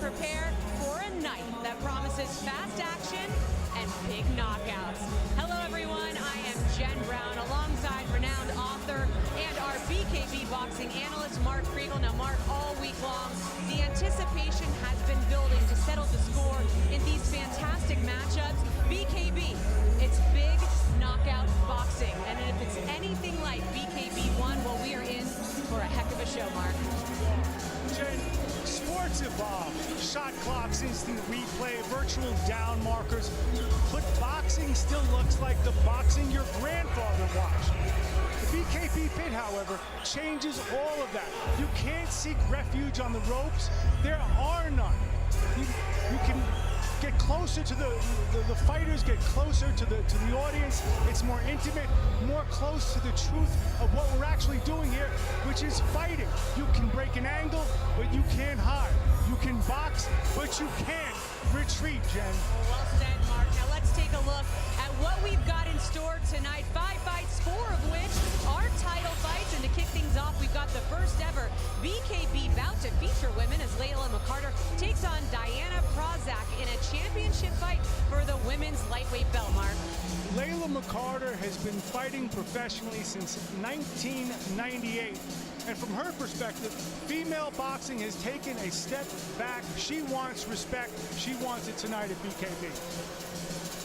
prepare for a night that promises fast action and big knockouts. Hello everyone, I am Jen Brown alongside renowned author and our BKB boxing analyst Mark Kriegel. Now Mark, all week long, the anticipation has been building to settle the score in these fantastic matchups. BKB, it's big knockout boxing, and if it's anything like BKB1, well, we are in for a heck of a show, Mark. Jen, sports evolve. Shot clocks, instant replay, virtual down markers. But boxing still looks like the boxing your grandfather watched. The BKB pit, however, changes all of that. You can't seek refuge on the ropes. There are none. You can get closer to the fighters, get closer to the audience. It's more intimate, more close to the truth of what we're actually doing here, which is fighting. You can break an angle, but you can't hide. You can box, but you can't retreat, Jen. Well said, Mark. Now let's take a look at what we've got in store tonight. 5 fights, 4 of which are title fights. And to kick things off, we've got the first ever BKB bout to feature women as Layla McCarter takes on Diana Prozac in a championship fight for the women's lightweight belt, Mark. Layla McCarter has been fighting professionally since 1998. And from her perspective, female boxing has taken a step back. She wants respect. She wants it tonight at BKB.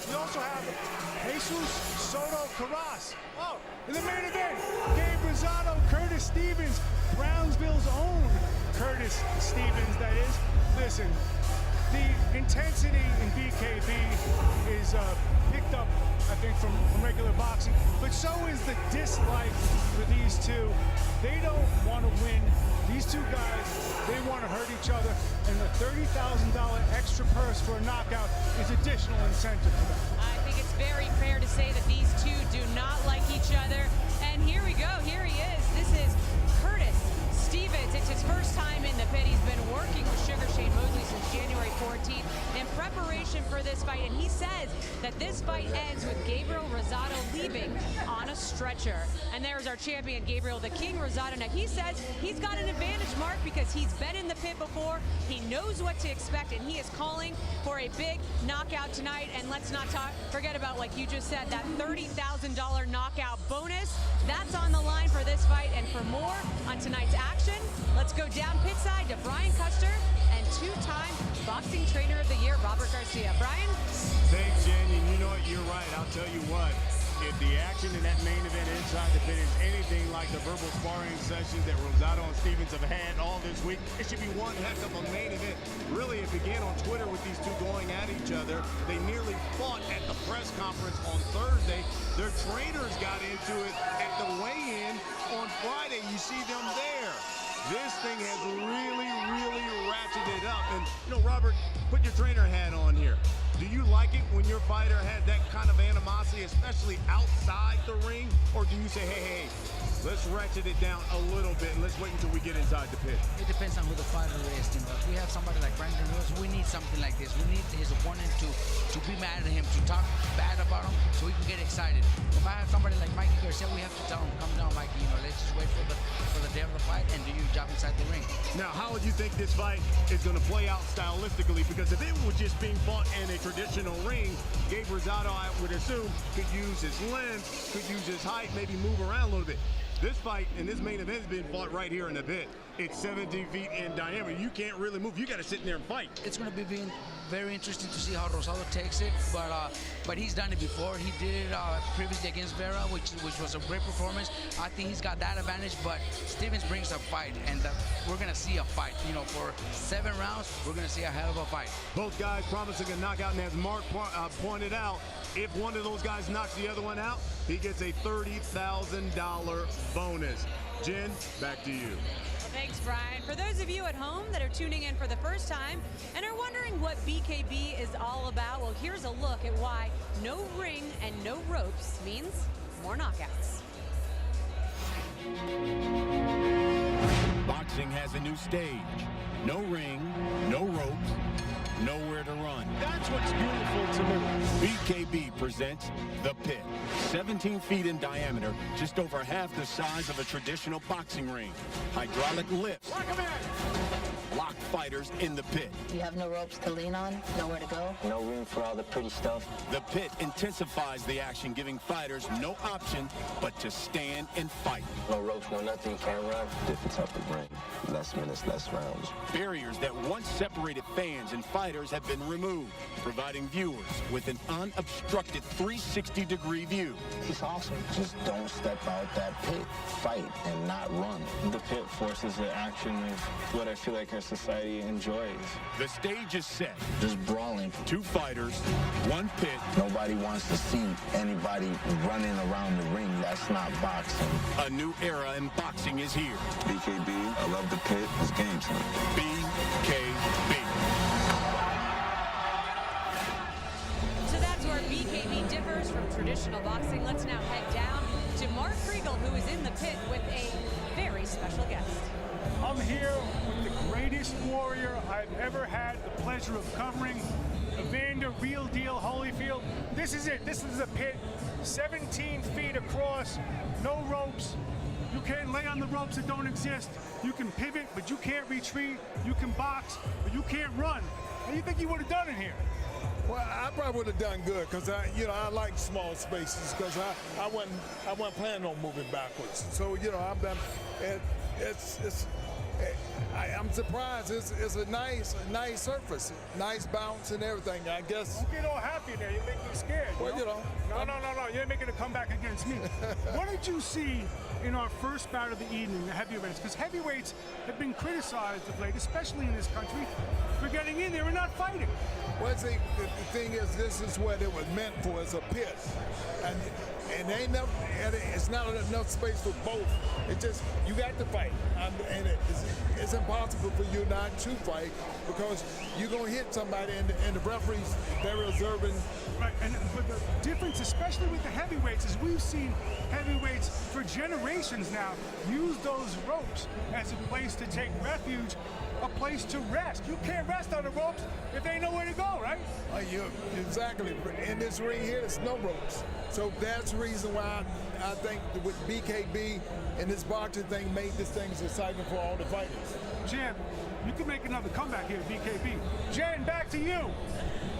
We also have Jesus Soto Carras. Oh, in the main event, Gabe Rosado, Curtis Stevens, Brownsville's own Curtis Stevens, that is. Listen, the intensity in BKB is picked up, I think, from regular boxing, but so is the dislike for these two. They don't want to win. These two guys, they want to hurt each other, and the $30,000 extra purse for a knockout is additional incentive for them. I think it's very fair to say that these two do not like each other. And here we go. Here he is. This is Curtis Stevens. It's his first time in the pit. He's been working with Sugar Shane Mosley since January 14th in preparation for this fight. And he says that this fight ends with Gabriel Rosado leaving on a stretcher. And there's our champion, Gabriel the King Rosado. Now he says he's got an advantage, Mark, because he's been in the pit before. He knows what to expect, and he is calling for a big knockout tonight. And let's not forget about, like you just said, that $30,000 knockout bonus. That's on the line for this fight. And for more on tonight's action, let's go down pit side to Brian Custer and two-time boxing trainer of the year, Robert Garcia. Brian? Thanks, Jen, and you know what, you're right. I'll tell you what, if the action in that main event inside the pit is anything like the verbal sparring sessions that Rosado and Stevens have had all this week, it should be one heck of a main event. Really, it began on Twitter with these two going at each other. They nearly fought at the press conference on Thursday. Their trainers got into it at the weigh-in on Friday. You see them there. This thing has really ratcheted up. And, you know, Robert, put your trainer hat on here. Do you like it when your fighter has that kind of animosity, especially outside the ring? Or do you say, hey, let's ratchet it down a little bit and let's wait until we get inside the pit? It depends on who the fighter is. You know, if we have somebody like Brandon Lewis, we need something like this. We need his opponent to be mad at him, to talk bad about him, so we can get excited. If I have somebody like Mikey Garcia, we have to tell him, come down, Mikey. You know, let's just wait for the day of the fight and do your job inside the ring. Now, how would you think this fight is going to play out stylistically? Because if it was just being fought in a traditional ring, Gabe Rosado, I would assume, could use his length, could use his height, maybe move around a little bit. This fight and this main event has been fought right here in the pit. It's 17 feet in diameter. You can't really move. You got to sit in there and fight. It's going to be very interesting to see how Rosado takes it, but he's done it before. He did it previously against Vera, which was a great performance. I think he's got that advantage, but Stevens brings a fight, and we're going to see a fight. You know, for 7 rounds, we're going to see a hell of a fight. Both guys promising a knockout, and as Mark pointed out, if one of those guys knocks the other one out, he gets a $30,000 bonus. Jen, back to you. Well, thanks, Brian. For those of you at home that are tuning in for the first time and are wondering what BKB is all about, well, here's a look at why no ring and no ropes means more knockouts. Boxing has a new stage. No ring, no ropes, nowhere to run. That's what's beautiful to me. BKB presents The Pit. 17 feet in diameter, just over half the size of a traditional boxing ring. Hydraulic lifts. Lock him in. locked fighters in the pit. You have no ropes to lean on, nowhere to go. No room for all the pretty stuff. The pit intensifies the action, giving fighters no option but to stand and fight. No ropes, no nothing, you can't run. Difference of the ring. Less minutes, less rounds. Barriers that once separated fans and fighters have been removed, providing viewers with an unobstructed 360-degree view. It's awesome. Just don't step out that pit. Fight and not run. The pit forces the action of what I feel like our society enjoys. The stage is set. Just brawling. 2 fighters, 1 pit. Nobody wants to see anybody running around the ring. That's not boxing. A new era in boxing is here. BKB, I love the pit. It's game time. BKB. So that's where BKB differs from traditional boxing. Let's now head down to Mark Kriegel, who is in the pit with a very special guest. I'm here with the greatest warrior I've ever had the pleasure of covering, Evander Real Deal Holyfield. This is it. This is the pit, 17 feet across, no ropes. You can't lay on the ropes that don't exist. You can pivot, but you can't retreat. You can box, but you can't run. What do you think you would have done in here? Well, I probably would have done good because I like small spaces because I wasn't planning on moving backwards. So I'm done. I'm surprised. It's a nice surface, nice bounce and everything. I guess. Don't get all happy there. You make me scared. Well, No. You're making a comeback against me. What did you see in our first bout of the evening, the heavyweights? Because heavyweights have been criticized of late, especially in this country, for getting in there and not fighting. Well, see, the thing is, this is what it was meant for, as a pit. And it's not enough space for both. It's just, you got to fight. And it's impossible for you not to fight because you're going to hit somebody and the referee's very observant. Right, but the difference, especially with the heavyweights, is we've seen heavyweights for generations now use those ropes as a place to take refuge, a place to rest. You can't rest on the ropes if they ain't nowhere to go, right? Exactly. In this ring here, there's no ropes. So that's the reason why I think with BKB and this boxing thing made this thing as exciting for all the fighters. Jan, you can make another comeback here at BKB. Jan, back to you.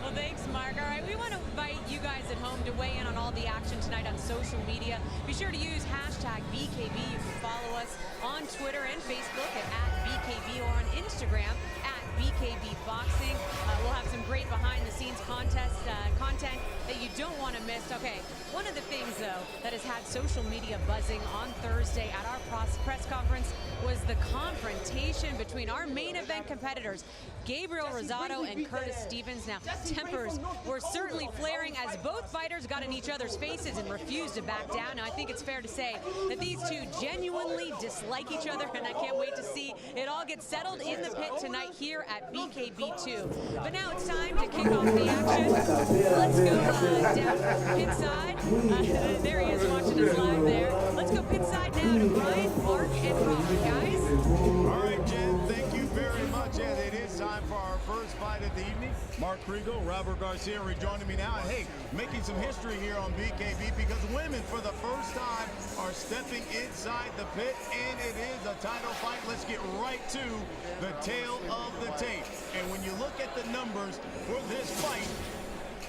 Well, thanks, Mark. All right, we want to invite you guys at home to weigh in on all the action tonight on social media. Be sure to use #BKB. You can follow us on Twitter and Facebook at @BKB or on Instagram at BKB Boxing. We'll have some great behind-the-scenes content that you don't want to miss. Okay, one of the things, though, that has had social media buzzing on Thursday at our press conference was the confrontation between our main event competitors, Gabriel Rosado and Curtis Stevens. Now, tempers were certainly flaring as both fighters got in each other's faces and refused to back down. Now, I think it's fair to say that these two genuinely dislike each other, and I can't wait to see it all get settled in the pit tonight here at BKB2. But now it's time to kick off the action. Let's go down pit side. There he is watching us live there. Let's go pit side now to Brian, Mark, and Rob, guys. All right, Jen, thank you very much. And it is time for our first fight of the evening. Mark Kriegel, Robert Garcia rejoining me now. And hey, making some history here on BKB because women for the first time are stepping inside the pit, and it is a title fight. Let's get right to the tail of the tape. And when you look at the numbers for this fight,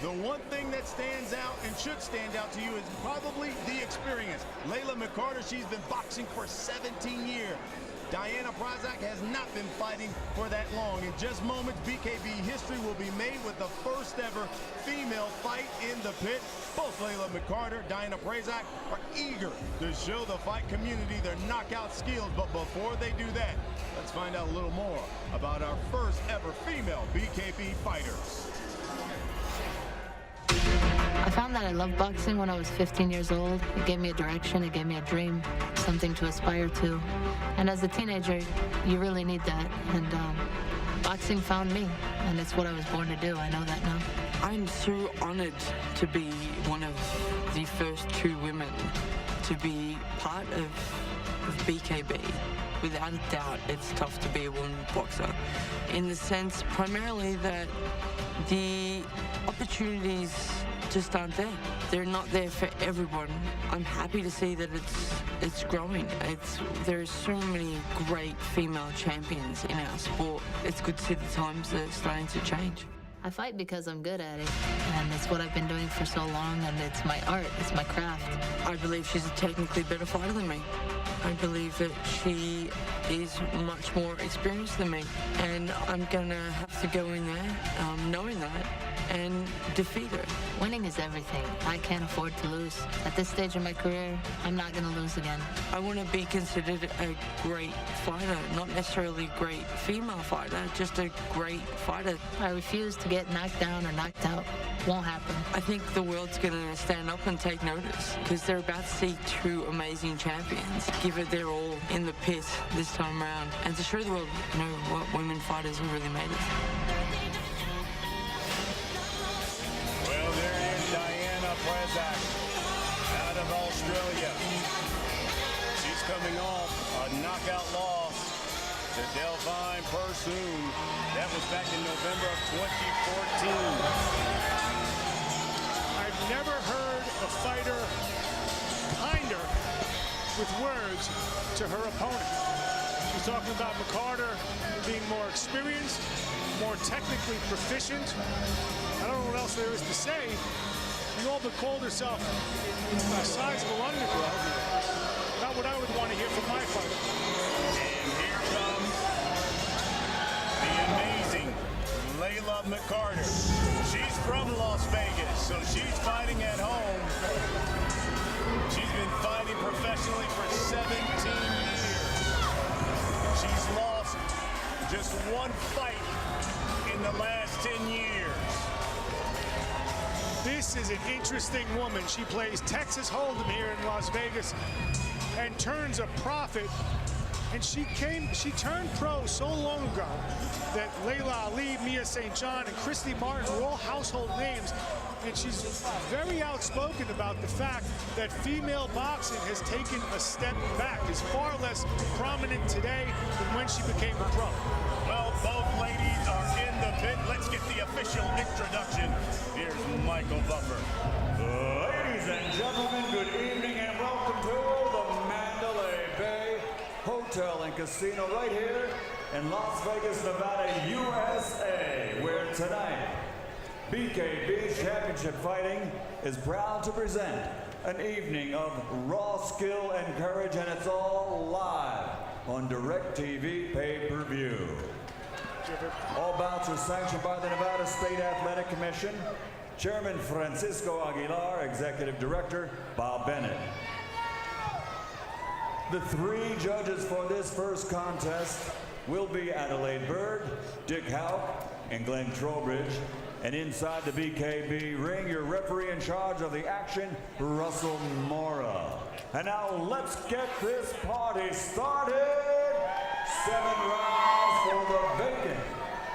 the one thing that stands out and should stand out to you is probably the experience. Layla McCarter, she's been boxing for 17 years. Diana Prazak has not been fighting for that long. In just moments, BKB history will be made with the first ever female fight in the pit. Both Layla McCarter, Diana Prazak are eager to show the fight community their knockout skills. But before they do that, let's find out a little more about our first ever female BKB fighters. I found that I loved boxing when I was 15 years old. It gave me a direction, it gave me a dream, something to aspire to. And as a teenager, you really need that. And boxing found me, and it's what I was born to do. I know that now. I'm so honored to be one of the first 2 women to be part of BKB. Without a doubt, it's tough to be a woman boxer in the sense primarily that the opportunities just aren't there. They're not there for everyone. I'm happy to see that it's growing. There's so many great female champions in our sport. It's good to see the times are starting to change. I fight because I'm good at it, and it's what I've been doing for so long, and it's my art, it's my craft. I believe she's a technically better fighter than me. I believe that she is much more experienced than me, and I'm gonna have to go in there knowing that and defeat her. Winning is everything. I can't afford to lose. At this stage of my career, I'm not gonna lose again. I want to be considered a great fighter, not necessarily a great female fighter, just a great fighter. I refuse to get knocked down or knocked out. Won't happen. I think the world's gonna stand up and take notice because they're about to see two amazing champions give it their all in the pit this time around, and to show the world, you know, what women fighters have really made us. Well, there is Diana Prezak out of Australia. She's coming off a knockout loss to Delphine Persoon. That was back in November of 2014. I've never heard a fighter kinder with words to her opponent. She's talking about McCarter being more experienced, more technically proficient. I don't know what else there is to say. You all but called herself a sizable underdog. Not what I would want to hear from my fighter. And here comes the amazing Layla McCarter. She's from Las Vegas, so she's fighting at home. She's been fighting professionally for 17 years. She's lost just one fight in the last 10 years. This is an interesting woman. She plays Texas Hold'em here in Las Vegas and turns a profit. And she turned pro so long ago that Layla Ali, Mia St. John, and Christy Martin were all household names. And she's very outspoken about the fact that female boxing has taken a step back, is far less prominent today than when she became a pro. Well, both ladies are in the pit. Let's get the official introduction. Here's Michael Buffer. Ladies and gentlemen, good evening and welcome to the Mandalay Bay Hotel and Casino right here in Las Vegas, Nevada, USA, where tonight BKB Championship Fighting is proud to present an evening of raw skill and courage, and it's all live on DirecTV pay-per-view. All bouts are sanctioned by the Nevada State Athletic Commission. Chairman Francisco Aguilar, Executive Director Bob Bennett. The three judges for this first contest will be Adelaide Bird, Dick Houck, and Glenn Trowbridge. And inside the BKB ring, your referee in charge of the action, Russell Mora. And now let's get this party started. 7 rounds for the vacant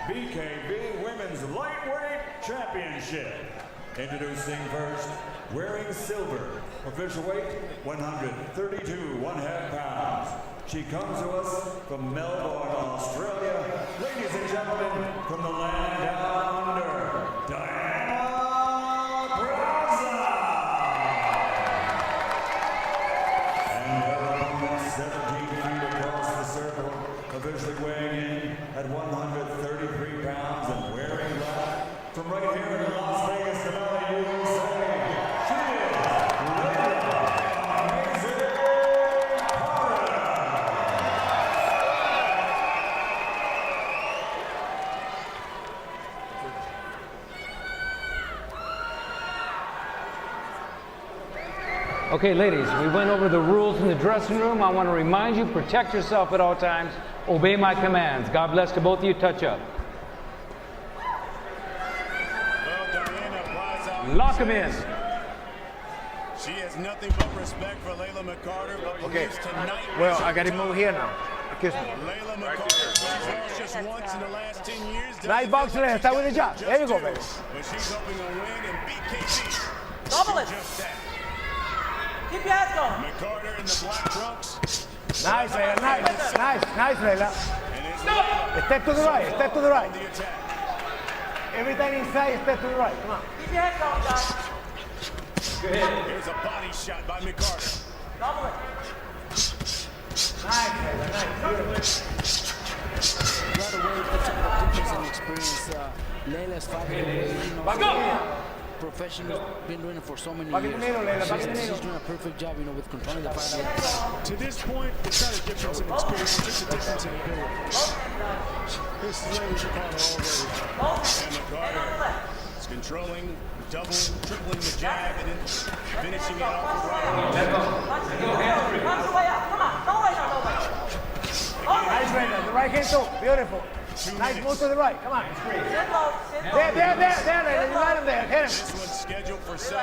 BKB Women's Lightweight Championship. Introducing first, wearing silver, official weight 132 1/2 pounds. She comes to us from Melbourne, Australia. Ladies and gentlemen, from the land down under, Diana Prezak. And her opponent, 17 feet across the circle, officially weighing in at 133 pounds and wearing black from right here in Las Vegas, Nevada, USA. She is Layla Amazing Carter. Okay, ladies, we went over the rules in the dressing room. I want to remind you, protect yourself at all times. Obey my commands. God bless to both of you. Touch up. Lock him in. She has nothing but respect for Layla McCarter. Okay. Well, I got him over here now. Kiss me. Layla McCarter, she's lost just once in the last 10 years. Nice boxing there. Start with the job. There you go, baby. But she's hoping to win in BKB. Double it. Just that. Keep your hands going. McCarter in the black trunks. Nice, Layla. Nice, Layla. Step to the right. On the attack. Everything inside, step to the right. Come on. Keep your hands going, guys. Here's a body shot by McCarter. Double it. Nice, nice. Right away, it's a difference in experience. Leila's fighting, professional, been doing it for so many years. She's doing a perfect job, with controlling the fight. To this point, it's not a difference in experience, it's just a difference in ability. This is Leila's McCarter already. And McCarter is controlling, doubling, tripling the jab, and then finishing it off with right. Punch the way out. Come on. Don't wait on nobody. Nice, Brenda. The right hand too. Beautiful. Nice move to the right. Come on. There. You got him there. Hit him. This one's scheduled for 7.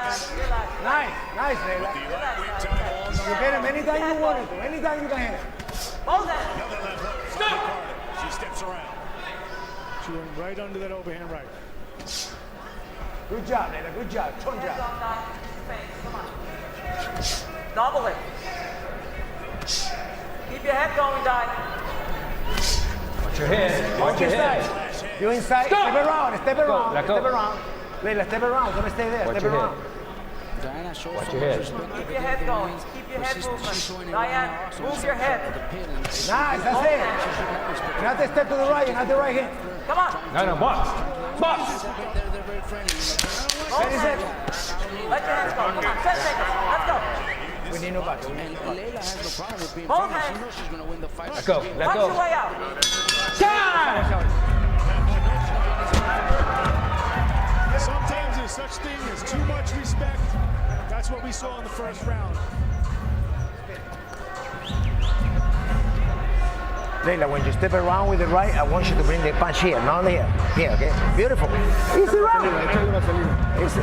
Nice, Leila. You get him anytime you want to. Anytime you can hit him. Hold that. Another left hook from McCarter. She steps around. She went right under that overhand right. Good job, Leila. Good job. Strong job. Come on. Double it. Keep your head going, Di. Watch your head. Watch your head. You inside. Stop. Step around. Step around. Let go. Step around. Leila, step around. Don't stay there. Watch Step your around. head. Diana shows Watch so your much head. respect. Keep your head going. Keep your head moving. Diane, move your head. Nice, that's it. Not the step to the right, not the right hand. Come on. No, box. Box. They're very friendly. Let your hands go. Come on. 10 seconds. Let's go. We need nobody. And Leila has no problem with being Both friendly. She hands. knows she's going to win the fight. Let go. Let Punch go. your way out. Sometimes there's such thing as too much respect. That's what we saw in the first round. Leila, when you step around with the right, I want you to bring the punch here, not here. Here, okay? Beautiful. Easy round. Easy.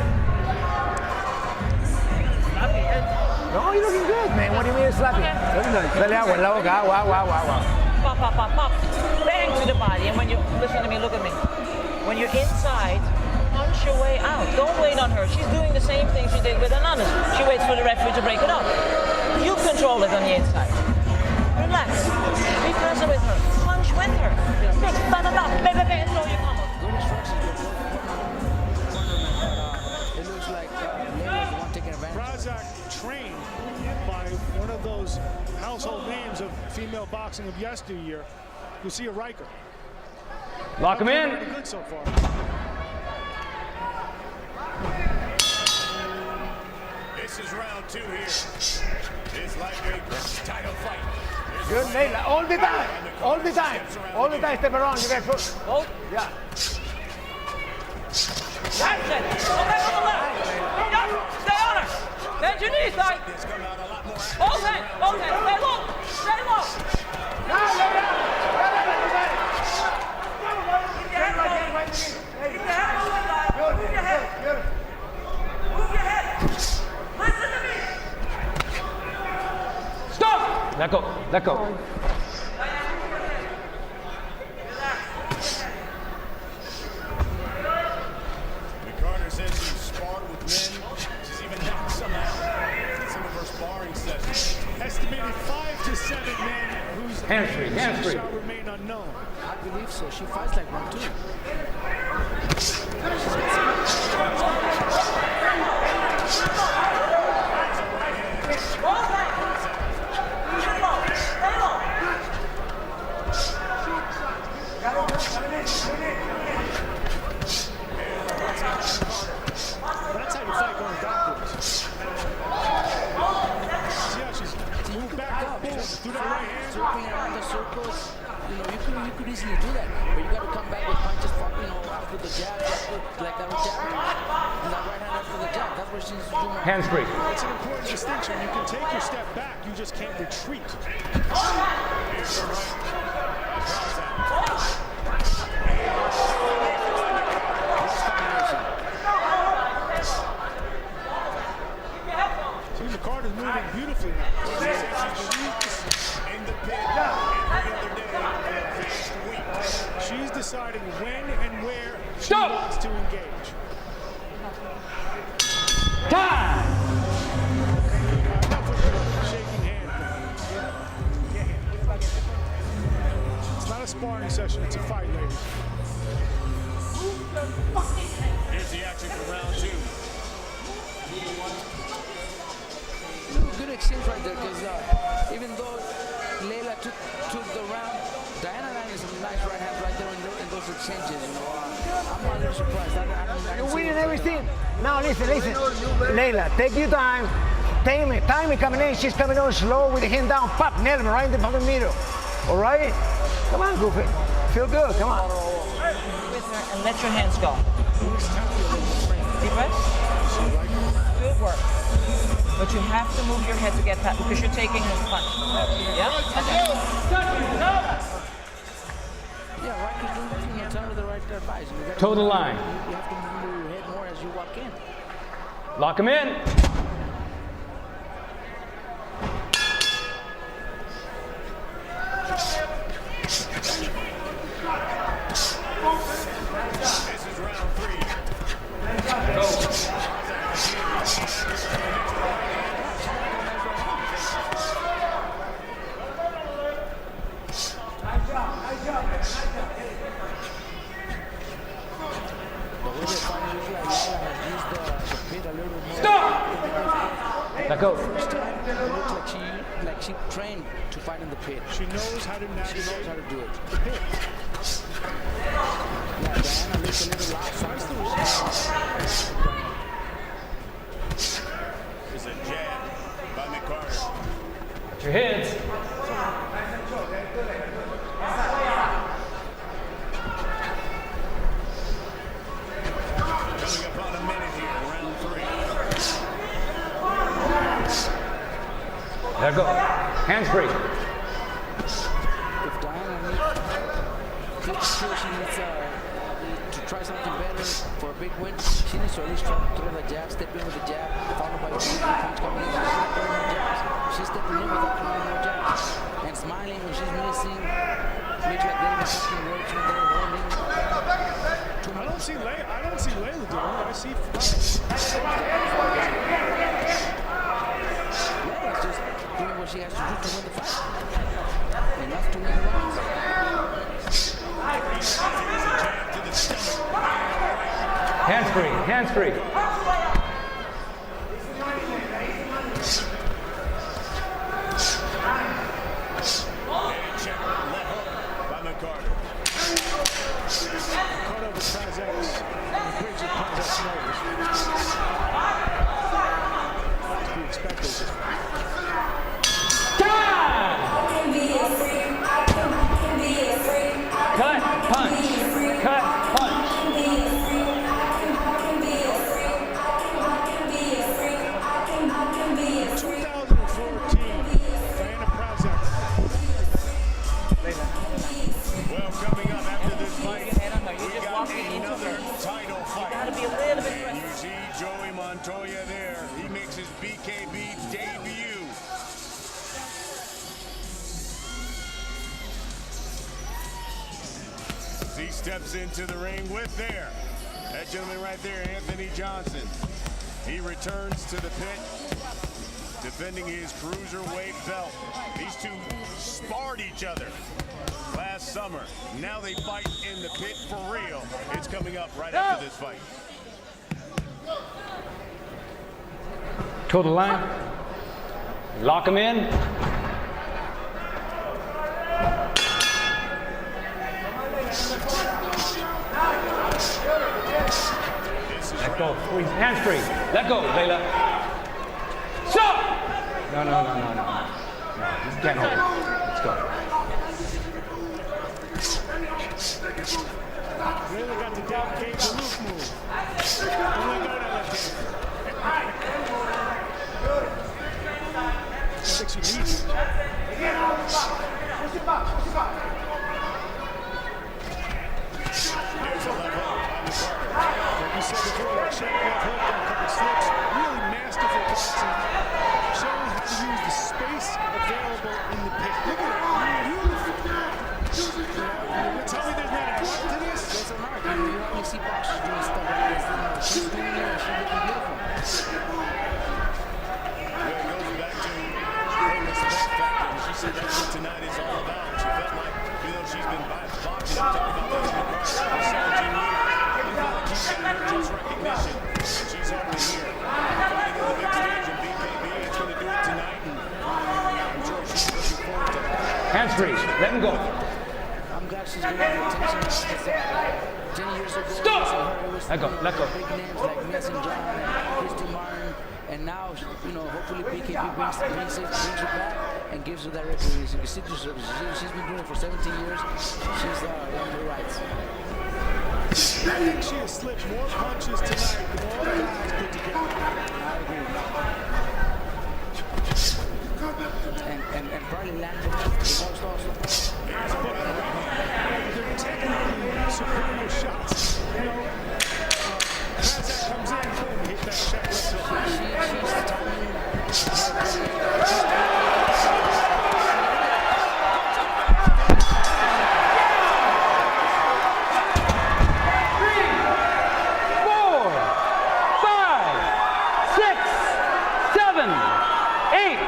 No, you're looking good, man. What do you mean slapping? Dale agua en la boca. Agua. Pop, pop, pop, pop. Bang to the body. And when you, listen to me, look at me. When you're inside, punch your way out. Don't wait on her. She's doing the same thing she did with Anonymous. She waits for the referee to break it up. You control it on the inside. Relax. Be present with her. Punch with her. Big, bang, and throw your combo. Good instructions. It looks like Leila's the one taking advantage. Brazak trained by one of those household names of female boxing of yesteryear, Lucia Riker. Lock him in. Pretty good so far. This is round 2 here. This lightweight title fight. Good, Leila. All the time. All the time. All the time, step around. You get put. Both. Yeah. That's it. Go back on the left. Yep. Stay on her. Bend your knees, Di. Both hands. Stay low. Stay low. Keep your head going. Keep your head moving, Di. Move your head. Move your head. Listen to me. Stop. Let go. Let go. McCarter says she's sparred with men. She's even knocked some out in some of her sparring sessions. Estimated 5 to 7 men whose Hands-free. shall remain unknown. I believe so. She fights like one too. Both hands. Stay low. Stay low. That's how you fight going backwards. See how she's moved back up, through that right hand. Circling around the circles. You could easily do that, but you got to come back with punches, after the jab, like that jab, and that right hand after the jab. That's what she's doing. Hands free. It's an important distinction. You can take your step back, you just can't retreat. Here's her right. See, McCarter's moving beautifully now. In the pit every other day for the past week. She's deciding when and where she Stop. wants to engage. Time. Enough with the shaking hand thing. It's not a sparring session, it's a fight, ladies. Here's the action for round 2. Good exchange right there, because even though Layla took the round, Diana landed some nice right hands right there in those exchanges. You know, I'm not really surprised. You're winning everything. Now listen. Layla, take your time. Time it coming in. She's coming on slow with the hand down. Pop, nail him right in the fucking middle. All right? Come on, Goofy. Feel good. Come on. With her and let your hands go. Deep breath. Good work. But you have to move your head to get that because you're taking his punch. Yeah? Okay. Yeah, right, because you're telling her the right advice. Toe the line. You have to move your head more as you walk in. Lock him in. This is round 3. Let go. First time, it looks like she trained to fight in the pit. She knows how to navigate. She knows how to do it. The pit. Yeah, Diana looks a little loud sometimes. There's a jab by McCarter. Watch your heads. Coming up on a minute here, round 3. Let go. Hands free. If Diana feels she needs to try something better for a big win, she needs to at least try to throw the jab, step in with the jab, followed by the punch coming in. She's not throwing more jabs. She's stepping in without throwing more jabs. And smiling when she's missing. Makes like getting the fucking ropes when they're holding. I don't see Layla doing it. I see Layla's just doing what she has to do to win the fight. Enough to win the rounds. Hands free. Hands free. By McCarter. Caught over Kazak's. Brings it Kazak's nose. To be expected. Cut, punch. Cut, punch. 2014, Diana Prazak. Well, coming up after this fight, You're we just got walking into another her. title fight. Gotta be a little bit And you see Joey Montoya there. He makes his BKB debut. As he steps into the ring with that gentleman right there, Anthony Johnson. He returns to the pit, defending his cruiserweight belt. These two sparred each other last summer. Now they fight in the pit for real. It's coming up right after this fight. Toe the line. Lock him in. Let go. Squeeze. Hands free. Let go, Layla. Stop! No. No, you can't hold it. Let's go. Layla got the down Gabe the Luke move. Don't let go of that left hand. I think she needs it. There's a left hook on the Carter. Like you said before, showing left hook on a couple slips. Really masterful boxing. Showing how to use the space available in the pit. Look at that. Beautiful. Tell me there's not an art to this? There's an art. You only see boxers doing stuff like this. She's doing it and she's looking beautiful. Well, it goes back to her respect factor. She said that's what tonight is all about. She felt like, she's been boxing, I'm talking about this McCarter for 17 years. She felt like she's getting her just recognition. And she's hardly here. the big stage in BKB. It's going to do it tonight, and I'm sure she's looking forward to it. Hands free. Let him go. I'm glad she's getting the attention because 10 years ago, Stop! Let go. Let go. Big names like Mason John, Christy Martin, and now, hopefully BKB brings her back and gives her that recognition. She's been doing it for 17 years. She's on the rights. I think she has slipped more punches tonight than all the guys put together. I agree. And probably landed the most also. They're technically superior shots. As that comes in, boom, hit that shot left hook.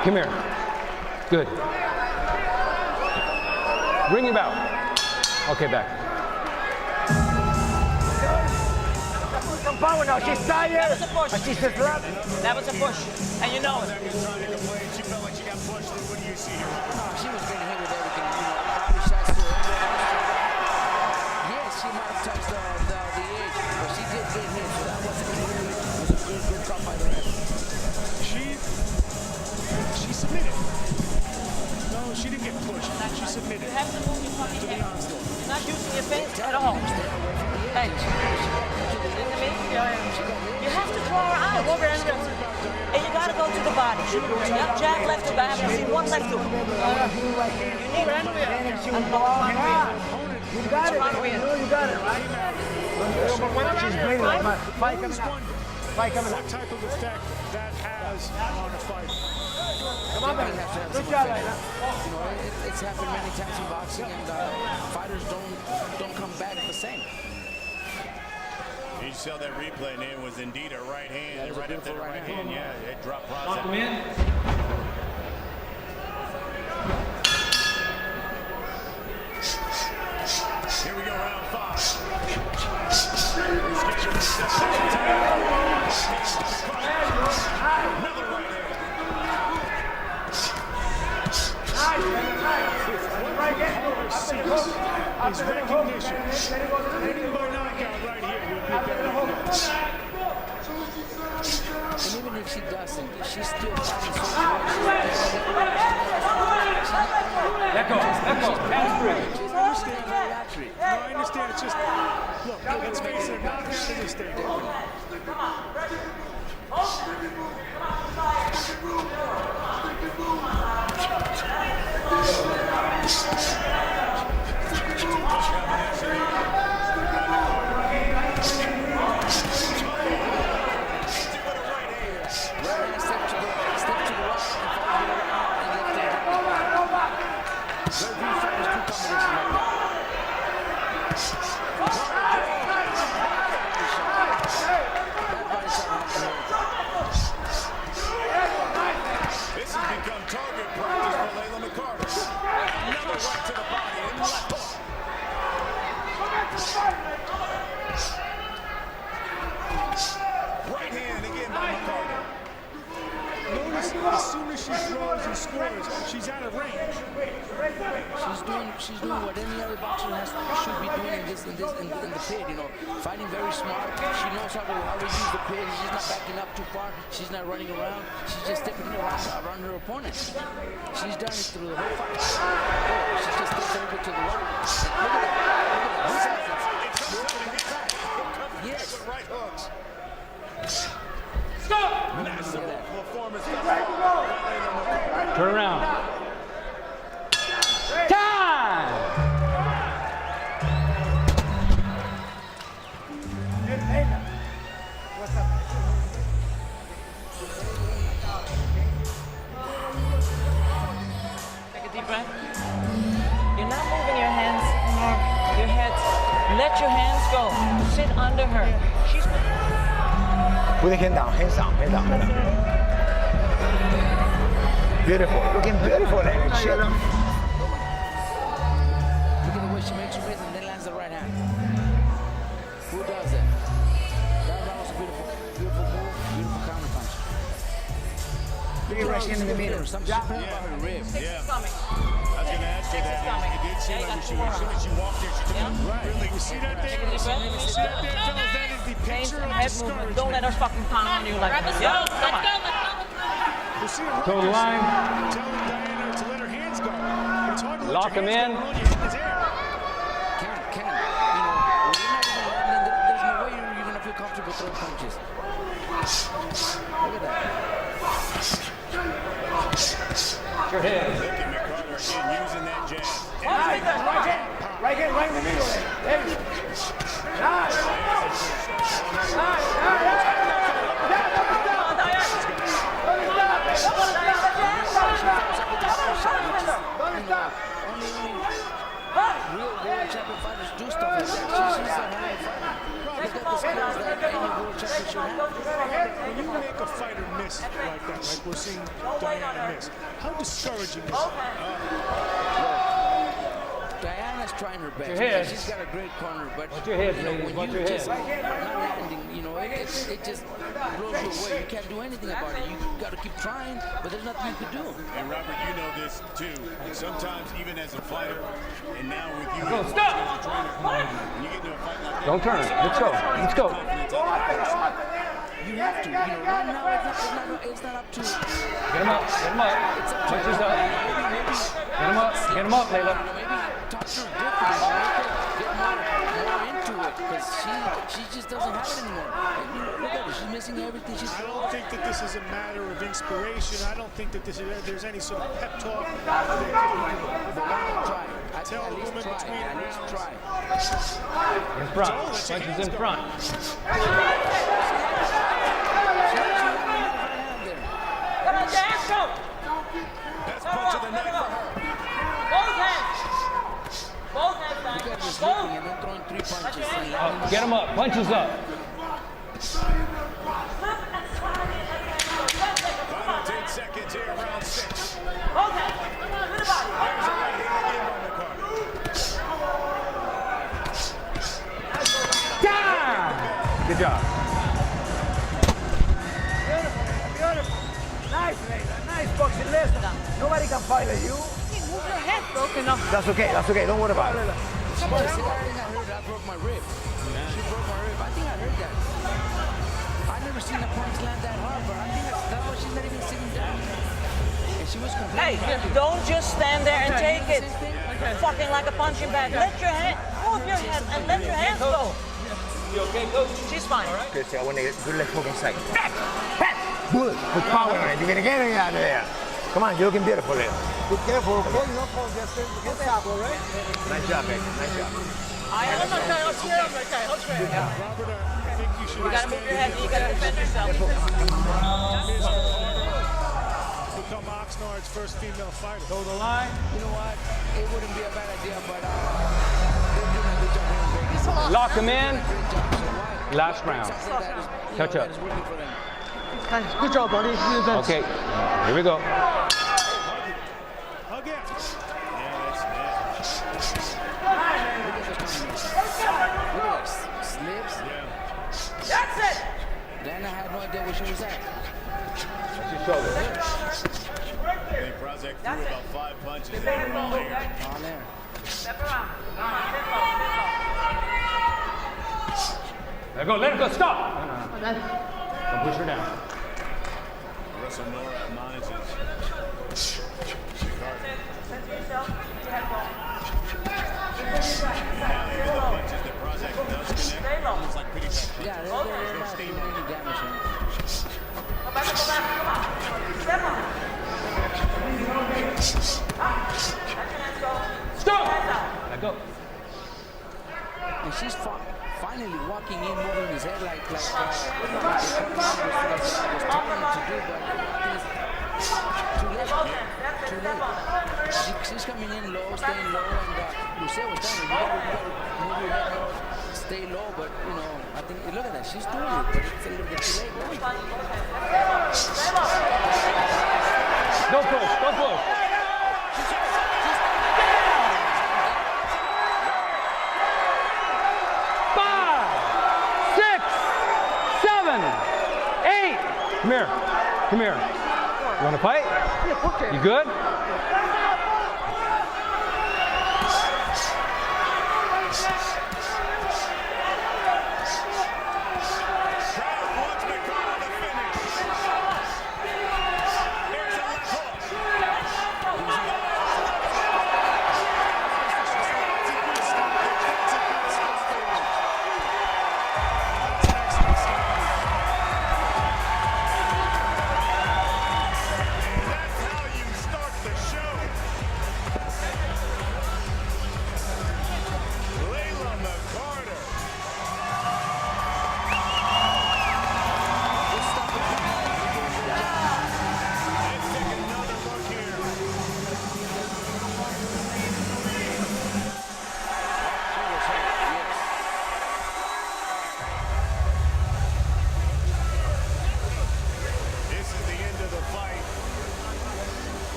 Come here. Good. Bring him out. Okay, back. Some power now. She's tired. That was a push. And she's just love. That was a push. And you know it. She felt like she got pushed. What do you see here? She was getting hit with everything. Body shots to her. Yes, she might have touched the edge, but she did get hit, so that wasn't a good drop by the ref. She submitted. No, she didn't get pushed. She submitted. You have to move your fucking head. You're not using your face at all. Hey. You have to throw her out. And you gotta go to the body. That jab left hook. I haven't seen one left hook. You need to You got it. You got it, right? She's bleeding. Fight coming up. Fight coming up. What type of effect that has on a fight? Come on, baby. Good job, Layla. It's happened many times in boxing, and fighters don't come back the same. You saw that replay, and it was indeed a right hand. Right after the right hand, yeah, it dropped Plaza. Knock him in. Here we go, round 5. Another right hand. Is recognition. Winning by knockout right here would be better. And even if she doesn't, she's still fighting so Let go. Hands free. I understand. It's just, look, let's face it, knockout in this stage. This has become target practice for Layla McCarter. Another right to the body and left hook. Right hand again by McCarter. Notice as soon as she throws and scores, she's out of range. She's doing what any other boxer should be doing in the pit. Fighting very smart. She knows how to use the pit. She's not backing up too far. She's not running around. She's just stepping around her opponent. She's done it through the whole fight. She just steps over to the right. Look at that. Yes. Right hooks. Stop! Massive performance. Turn around. Time! What's up? Take a deep breath. You're not moving your hands nor your head. Let your hands go. Sit under her. She's Put the hand down, hands down, hand down, hand down. Beautiful, looking beautiful, lady. Chill. Look at the way she makes her miss and then lands the right hand. Who does it? That was a beautiful move, beautiful counter punch. bashing in the middle. Something about her rib. Yeah. I was going to ask you that. It did seem like as soon as she walked there, she took a really You see that there? You see that there, fellas? That is the picture of discouragement. Don't let her fucking pound on you like that. Yeah, come on. You see her Toe the line. telling Diana to let her hands go. It's hard to let Lock your him hands in. go when you're hitting his hair. Ken, you know, when you're not even landing, there's no way you're going to feel comfortable throwing punches. Look at that. Your head. Look at McCarter again using that jab. Right in the middle there. There you go. Nice. Don't stop. Real world champion fighters do stuff like that. She's a high fighter. Look at the skills that any world champion should have. When you make a fighter miss like that, like we're seeing Diana miss, how discouraging is it? Diana's trying her best. Your head. She's got a great corner, but Watch your head, you know, ladies. when Watch you your just head. are not landing, you know, it just blows you away. You can't do anything about it. You got to keep trying, but there's nothing you can do. And Robert, you know this too. Sometimes even as a fighter, and now with you Go, as stop. a trainer, when you get into a fight like that, Don't turn. Let's go. Let's go. You have to. You know, right now it's not up to. Get him up. Get him up. Punches up. Get him up. Get him up, Layla. Maybe talk to her differently. Make her get more into it because she just doesn't have it anymore. And, you know, look at her. She's missing everything. I don't think that this is a matter of inspiration. I don't think that there's any sort of pep talk. Try. Tell a woman between At least rounds. try. In front. Punches in front. Come on, dance, go. Best punch of the night for her. Both hands. Both hands, You Diana. guys are sleeping and then throwing 3 punches. Get him up. Punches up. Final 10 seconds here, round 6. Both hands. To the body. There's a right hand again by McCarter. Good job. Beautiful. Nice, Layla. Nice boxing. Listen, nobody can fight like you. Hey, move your head, broken up. That's okay. That's okay. Don't worry about it. I think I heard I broke my rib. She broke my rib. I think I heard that. I never seen a punch land that hard, but I think that's why she's not even sitting down. And she was Hey, complaining. don't just stand there and take it. Fucking like a punching bag. Let your hand, move your head and let your hands go. You okay, coach? She's fine. Christy, I want to get good leg hook inside. Good. Put power on it. You're going to get it out of there. Come on, you're looking beautiful there. Be careful, okay? You don't fall just get top, all right? Nice job, baby. Nice job. I'm okay. I'll swear. I'm okay. I'll swear. Robert, I think you should You gotta move your head. You gotta defend yourself. become Oxnard's first female fighter. Go the line. You know what? It wouldn't be a bad idea, but they're doing a good job here in Vegas. Lock him in. Last round. Touch up. Good job, buddy. Okay, here we go. Hug it. Look at that. Slips. That's it. Then I had no idea where she was at. Your shoulder. I think Prozek threw about 5 punches and they were all here. On there. Step around. Come on. Let go, let it go, stop! No. Don't push her down. Russell Nora admonishes Chicago. Center yourself. Keep your head low. Now, even the punches that Prozek does connect, almost like pretty tough punches. Yeah, they're not doing any damage. Go back. Come on. Step on it. Let your hands go. Stop! Hands out. Let go. And she's finally walking in, moving his head like was telling him to do, but I think it's too late. Too late. She's coming in low, staying low, and Lucille was telling her, you gotta move your head more, stay low, but you know, I think, look at that, she's doing it, but it's a little bit too late. Don't push, don't push. 5, 6, 7, 8. Come here. You want to fight? You good?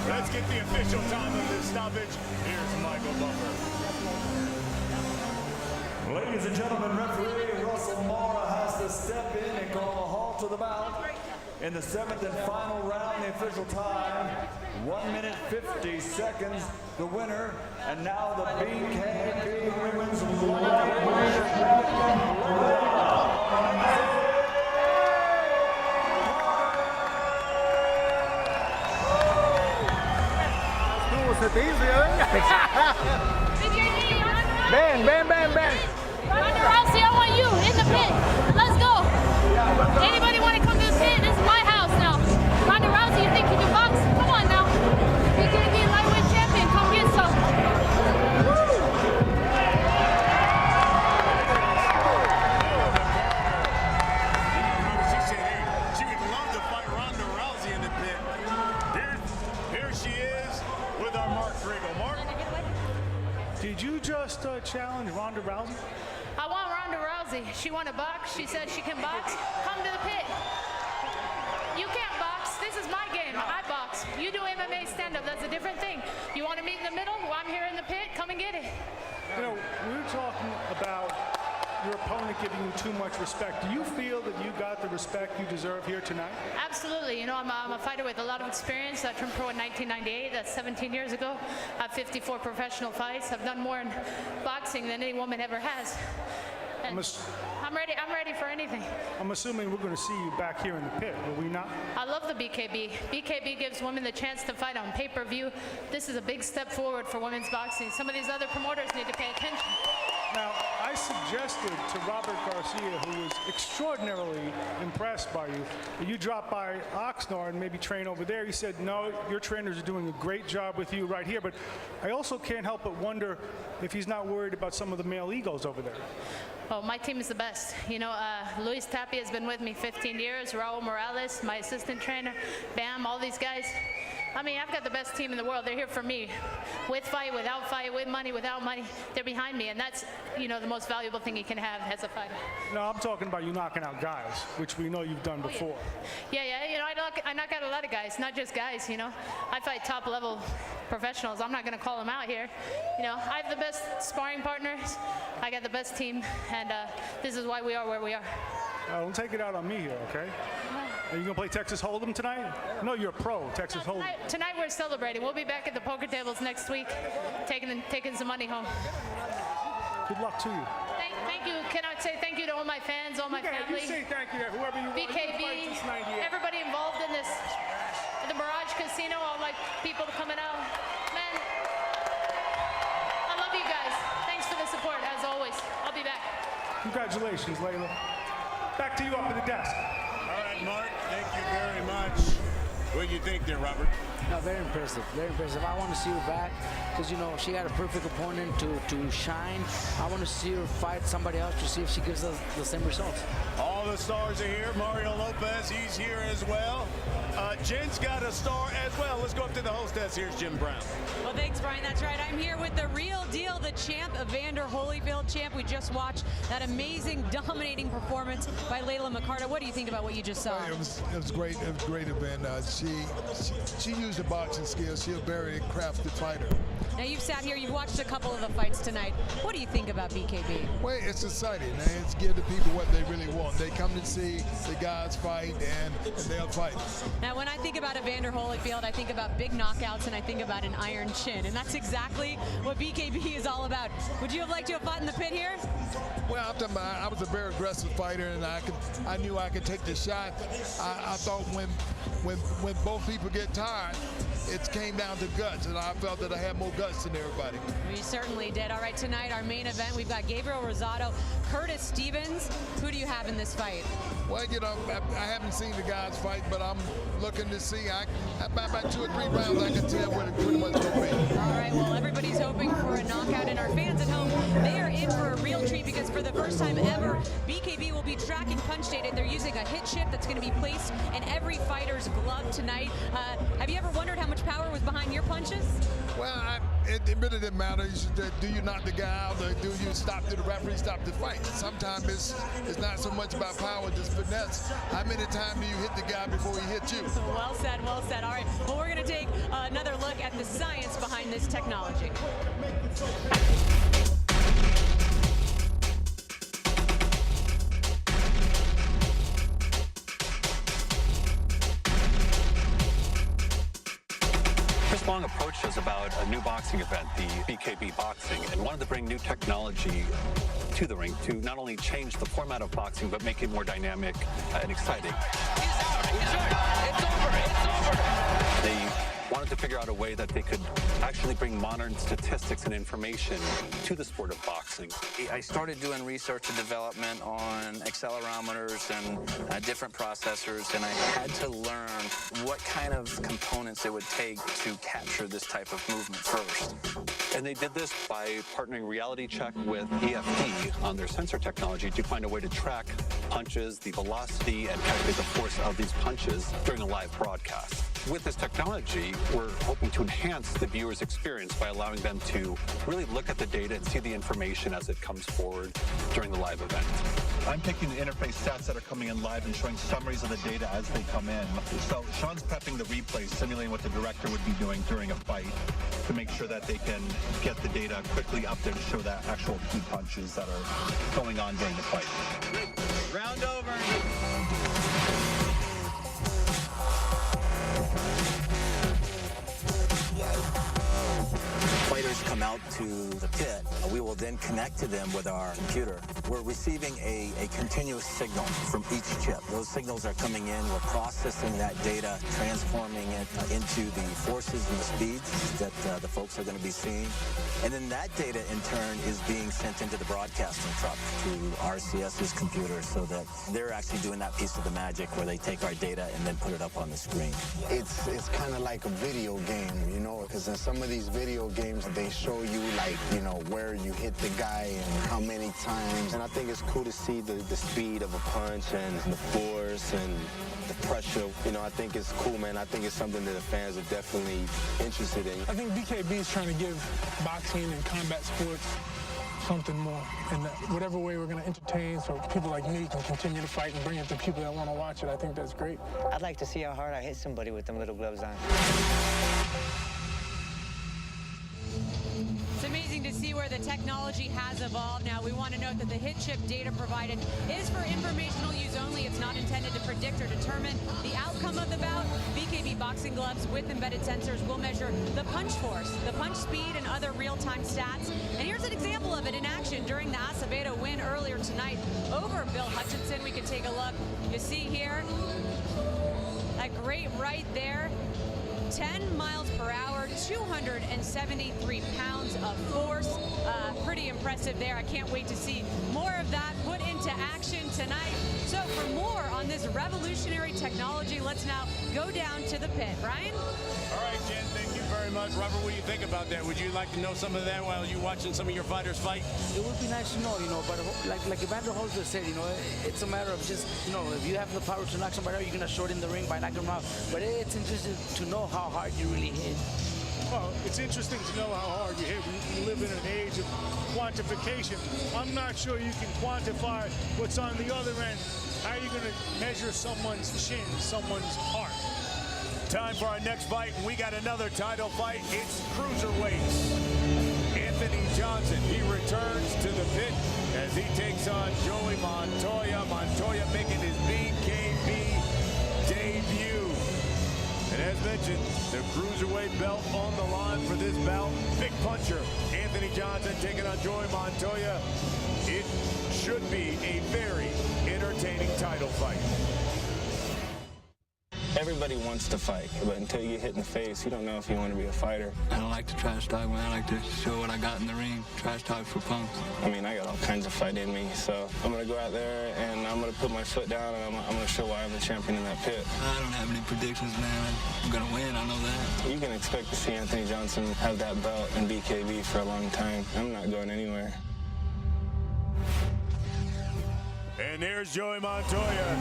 Let's get the official time of this stoppage. Here's Michael Buffer. Ladies and gentlemen, referee Russell Mora has to step in and call a halt to the bout. In the 7th and final round, the official time, 1 minute 50 seconds, the winner, and now the BKB Women's Ben. Ronda Rousey, I want you in the pit. Let's go. Anybody want to come to the pit? This is my house now. Ronda Rousey, you think you can box? Come on now. BKB lightweight champion, come get some. She said, hey, she would love to fight Ronda Rousey in the pit. Here she is with our Mark Griggle. Mark? Did you just challenge Ronda Rousey? I want Ronda Rousey. She want to box. She said she can box. Come to the pit. You can't box. This is my game. I box. You do MMA stand-up. That's a different thing. You want to meet in the middle? Well, I'm here in the pit. Come and get it. You know, we were talking about your opponent giving you too much respect. Do you feel that you got the respect you deserve here tonight? Absolutely. You know, I'm a fighter with a lot of experience. I turned pro in 1998. That's 17 years ago. I have 54 professional fights. I've done more in boxing than any woman ever has. And I'm ready for anything. I'm assuming we're going to see you back here in the pit, will we not? I love the BKB. BKB gives women the chance to fight on pay-per-view. This is a big step forward for women's boxing. Some of these other promoters need to pay attention. Now, I suggested to Robert Garcia, who was extraordinarily impressed by you, that you drop by Oxnard and maybe train over there. He said, no, your trainers are doing a great job with you right here. But I also can't help but wonder if he's not worried about some of the male egos over there. Oh, my team is the best. You know, Luis Tapia has been with me 15 years, Raul Morales, my assistant trainer, Bam, all these guys. I mean, I've got the best team in the world. They're here for me. With fight, without fight, with money, without money. They're behind me, and that's, you know, the most valuable thing you can have as a fighter. No, I'm talking about you knocking out guys, which we know you've done before. Yeah, you know, I knock out a lot of guys, not just guys, you know. I fight top-level professionals. I'm not going to call them out here. You know, I have the best sparring partners. I got the best team, and this is why we are where we are. Don't take it out on me here, okay? Are you going to play Texas Hold'em tonight? No, you're a pro, Texas Hold'em. Tonight we're celebrating. We'll be back at the poker tables next week, taking some money home. Good luck to you. Thank you. Can I say thank you to all my fans, all my family? You say thank you to whoever you want. BKB, everybody involved in this, the Mirage Casino, all my people coming out. Man, I love you guys. Thanks for the support, as always. I'll be back. Congratulations, Layla. Back to you up at the desk. All right, Mark, thank you very much. What do you think there, Robert? No, very impressive, very impressive. I want to see you back. because, you know, she got a perfect opponent to shine. I want to see her fight somebody else to see if she gives us the same results. All the stars are here. Mario Lopez, he's here as well. Jen's got a star as well. Let's go up to the hostess. Here's Jim Brown. Well, thanks, Brian. That's right. I'm here with the real deal, the champ, Evander Holyfield champ. We just watched that amazing, dominating performance by Layla McCarter. What do you think about what you just saw? It was great. It was a great event. She used her boxing skills. She's a very crafty fighter. Now, you've sat here, you've watched a couple of the fights tonight. What do you think about BKB? Well, it's exciting, man. It's give the people what they really want. They come to see the guys fight, and they'll fight. Now, when I think about Evander Holyfield, I think about big knockouts, and I think about an iron chin, and that's exactly what BKB is all about. Would you have liked to have fought in the pit here? Well, I was a very aggressive fighter, and I knew I could take the shot. I thought when both people get tired, it came down to guts, and I felt that I had more guts than everybody. We certainly did. All right, tonight, our main event, we've got Gabriel Rosado, Curtis Stevens. Who do you have in this fight? Well, you know, I haven't seen the guys fight, but I'm looking to see. About 2 or 3 rounds, I can tell what it pretty much going to be. All right, well, everybody's hoping for a knockout, and our fans at home, they are in for a real treat because for the first time ever, BKB will be tracking punch data. They're using a hit chip that's going to be placed in every fighter's glove tonight. Have you ever wondered how much power was behind your punches? Well, it really didn't matter. Do you knock the guy out, or do you stop the referee, stop the fight? Sometimes it's not so much about power, just finesse. How many times do you hit the guy before he hits you? Well said, well said. All right, well, we're going to take another look at the science behind this technology. Chris Long approached us about a new boxing event, the BKB Boxing, and wanted to bring new technology to the ring to not only change the format of boxing, but make it more dynamic and exciting. He's hurt. It's over. It's over. They wanted to figure out a way that they could actually bring modern statistics and information to the sport of boxing. I started doing research and development on accelerometers and different processors, and I had to learn what kind of components it would take to capture this type of movement first. And they did this by partnering Reality Check with EFD on their sensor technology to find a way to track punches, the velocity, and calculate the force of these punches during a live broadcast. With this technology, we're hoping to enhance the viewer's experience by allowing them to really look at the data and see the information as it comes forward during the live event. I'm taking the interface stats that are coming in live and showing summaries of the data as they come in. So Sean's prepping the replays, simulating what the director would be doing during a fight to make sure that they can get the data quickly up there to show that actual key punches that are going on during the fight. Round over. Fighters come out to the pit. We will then connect to them with our computer. We're receiving a continuous signal from each chip. Those signals are coming in. We're processing that data, transforming it into the forces and the speeds that the folks are going to be seeing. And then that data, in turn, is being sent into the broadcasting truck to RCS's computer so that they're actually doing that piece of the magic where they take our data and then put it up on the screen. It's kind of like a video game, you know, because in some of these video games, they show you, like, you know, where you hit the guy and how many times. And I think it's cool to see the speed of a punch and the force and the pressure. You know, I think it's cool, man. I think it's something that the fans are definitely interested in. I think BKB is trying to give boxing and combat sports something more. And whatever way we're going to entertain so people like me can continue to fight and bring it to people that want to watch it, I think that's great. I'd like to see how hard I hit somebody with them little gloves on. It's amazing to see where the technology has evolved. Now, we want to note that the hit chip data provided is for informational use only. It's not intended to predict or determine the outcome of the bout. BKB boxing gloves with embedded sensors will measure the punch force, the punch speed, and other real-time stats. And here's an example of it in action during the Acevedo win earlier tonight over Bill Hutchinson. We can take a look. You see here, that great right there. 10 miles per hour, 273 pounds of force. Pretty impressive there. I can't wait to see more of that put into into action tonight. So for more on this revolutionary technology, let's now go down to the pit. Brian? All right, Jen, thank you very much. Robert, what do you think about that? Would you like to know some of that while you're watching some of your fighters fight? It would be nice to know, but like Evander Holyfield said, it's a matter of just, if you have the power to knock somebody out, you're going to shorten the ring by knocking them out. But it's interesting to know how hard you really hit. Well, it's interesting to know how hard you hit. We live in an age of quantification. I'm not sure you can quantify what's on the other end. How are you going to measure someone's chin, someone's heart? Time for our next fight, and we got another title fight. It's cruiserweights. Anthony Johnson, he returns to the pit as he takes on Joey Montoya. Montoya making his BKB debut. And as mentioned, the cruiserweight belt on the line for this bout. Big puncher, Anthony Johnson taking on Joey Montoya. It should be a very entertaining title fight. Everybody wants to fight, but until you get hit in the face, you don't know if you want to be a fighter. I don't like to trash talk, man. I like to show what I got in the ring. Trash talk for punks. I mean, I got all kinds of fight in me, so I'm going to go out there and I'm going to put my foot down and I'm going to show why I'm the champion in that pit. I don't have any predictions, man. I'm going to win, I know that. You can expect to see Anthony Johnson have that belt in BKB for a long time. I'm not going anywhere. And there's Joey Montoya.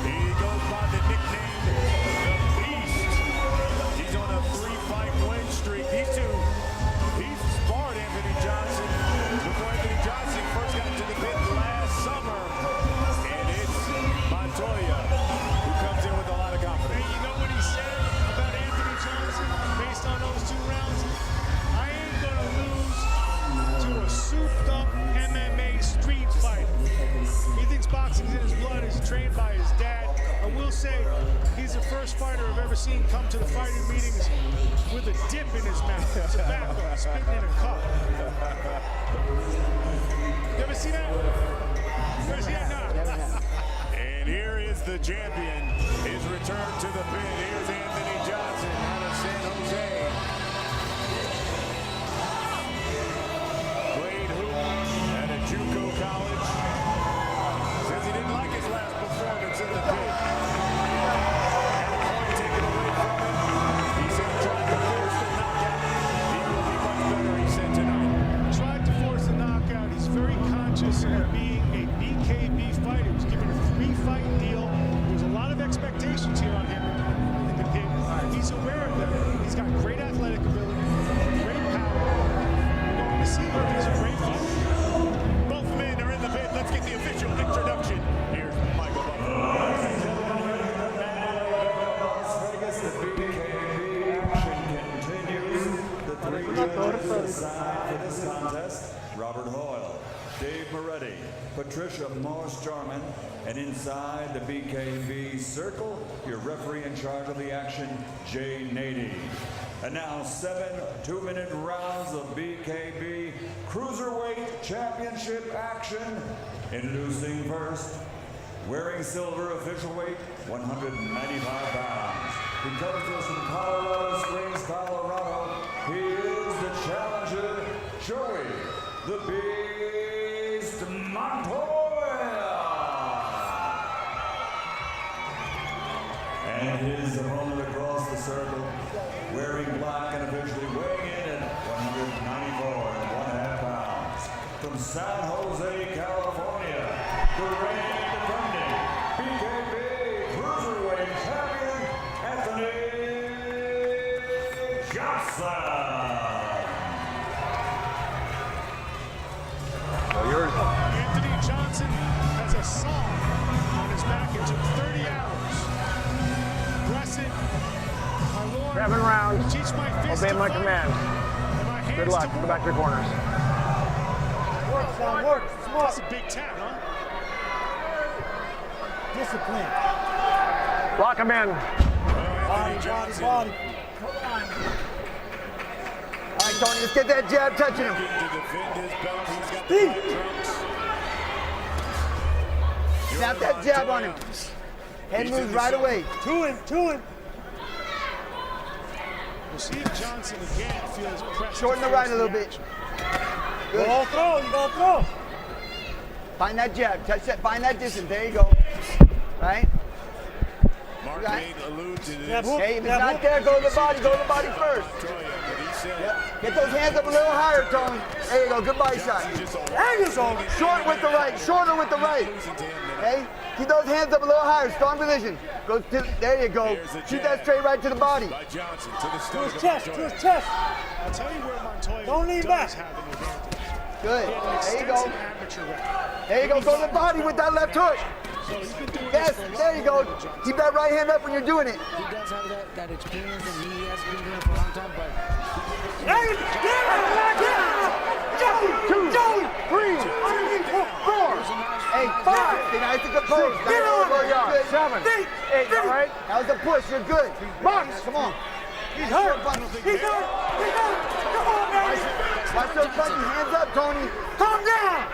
He goes by the nickname The Beast. He's on a 3-fight win streak. He's sparred Anthony Johnson before Anthony Johnson first got to the pit last summer. And it's Montoya who comes in with a lot of confidence. Hey, you know what he said about Anthony Johnson based on those 2 rounds? I ain't going to lose to a souped-up MMA street fighter. He thinks boxing's in his blood. He's trained by his dad. I will say he's the first fighter I've ever seen come to the fighting meetings with a dip in his mouth. Tobacco, spitting in a cup. You ever see that? You ever see that? No. And here is the champion. His return to the pit. Here's Anthony Johnson out of San Jose. Played hoop at a JUCO college. Says he didn't like his last performance in the pit. Had a point taken away from him. He said he tried to force the knockout. He will be much better, he said tonight. Tried to force the knockout. He's very conscious of being a BKB fighter. He was given a 3-fight deal. There's a lot of expectations here on him in the pit. He's aware of that. He's got great athletic ability, great power. We're going to see him. He's a great fighter. Both men are in the pit. Let's get the official introduction. Here's Michael Buffer. Las Vegas, the BKB action continues. The 3 judges assigned for this contest: Robert Hoyle, Dave Moretti, Patricia Morris-Jarman, and inside the BKB circle, your referee in charge of the action, Jay Nady. And now 7 2-minute rounds of BKB Cruiserweight Championship action. Introducing first, wearing silver official weight, 195 pounds. He comes to us from Colorado Springs, Colorado. He is the challenger, Joey the Beast Montoya. And his opponent across the circle, wearing black and officially weighing in at 194.5 pounds. From San Jose, California, the reigning and defending BKB Cruiserweight Champion, Anthony Johnson. Anthony Johnson has a saw on his back. It took 30 hours. Press it. My lord. 7 rounds. Teach my fist Obey to my fight. command. And my hands Good luck. to Go back to your corners. Work, son, work. That's a big tap, huh? Discipline. Lock him in. Johnson. Body. All right, Tony, let's get that jab touching him. To defend his belt, he's got Steve. the trunks. Snap that jab on him. Head He's moves in the right center. away. To him. We'll see if Johnson again feels pressure. Shorten the right a little bit. Good. Go throw, you go throw. Find that jab. Touch that. Find that distance. There you go. Right? Mark Right. allude to this. Hey, if it's not there, go to the body. Go to the body first. Yep. Get those hands up a little higher, Tony. There you go. Good body shot. There you go. Short with the right. Shorter with the right. Okay? Keep those hands up a little higher. Strong position. Go to, there you go. Shoot that straight right to the body. To his chest. To his chest. I'll tell you where Montoya does have an advantage. Good. There you go. Amateur record. There you go. Go to the body with that left hook. Yes, there you go. Keep that right hand up when you're doing it. He does have that experience, and he has been doing it for a long time, but... 2, 3, 4. Hey, 5. Stay nice and composed. 7, 8. All right. That was a push. You're good. Box. Come on. He's hurt. He's hurt. Come on, man. Watch those buttons. Hands up, Tony. Calm down.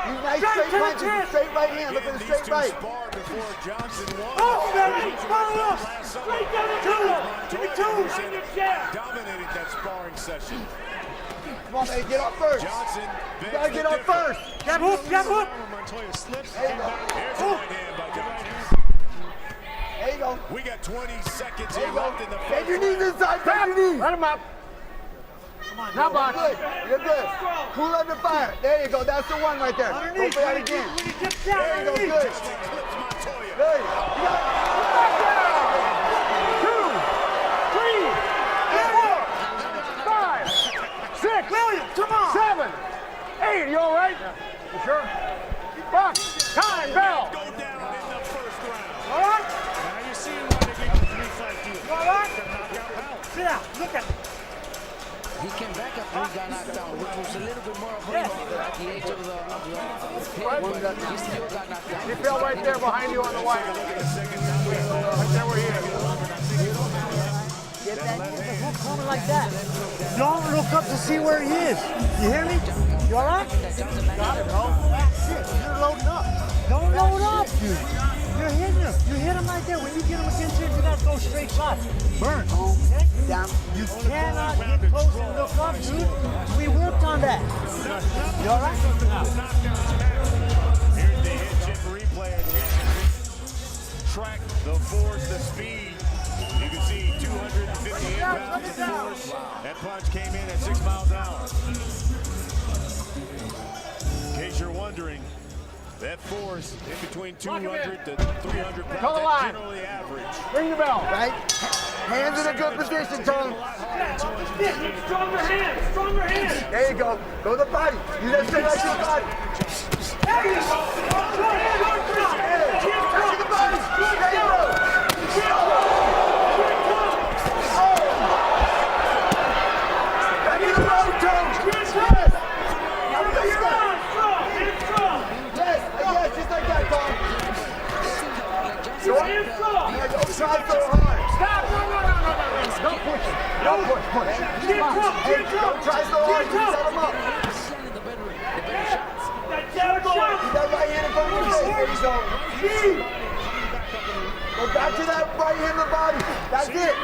Use nice straight punches. Straight right hand. Look at the straight right. Oh, baby. Follow up. Straight down the 2. Give me 2. Dominated that sparring session. Come on, baby. Get off first. Johnson. You gotta get off first. Jab hook. Jab hook. Montoya slips. There you go. Here's a right hand by Johnson. There you go. We got 20 seconds There here you go. left in the first. Bend your knees inside. Bend your knees. Let him up. Now, box. Good. You're good. Cool under fire. There you go. That's the one right there. Go for that again. There you go. Good. Good. You got it. 2, 3, 4, 5, 6. William, come on. 7, 8. You all right? You sure? Box. Time. Bell. Go down in the first round. All right. Now you're seeing why they get the 3-5 deal. You all right? Knockout power. Sit down. Look at it. He came back after he got knocked down, which was a little bit more of a at the age of the pit, but he still got knocked down. He fell right there behind you on the wire. Right there where he is. Get that hook coming like that. Don't look up to see where he is. You hear me? You all right? Got it, bro. Shit, you're loading up. Don't load up, dude. You're hitting him. You hit him right there. When you get him against you, you got to go straight shots. Burn. Okay? Down. You cannot get close and look up, dude. We worked on that. You all right? Here's the hit chip replay. Track the force, the speed. You can see 258 pounds of force. That punch came in at 6 miles an hour. In case you're wondering, that force in between 200 to 300 pounds, that's generally average. Ring the bell. Right? Hands in a good position, Tone. Stronger hands. Stronger hands. There you go. Go to the body. Use that straight right to the body. There you go. Touch the body. There you go. Back to the body, Tone. Yes, just like that, Tone. Don't try so hard. Stop. No. Don't push. Don't push. Hey, don't try so hard. You set him up. Keep that right hand in front of your face. There you go. Go back to that right hand in the body. That's it.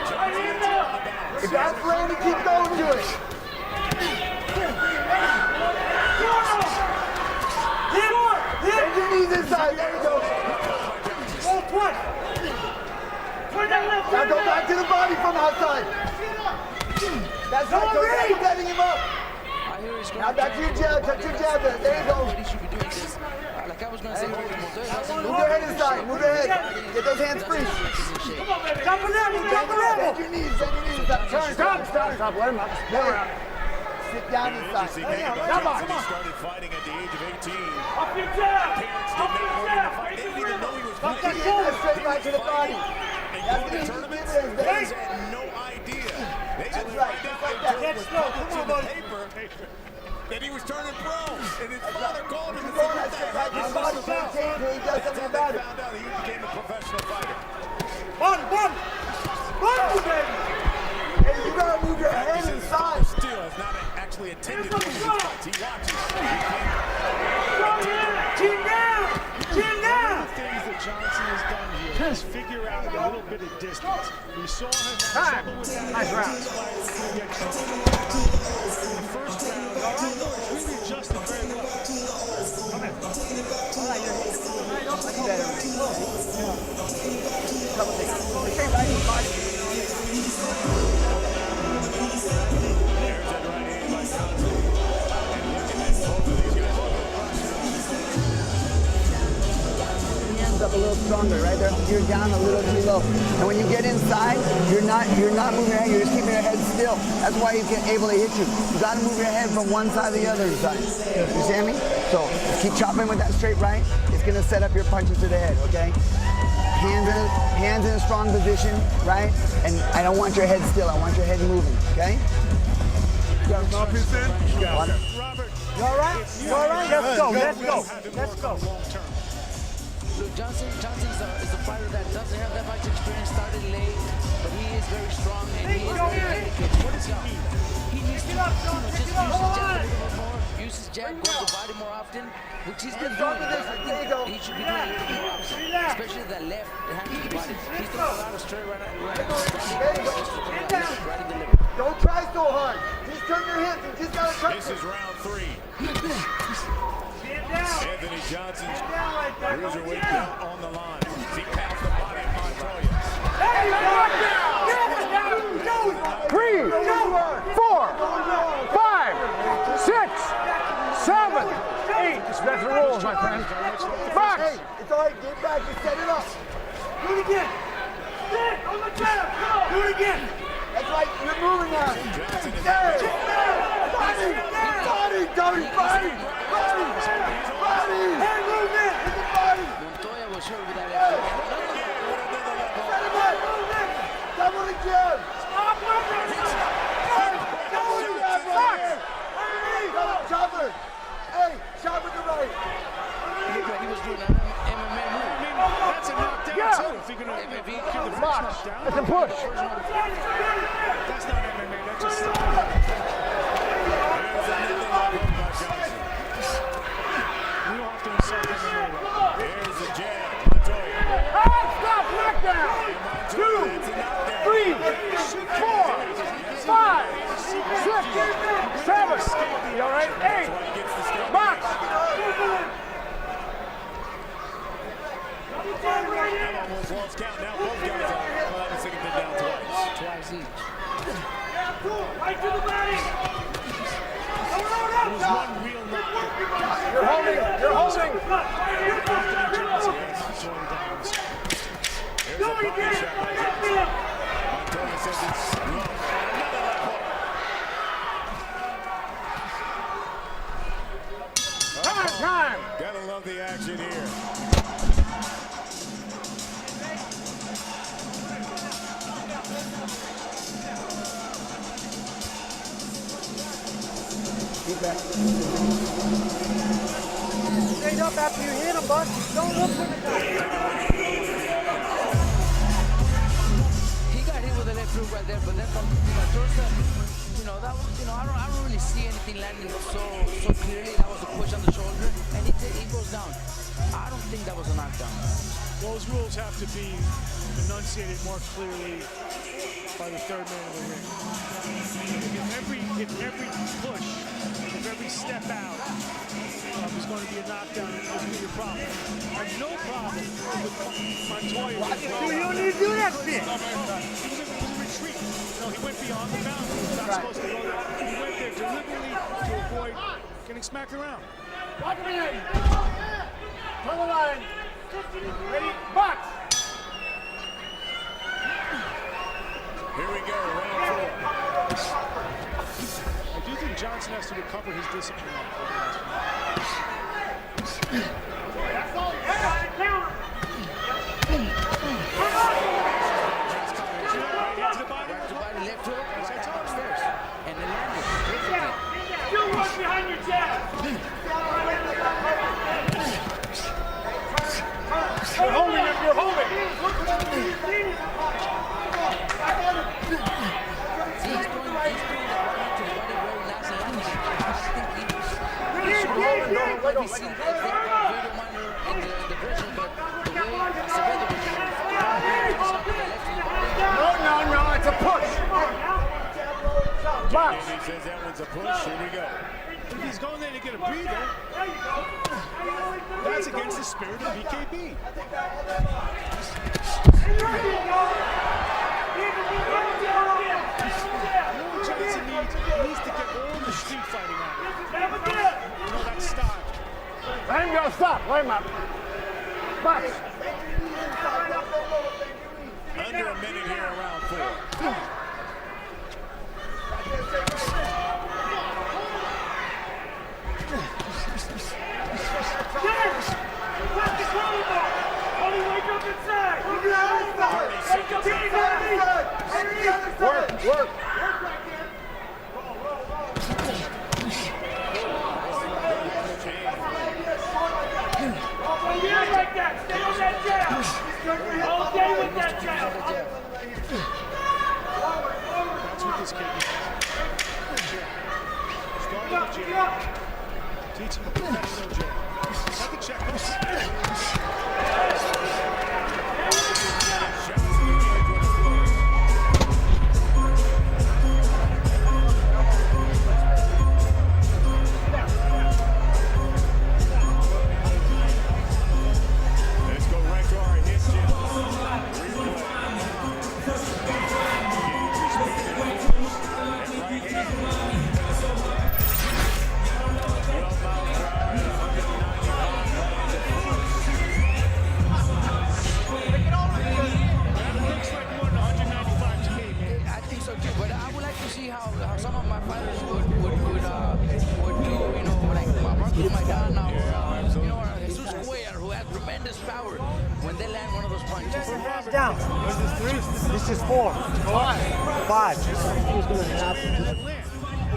If that's landing, keep going to it. Bend your knees inside. There you go. Now go back to the body from outside. That's right, go back to setting him up. Now back to your jab, touch your jab there. There you go. Move your head inside, move your head. Get those hands free. Jump a level, jump a level. Bend your knees inside. Turn, stop. Let him up. Sit down inside. Come on. He started fighting at the age of 18. Up your jab. Parents did not want him to fight. They didn't even know he was fighting. That's straight right to the body. That's the tournaments. They had no idea. They just find out until it was published in the paper that he was turning pro. And his father called him and said, "What the heck is this about?" That's how they found out he became a professional fighter. One, baby. Hey, you gotta move your head inside. Still has not actually attended one of these fights. He watches. Chin down. One of the things that Johnson has done here is figure out a little bit of distance. We saw him struggle with that. Nice round. The first round, it's really adjusted very well. Come in. Couple things. Straight right in the body. There's that right hand by Johnson. And looking at both of these guys. Hands up a little stronger, right there. You're down a little too low. And when you get inside, you're not moving your head, you're just keeping your head still. That's why he's able to hit you. You gotta move your head from one side to the other side. You see me? So keep chopping with that straight right. It's gonna set up your punches to the head, okay? Hands in a strong position, right? And I don't want your head still, I want your head moving, okay? You got a mouthpiece in? You got it. Robert, you all right? You all right? Let's go, let's go. Let's go. Look, Johnson is a fighter that doesn't have that much experience, started late, but he is very strong and he is very dedicated. What does he need? He needs to just use his jab a little bit more, use his jab, go to the body more often, which he's been doing, but I think he should be doing it a little more often, especially that left hand to the body. He's throwing a lot of straight right in the liver. Don't try so hard. Just turn your hips and just gotta touch. This is round 3. Anthony Johnson's cruiserweight belt on the line. He passed the body of Montoya. 3, 4, 5, 6, 7, 8. That's the rules, my friend. Box. Hey, it's all right. Get back and set it up. Do it again. On the jab. Do it again. That's right. You're moving now. Johnson is Body. Body. Hand movement. Hit the body. Montoya was hurt with that. Set him up. Double the jab. Double the jab right here. Chopper. Hey, chop with the right. He looked like he was doing an MMA move. That's a knockdown too. If you're gonna give the first knockdown. It's a push. That's not MMA. That's just we don't have to insult MMA. There's the jab. Montoya. Stop, knockdown. 2, 3, 4, 5, 6, 7. You all right? 8. Box. Almost lost count. Now both guys are obviously been down twice each. Right to the body. There's one real knockout. You're holding. You're holding. There's a body shot by Johnson. Montoya says it's low. Another left hook. Time. Gotta love the action here. Keep back. Straight up after you hit him, bud. Don't look for the guy. He got hit with a left hook right there, but then towards the, that was, I don't really see anything landing so clearly. That was a push on the shoulder, and he goes down. I don't think that was a knockdown. Those rules have to be enunciated more clearly by the third man of the ring. If every push, if every step out is going to be a knockdown, it's going to be a problem. I have no problem with Montoya. You don't need to do that shit. He was in retreat. He went beyond the boundary. He was not supposed to go there. He went there deliberately to avoid getting smacked around. Lock him in. Turn the line. Ready? Box. Here we go, round 4. I do think Johnson has to recover his discipline. That's all. Counter. Left hook, right upstairs, and then landed. Still work behind your jab. You're holding it. You're holding. He's doing that right to the body very nice and landing. I think he should hold it. Maybe see the video monitor in the version, but the way Acevedo was doing it, he's not going to left to the body. No, it's a push. Box. He says that one's a push. Here we go. These He's going there to get a breather. That's against the spirit of BKB. Johnson needs to get all the street fighting out. You know that style. Let him go. Stop. Let him up. Box. Under a minute here in round 4. Work. Work. Like that. Stay on that jab. All day with that jab. That's what this kid needs. Start with the jab. Teach him the professional jab. Let the check. Down. This is 3. This is 4. 5. What's going to happen? The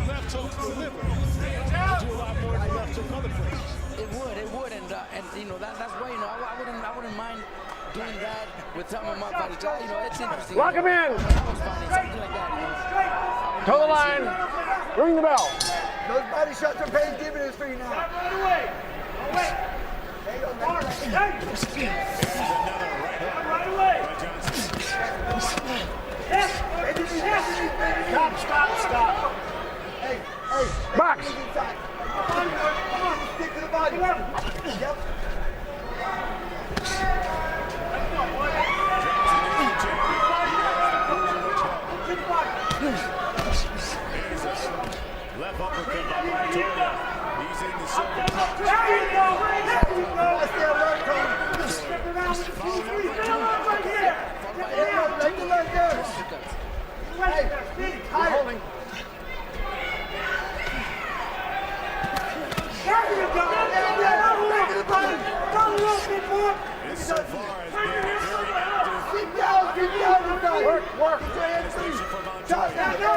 left hook to the liver. Do a lot more than the left hook other places. It would, and you know that's why I wouldn't mind doing that with some of my fighters. You know, it's interesting. Lock him in. Something like that. Toe the line. Ring the bell. Those body shots are paying dividends for you now. Right away. Right away. Stop. Hey. Box. Come on, stick to the body. Yep. Left uppercut by Montoya. He's in the center. There you go. That's their work, Tony. Step around with the feet. Right here. Take the leg there. Hey, holding. There you go. This so far has been very active. Keep down. Work. Station for Montoya. No.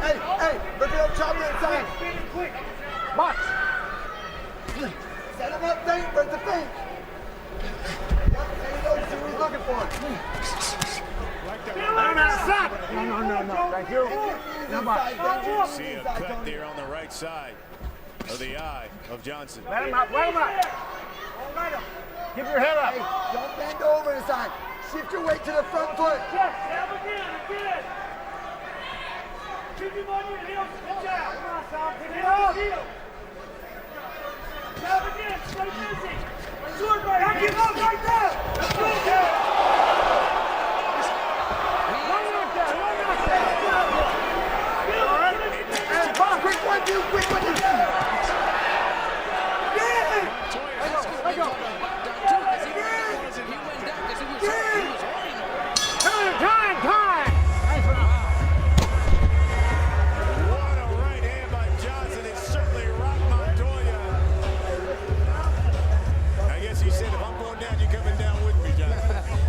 Hey, look at him chopping inside. Box. Set him up, feint, where's the feint? Yep, there you go, see what he's looking for. Stop. No. Thank you. See a cut there on the right side of the eye of Johnson. Let him up. Keep your head up. Hey, don't bend over inside. Shift your weight to the front foot. Jab again. Keep him on your heels. Jab. Come on, Sam. Pick it up. Jab again. Stay busy. Sword right here. Back him up right there. Let's go. Quick one, dude. Let go. Time. What a right hand by Johnson. It certainly rocked Montoya. I guess he said, if I'm going down, you're coming down with me, Johnson.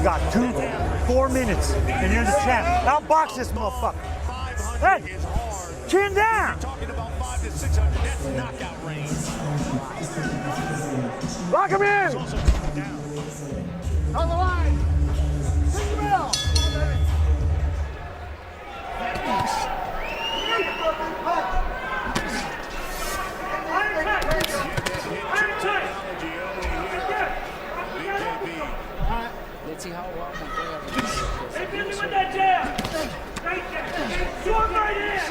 You got 4 minutes, and you're the champ. Now box this motherfucker. Hey, chin down. Talking about 500 to 600. That's knockout range. Lock him in. On the line. Ring the bell. Let's see how well Montoya Hey, busy with that jab. Right there. Sword right in.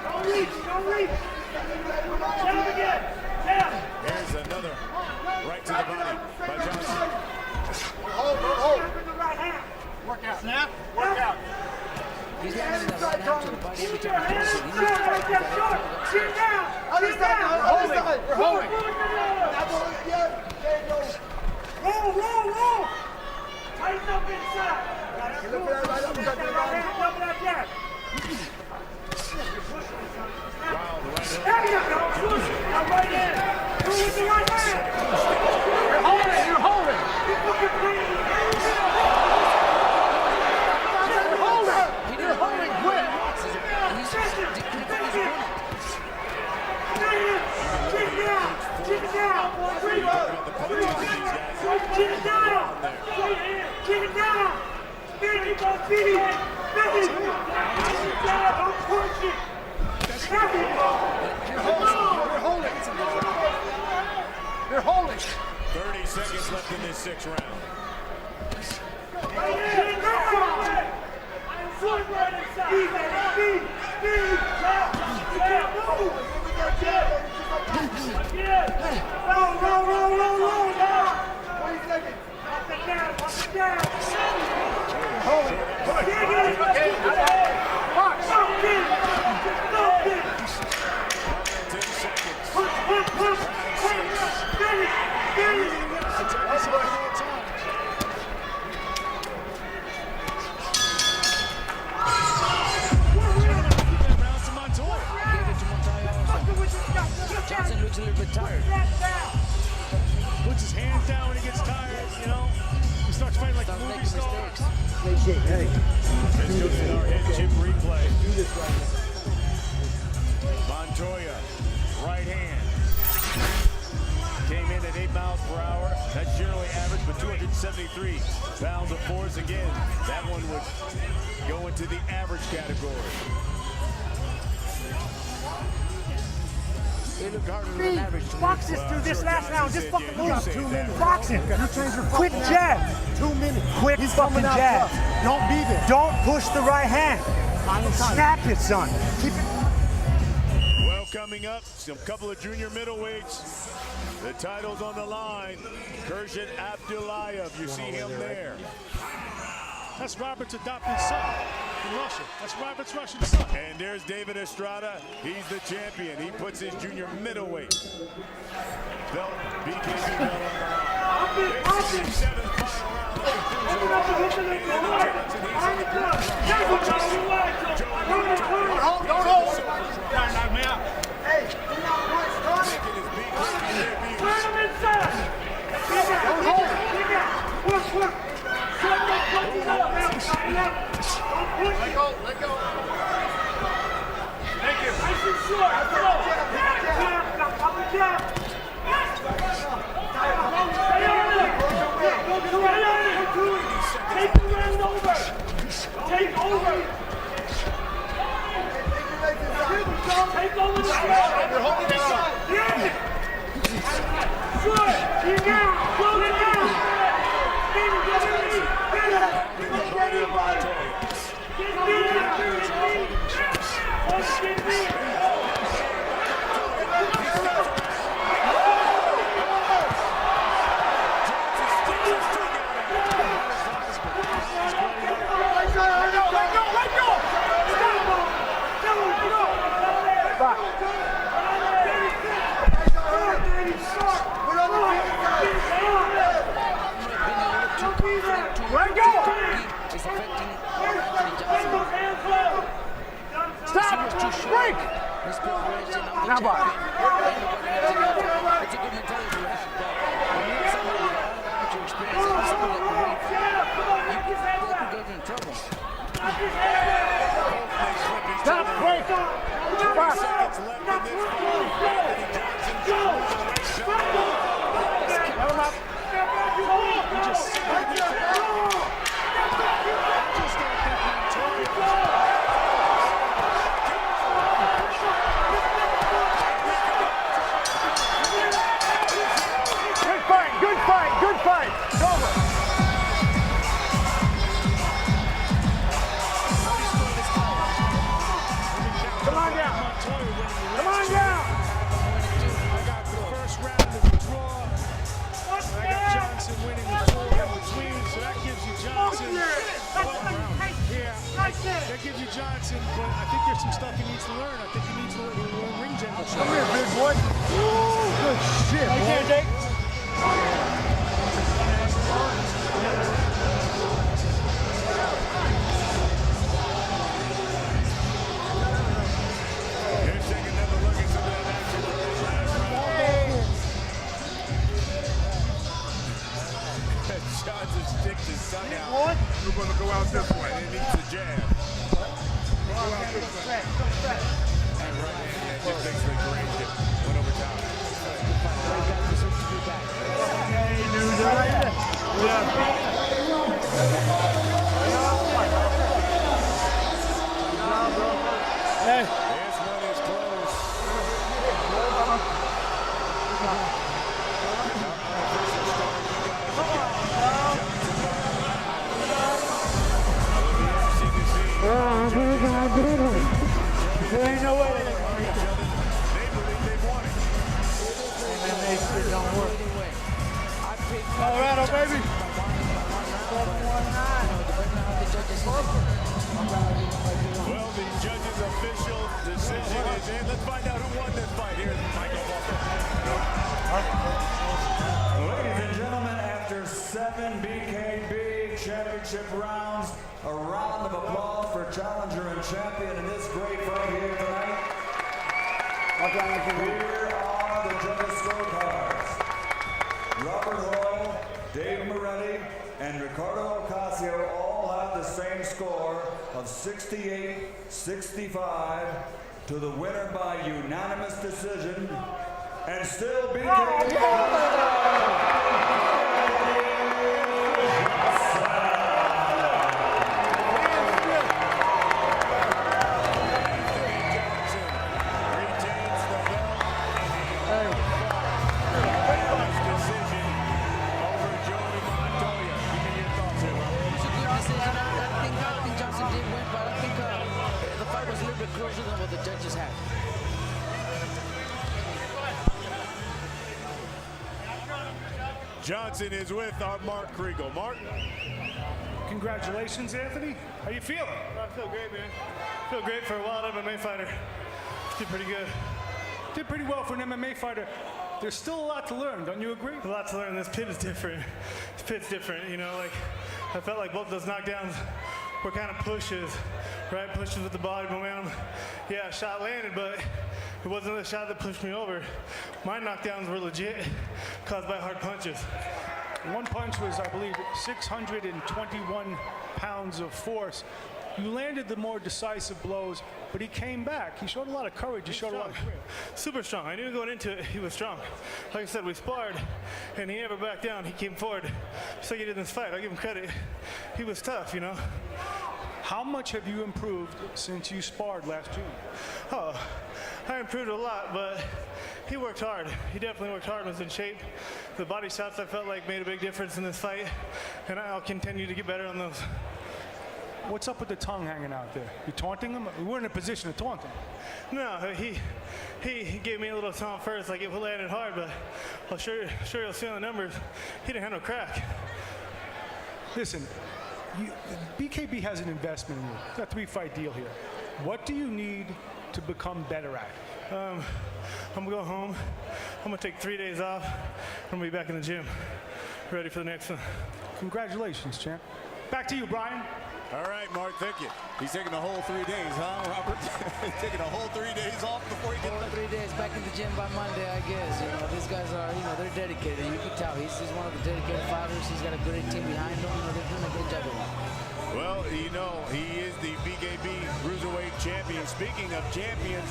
Don't reach. Don't reach. Jab again. Jab. There's another right to the body by Johnson. Hold. Right hand. Work out. Snap. Work out. He's landing the right hand to the body every time he does it. Chin down. Chin down. We're holding. Roll. Tighten up inside. Double that jab. There you go. Push. Now right in. Do it with the right hand. You're holding. You're holding quick. Kick it down. Spin it, don't beat it. Spin it. Don't push it. You're holding. 30 seconds left in this 6th round. Johnson looks a little bit tired. Puts his hands down when he gets tired, you know. He starts fighting like a movie star. Hey. Let's go to our head chip replay. Montoya, right hand. Came in at 8 miles per hour. That's generally average, but 273 pounds of force. Again, that one would go into the average category. He looked harder than average. Box this through this last round. Just fucking move. 2 minutes. Box him. Quick jab. 2 minutes. Quick fucking jab. Don't be there. Don't push the right hand. Snap it, son. Keep it. Well, coming up, some couple of junior middleweights. The title's on the line. Khursheed Abdullayev, you see him there. That's Robert's adopted son from Russia. That's Robert's Russian son. And there's David Estrada. He's the champion. He puts his junior middleweight belt, BKB belt on the line. 67th final round of the Don't hold. Knock me out. Hey, turn him inside. Don't hold. Work. Let go. Thank you. Nice and short. Take the round over. Take over. shit, I can't take. Here's taking another look at some of that action from this last round. Johnson sticks his tongue out. What? We're going to go out this way. And he needs a jab. Go out this way. And right hand that just basically grazed him. Went over top. Hey. This one is close. There ain't no way. They believe they've won it. MMA shit don't work. Colorado, baby. Well, the judge's official decision is in. Let's find out who won this fight here. Michael Walker. Ladies and gentlemen, after 7 BKB championship rounds, a round of applause for challenger and champion in this great fight here tonight. Here are the judges' scorecards. Robert Royal, Dave Moretti, and Ricardo Ocasio all have the same score of 68-65 to the winner by unanimous decision, and still BKB. Closer than what the judges had. Johnson is with our Mark Kriegel. Mark? Congratulations, Anthony. How you feeling? I feel great, man. I feel great for a wild MMA fighter. Did pretty good. Did pretty well for an MMA fighter. There's still a lot to learn, don't you agree? A lot to learn. This pit is different. This pit's different, you know, like I felt like both those knockdowns were kind of pushes, right? Pushes with the body momentum. Yeah, shot landed, but it wasn't a shot that pushed me over. My knockdowns were legit, caused by hard punches. One punch was, I believe, 621 pounds of force. You landed the more decisive blows, but he came back. He showed a lot of courage. He showed a lot of super strong. I knew going into it, he was strong. Like I said, we sparred, and he never backed down. He came forward, just like he did in this fight. I give him credit. He was tough, you know. How much have you improved since you sparred last June? Oh, I improved a lot, but he worked hard. He definitely worked hard and was in shape. The body shots I felt like made a big difference in this fight, and I'll continue to get better on those. What's up with the tongue hanging out there? You taunting him? We weren't in a position to taunt him. No, he gave me a little taunt first, like it landed hard, but I'm sure you'll see on the numbers, he didn't have no crack. Listen, BKB has an investment in you. It's a 3-fight deal here. What do you need to become better at? I'm gonna go home. I'm gonna take 3 days off. I'm gonna be back in the gym, ready for the next one. Congratulations, champ. Back to you, Brian. All right, Mark, thank you. He's taking the whole 3 days, huh, Robert? He's taking a whole 3 days off before he gets back. 3 days back in the gym by Monday, I guess. You know, these guys are, you know, they're dedicated. You can tell he's one of the dedicated fighters. He's got a great team behind him. You know, they're doing a good job of it. Well, you know, he is the BKB Cruiserweight champion. Speaking of champions,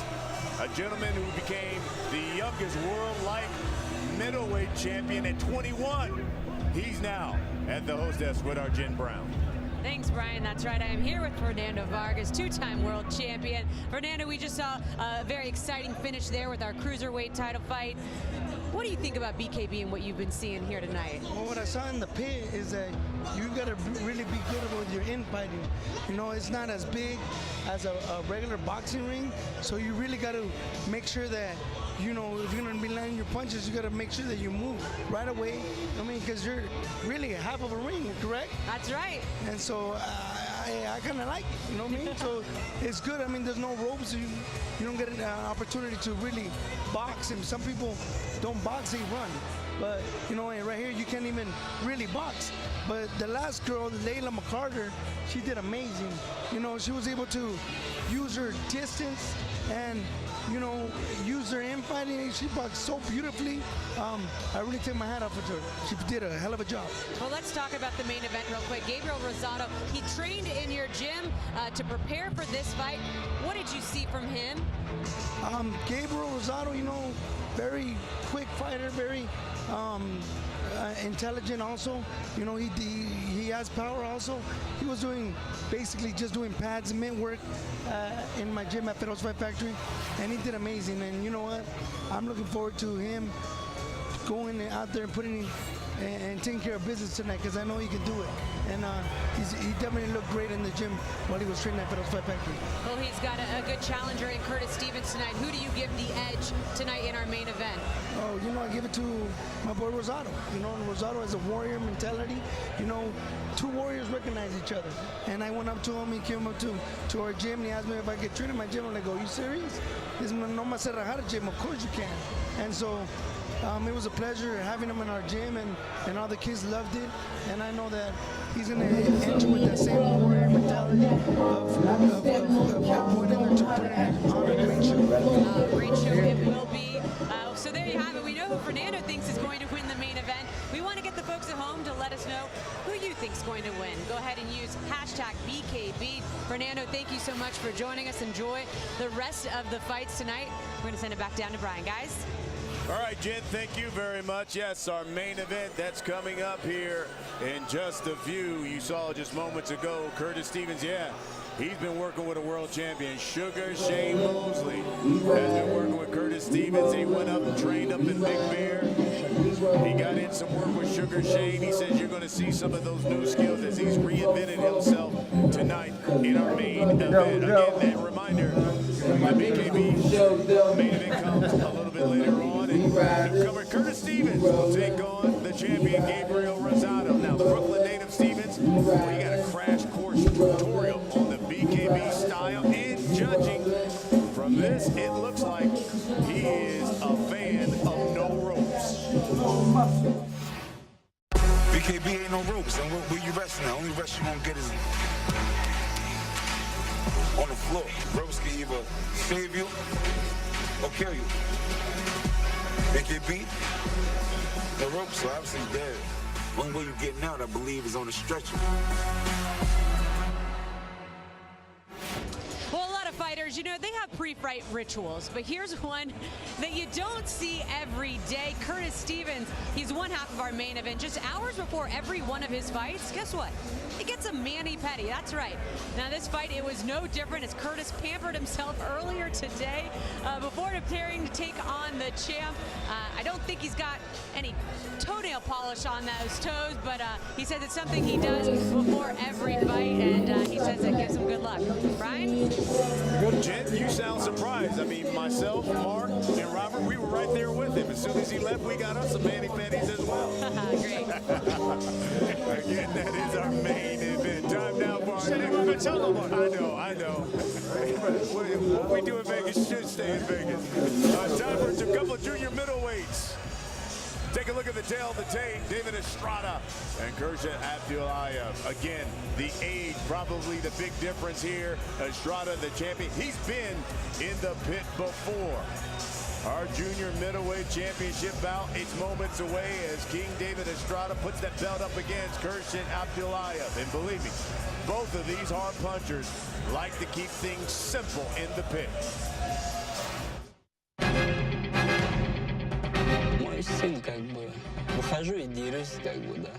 a gentleman who became the youngest world light middleweight champion at 21. He's now at the host desk with our Jen Brown. Thanks, Brian. That's right. I am here with Fernando Vargas, 2-time world champion. Fernando, we just saw a very exciting finish there with our cruiserweight title fight. What do you think about BKB and what you've been seeing here tonight? Well, what I saw in the pit is that you got to really be good with your infighting. You know, it's not as big as a regular boxing ring, so you really got to make sure that, you know, if you're going to be landing your punches, you got to make sure that you move right away. I mean, because you're really half of a ring, correct? That's right. And so I kind of like it, you know what I mean? So it's good. I mean, there's no ropes. You don't get an opportunity to really box. And some people don't box, they run. But, you know, and right here, you can't even really box. But the last girl, Layla McCarter, she did amazing. You know, she was able to use her distance and, you know, use her infighting. She boxed so beautifully. I really take my hat off to her. She did a hell of a job. Well, let's talk about the main event real quick. Gabriel Rosado, he trained in your gym to prepare for this fight. What did you see from him? Gabriel Rosado, you know, very quick fighter, very intelligent also. You know, he has power also. He was basically just doing pads and mitt work in my gym at Feroz Fight Factory, and he did amazing. And you know what? I'm looking forward to him going out there and putting and taking care of business tonight, because I know he can do it. And he definitely looked great in the gym while he was training at Feroz Fight Factory. Well, he's got a good challenger in Curtis Stevens tonight. Who do you give the edge tonight in our main event? Oh, you know, I give it to my boy Rosado. You know, Rosado has a warrior mentality. You know, two warriors recognize each other. And I went up to him, he came up to our gym, and he asked me if I could train in my gym. I'm like, are you serious? This is no más Cerrajada gym, of course you can. And so, it was a pleasure having him in our gym, and all the kids loved it. And I know that he's going to enter with that same warrior mentality of going in there to put on a great show. Great show it will be. So there you have it. We know who Fernando thinks is going to win the main event. We want to get the folks at home to let us know who you think is going to win. Go ahead and use #BKB. Fernando, thank you so much for joining us. Enjoy the rest of the fights tonight. We're going to send it back down to Brian, guys. All right, Jen, thank you very much. Yes, our main event, that's coming up here in just a few. You saw just moments ago, Curtis Stevens, yeah, he's been working with a world champion. Sugar Shane Mosley has been working with Curtis Stevens. He went up and trained up in Big Bear. He got in some work with Sugar Shane. He says you're going to see some of those new skills as he's reinvented himself tonight in our main event. Again, that reminder, the BKB main event comes a little bit later on. Newcomer Curtis Stevens will take on the champion Gabriel Rosado. Now, the Brooklyn native Stevens, well, he got a crash course tutorial on the BKB style and judging. From this, it looks like he is a fan of no ropes. BKB ain't no ropes, and where you resting? The only rest you gonna get is on the floor. Ropes can either save you or kill you. BKB, the ropes are obviously dead. Only way you're getting out, I believe, is on the stretcher. Well, a lot of fighters, you know, they have pre-fight rituals, but here's one that you don't see every day. Curtis Stevens, he's one half of our main event. Just hours before every one of his fights, guess what? He gets a mani-pedi, that's right. Now this fight, it was no different as Curtis pampered himself earlier today before preparing to take on the champ. I don't think he's got any toenail polish on those toes, but he says it's something he does before every fight, and he says it gives him good luck. Brian? Jen, you sound surprised. I mean, myself, Mark, and Robert, we were right there with him. As soon as he left, we got us some mani-pedis as well. Great. Again, that is our main event. Time now for our next. I know. What we do in Vegas should stay in Vegas. Time for a couple of junior middleweights. Take a look at the tail of the tape. David Estrada and Kürşat Abdullayev. Again, the age, probably the big difference here. Estrada, the champion, he's been in the pit before. Our junior middleweight championship bout, it's moments away as King David Estrada puts that belt up against Kürşat Abdullayev. And believe me, both of these hard punchers like to keep things simple in the pit. Стиль, как бы, выхожу и дерюсь, как бы, да.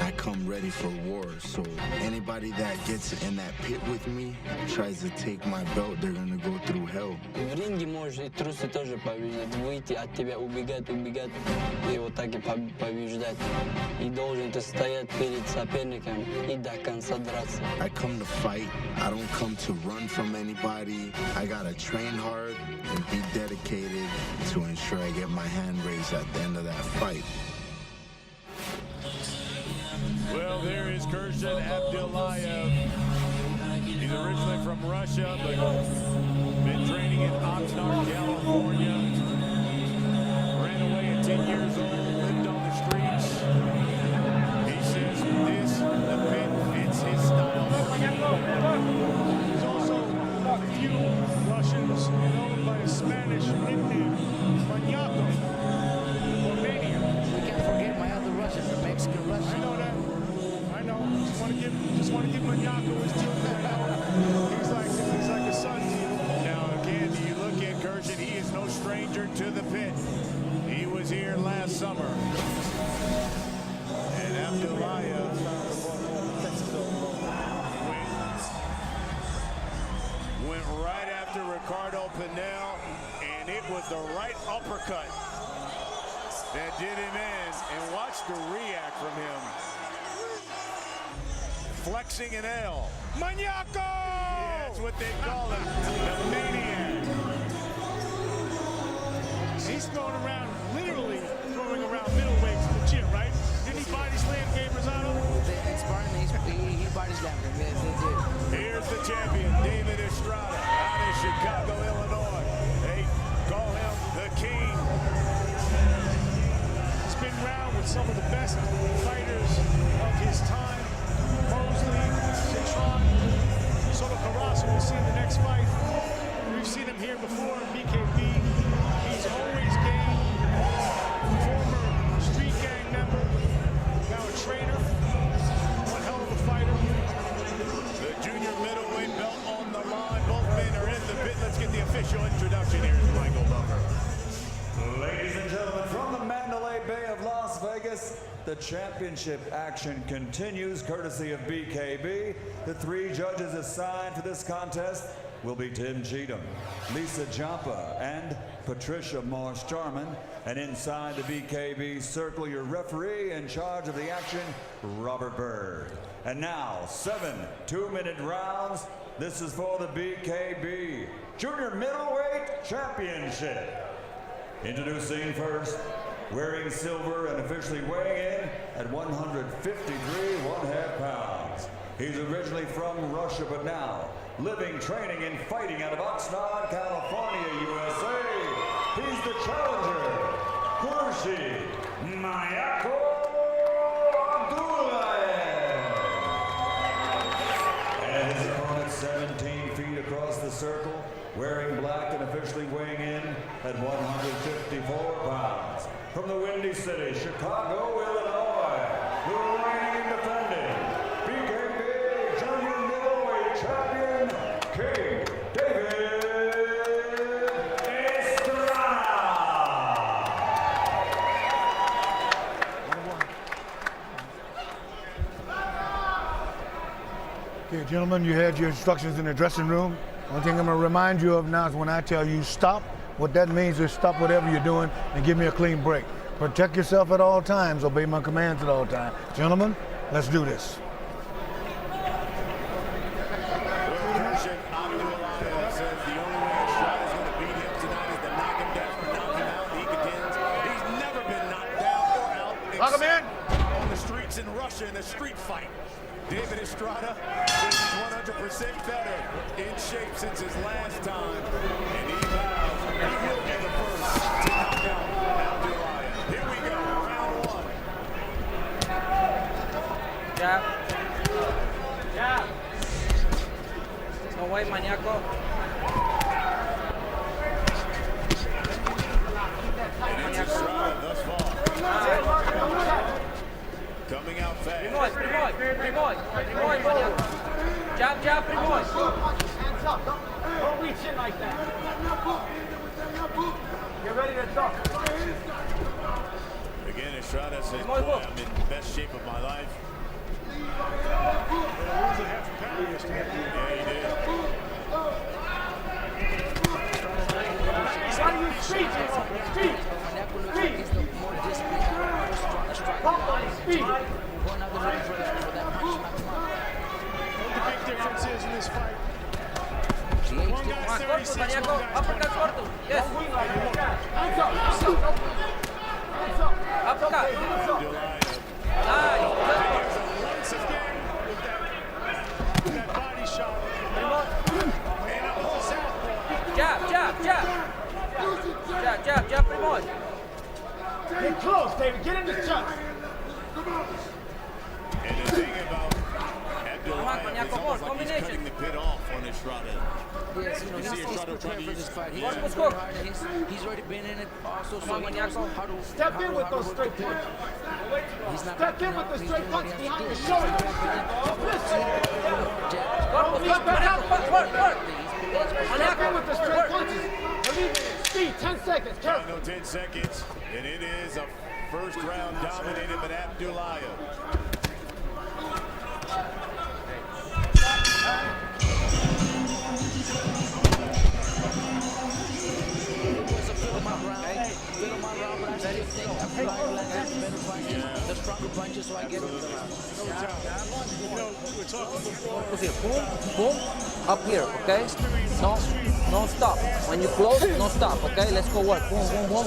I come ready for war, so anybody that gets in that pit with me tries to take my belt, they're gonna go through hell. В ринге можешь и трусы тоже побеждать, выйти от тебя, убегать, и вот так и побеждать. И должен ты стоять перед соперником и до конца драться. I come to fight, I don't come to run from anybody. I gotta train hard and be dedicated to ensure I get my hand raised at the end of that fight. Well, there is Kürşat Abdullayev. He's originally from Russia, but been training in Oxnard, California. Ran away at 10 years old, lived on the streets. He says this, the pit, fits his style. There's also a few Russians known by a Spanish nickname, Maniaco, or Mania. We can't forget my other Russian, the Mexican Russian. I know that. I know. Just want to give Maniaco his due. He's like a son to you. Now, again, you look at Gershon, he is no stranger to the pit. He was here last summer. And Abdullah went right after Ricardo Pinell, and it was the right uppercut that did him in. And watch the react from him. Flexing an L. Maniaco! Yeah, that's what they call him, the maniac. He's literally throwing around middleweights in the gym, right? Didn't he body slam Gabe Rosado? He body slammed him. They did. Here's the champion, David Estrada, out of Chicago, Illinois. They call him the King. He's been around with some of the best fighters of his time. Mosley, Citron, Soto Carasso, we'll see in the next fight. We've seen him here before in BKB. He's always game. Former street gang member, now a trainer. One hell of a fighter. The junior middleweight belt on the line. Both men are in the pit. Let's get the official introduction. Here's Michael Buffer. Ladies and gentlemen, from the Mandalay Bay of Las Vegas, the championship action continues courtesy of BKB. The three judges assigned for this contest will be Tim Cheatham, Lisa Jampa, and Patricia Morse-Jarman. And inside the BKB circle, your referee in charge of the action, Robert Bird. And now, 7 two-minute rounds. This is for the BKB Junior Middleweight Championship. Introducing first, wearing silver and officially weighing in at 153 1/2 pounds. He's originally from Russia, but now living, training, and fighting out of Oxnard, California, USA. He's the challenger, Khurshid Mayako Abdullah. And his opponent 17 feet across the circle, wearing black and officially weighing in at 154 pounds. From the Windy City, Chicago, Illinois, the reigning and defending BKB Junior Middleweight Champion, King David Estrada. Okay, gentlemen, you had your instructions in the dressing room. One thing I'm going to remind you of now is when I tell you stop, what that means is stop whatever you're doing and give me a clean break. Protect yourself at all times. Obey my commands at all times. Gentlemen, let's do this. Khurshid Abdullah says the only way Estrada's going to beat him tonight is to knock him down or knock him out. He contends he's never been knocked down or out. Knock him in! On the streets in Russia in a street fight. David Estrada says he's 100% better in shape since his last time. And he vows he will be the first to knock out Abdullah. Here we go, round one. Jab. Jab. No way, Maniaco. And it's Estrada thus far. Coming out fast. Primoy, Maniaco. Jab, Primoy. Hands up, don't reach in like that. Get ready to duck. Again, Estrada says, boy, I'm in the best shape of my life. Yeah, he did. The big difference is in this fight. One guy's 36, one guy's 25. Yes. Uppercut. Once again, with that body shot, close, David. Get in the chest. And the thing about Abdullah is almost like he's cutting the pit off on Estrada. Yes, you know, he's prepared for this fight. He's working hard, and he's already been in it also, so he knows how to Step in with those straight punches. Step in with the straight punches behind the shoulder. Step in with the straight punches. Believe in it. Speed, 10 seconds. Final 10 seconds, and it is a first round dominated by Abdullah. The stronger punches, so I get it. Boom, boom, up here, okay? No stop. When you close, no stop, okay? Let's go work. Boom, boom, boom.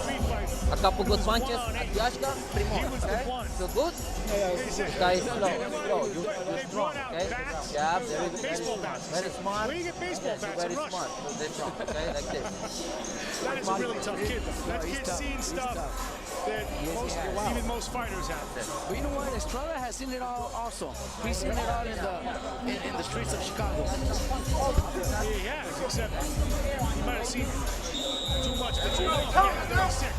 A couple good punches. Atiashka, 3 more, okay? Feel good? Guy is slow. You're strong, okay? Jab, very good. Very smart. Where you get baseball bats Very and rush? smart. Very strong, okay? Like this. That is a really tough kid. That kid's seen stuff that even most fighters have. But you know what? Estrada has seen it all also. He's seen it all in the streets of Chicago. Yeah, he has, except he might have seen too much of the 36.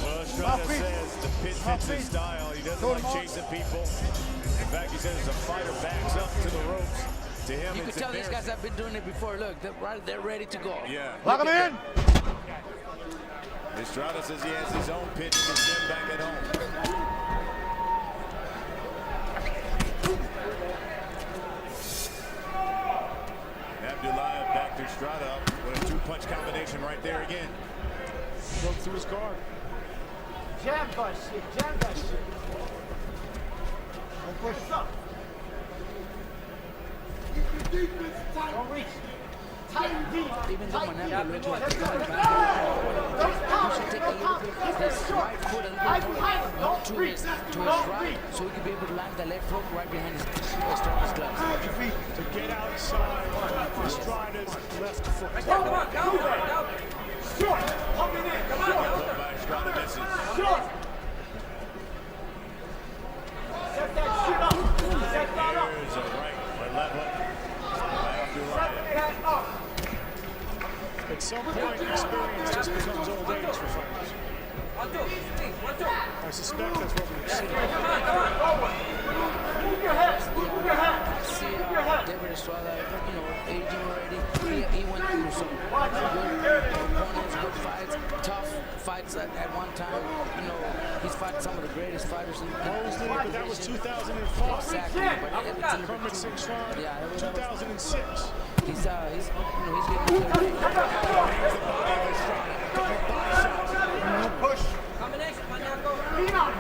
Well, Estrada says the pit fits his style. He doesn't like chasing people. In fact, he says if a fighter backs up to the ropes, to him, You can tell these guys have been doing it before. Look, they're ready to go. Yeah. Lock him in. Estrada says he has his own pit in the gym back at home. Abdullah back to Estrada with a 2-punch combination right there again. Broke through his guard. Jab that shit. Jab that shit. Don't push up. Don't reach. Tight and deep. Even though Manapa looks like he's coming back, he should take a little bit his right foot a little bit more to his right, so he can be able to land the left hook right behind his Estrada's gloves. To get outside Estrada's left foot. Come on, down. Short. Coming in. Come on. By Estrada misses. Short. Set that shit up. Set that up. Here's a right for level by Abdullah. Set that up. At some point, experience just becomes old age for fighters. 1, 2, 3, 1, 2. I suspect that's what we've seen. Move your head. Move your head. See, David Estrada, you know, aging already. He went through some good opponents, good fights, tough fights at one time. You know, he's fought some of the greatest fighters in the But that was 2005. Exactly, but it's in the Kermit Singh-Strong, yeah, 2006. He's getting Push. Combination, Maniaco. Lean on.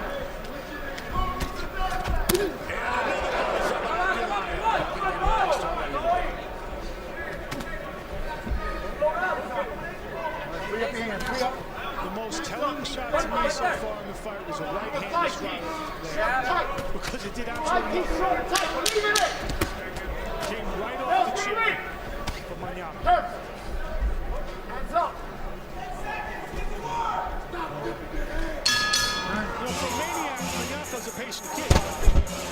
The most telling shot to me so far in the fight was a right-hand strike. Because it did absolutely nothing. Came right off the chin for Maniaco. Hands up. For Maniac, Maniaco's a patient kid.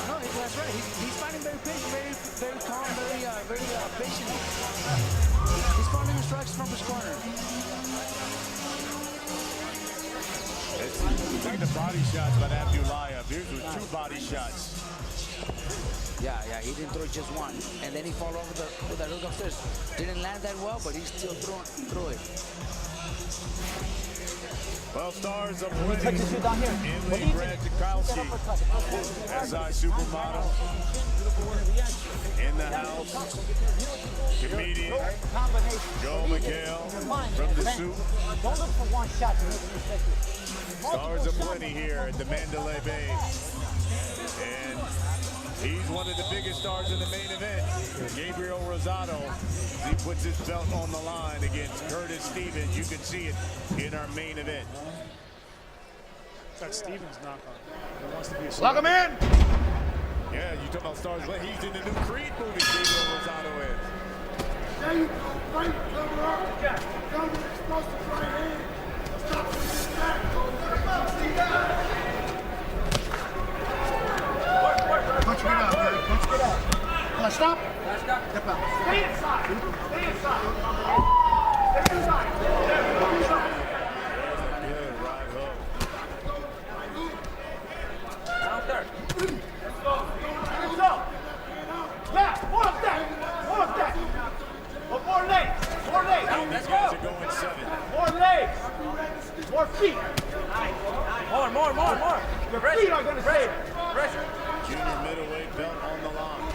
No, that's right. He's fighting very patient, very calm, very patient. He's following the strikes from his corner. Look at the body shots by Abdullah. Here's with 2 body shots. Yeah, he didn't throw just one. And then he fall over with that hook upstairs. Didn't land that well, but he still threw it. Well, stars of winning Emily Brad Tukowski, SI supermodel, in the house, comedian Joe McHale from the Soup. Don't look for one shot to make a mistake. Stars of plenty here at the Mandalay Bay. And he's one of the biggest stars in the main event. Gabriel Rosado, he puts his belt on the line against Curtis Stevens. You can see it in our main event. That's Stevens' knock on. He wants to be a Lock him in! Yeah, you talking about stars. He's in the new Creed movie, Gabriel Rosado is. There you go. Right, cover up. Cover explosive right hand. Stop. Punch it out, Gary. Punch it out. Come on, stop. Step out. Stay inside. Stay inside. Stay inside. Good right hook. Counter. Hands up. Back. More of that. More of that. But more legs. More legs. These guys are going 7. More legs. More feet. More. Your feet are going to save it. Pressure. Junior middleweight belt on the line.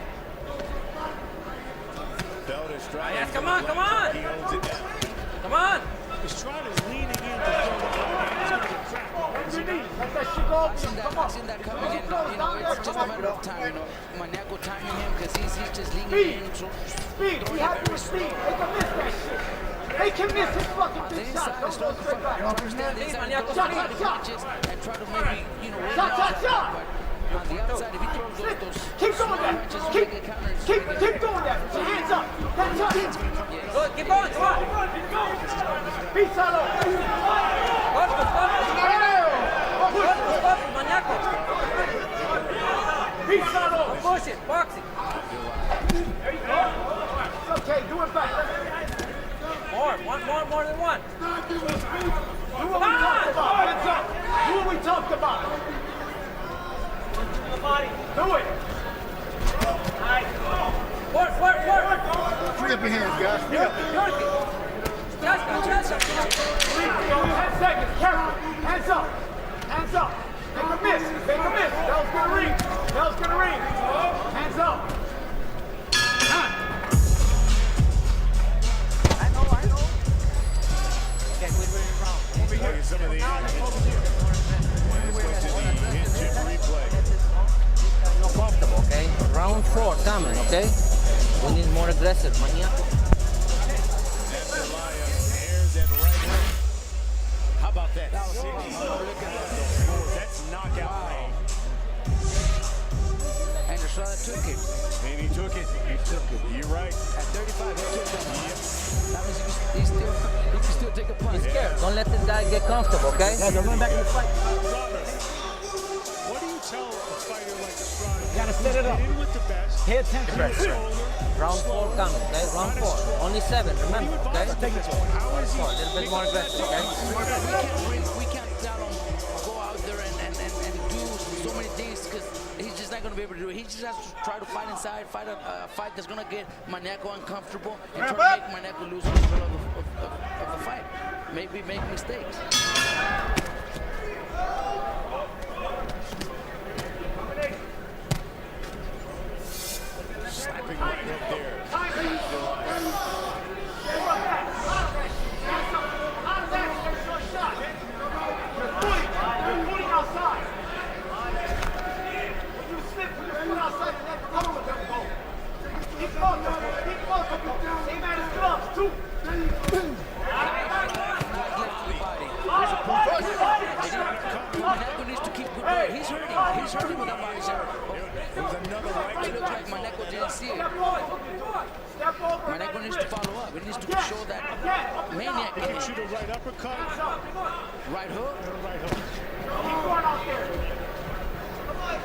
Belt is striking. Yes, come on. He holds it down. Come on. Estrada's leaning in to throw the right hand. Let that shit go. I've seen that coming in. It's just a matter of time. Mañaco timing him because he's just leaning in. Speed. We have to speed. They can miss that shit. They can miss his fucking big shot. Don't go straight back. Shot. And try to maybe, Shot. On the outside, if he throws those keep doing that. Keep doing that. Put your hands up. That's up. Good. Keep going. Come on. Beat Salo. Stop. Mañaco. Beat Salo. Push it. Boxing. There you go. It's okay. Do it back. More than one. Do what we talked about. Hands up. Do what we talked about. Body. Do it. Nice. Work. Free up your hands, guys. Free up. Just. 10 seconds. Careful. Hands up. Hands up. Make a miss. Bell's gonna ring. Hands up. Time. I know. Okay, we're wrong. Over here. Some of the let's go to the in-chip replay. No comfortable, okay? Round 4 coming, okay? We need more aggressive. Mañaco. Airs at right hook. How about that? That's knockout range. And Estrada took it. And he took it. You're right. At 35, he took it. That means he can still take a punch. He's scared. Don't let this guy get comfortable, okay? Yeah, they're running back in the fight. What do you tell a fighter like Estrada? You gotta set it up. Get in with the best. Pay attention. Round 4 coming, okay? Round 4. Only 7, remember, okay? 4. A little bit more aggressive, okay? We can't tell him go out there and do so many things because he's just not going to be able to do it. He just has to try to fight inside, fight a fight that's going to get Mañaco uncomfortable and try to make Mañaco lose control of the fight. Maybe make mistakes. Slapping right up there. You're putting outside. When you slip, when you put outside, and then cover with them both. Keep focused. Same as his gloves, too. Mañaco needs to keep good weight. He's hurting with that body shot. There was another right It looks like Mañaco didn't see it. Mañaco needs to follow up. He needs to show that maniac. He can shoot a right uppercut. Right hook? Right hook. Keep going out there.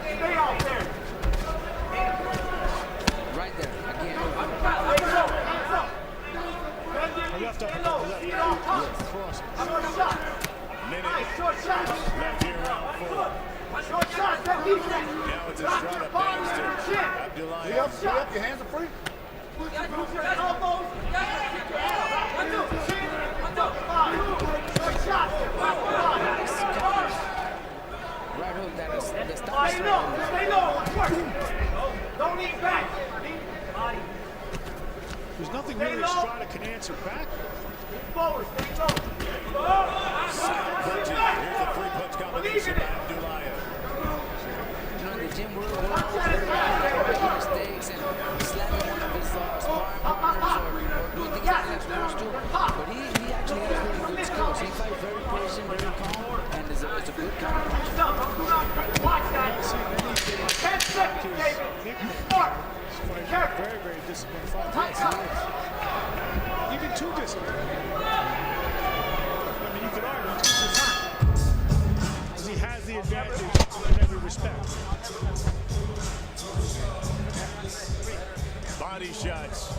Stay out there. Right there, again. Hands up. A left uppercut. Cross. Shot. minute. Short shot. Left here, round 4. Short shot. That defense. Now it's Estrada bangs to Abdullah. Your hands are free. Elbows. Short shot. Right hook, that is the stop. Stay low. Work. Don't lean back. Body. There's nothing really Estrada can answer back. Forward. Stay low. Here's the three-punch combination by Abdullah. You know, in the gym, we're making mistakes and slamming one of his sparring partners or doing things that he's supposed to. But he actually has really good skills. He fights very patient, very calm, and is a good counter. Watch that. 10 seconds, David. Smart. Careful. Very, very disciplined fight. Yes, he is. Even too disciplined. I mean, you could argue he's too disciplined. respect. Body shots.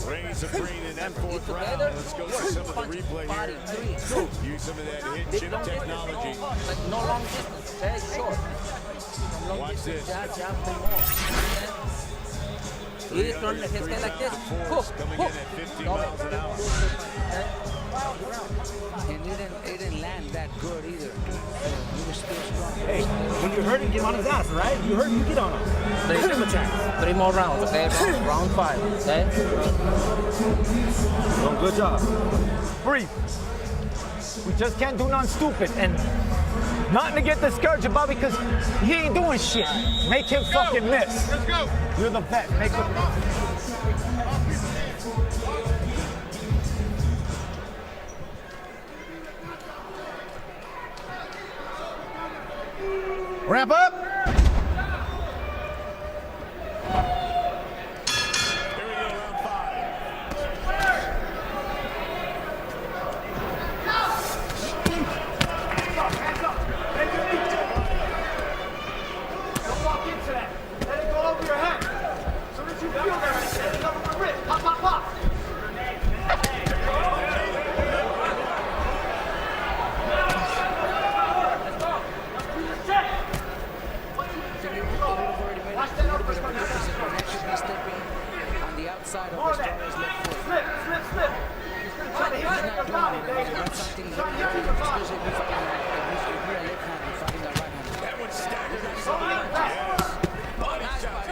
Reigns supreme in that fourth round. Let's go see some of the replay here. Use some of that hit chip technology. Like no long distance, okay? Short. Watch this. Jab, three more. He turn his head like this. Coming in at 50 miles an hour. And it didn't land that good either. He was still strong. Hey, when you hurt him, get on his ass, right? You hurt him, you get on him. Hit him attack. 3 more rounds, okay? Round 5, okay? Oh, good job. Breathe. We just can't do nothing stupid and nothing to get discouraged about because he ain't doing shit. Make him fucking miss. Let's go. You're the vet. Make him miss. Ramp up. Here we go, round 5. Hands up. Bend your knee. Don't walk into that. Let it go over your head. As soon as you feel that, let it go over your wrist. Pop, pop, pop. On the outside of his left foot. Slip. He's not doing it. That's something very important, especially if you're fighting if you're a left hand and fighting a right hand. That one staggered himself. Body shot.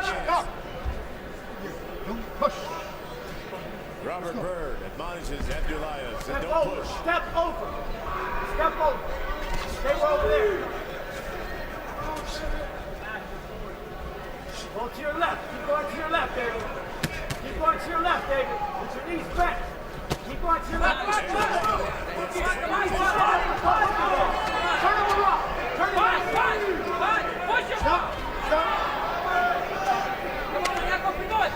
Push. Robert Byrd admonishes Abdulayev. Said don't push. Step over. Step over. Stay over there. Go to your left. Keep going to your left, David. Keep going to your left, David. With your knees bent. Keep going to your left. Turn him around. Turn him around. Push him. Stop. Come on, Maniaco. Primoy.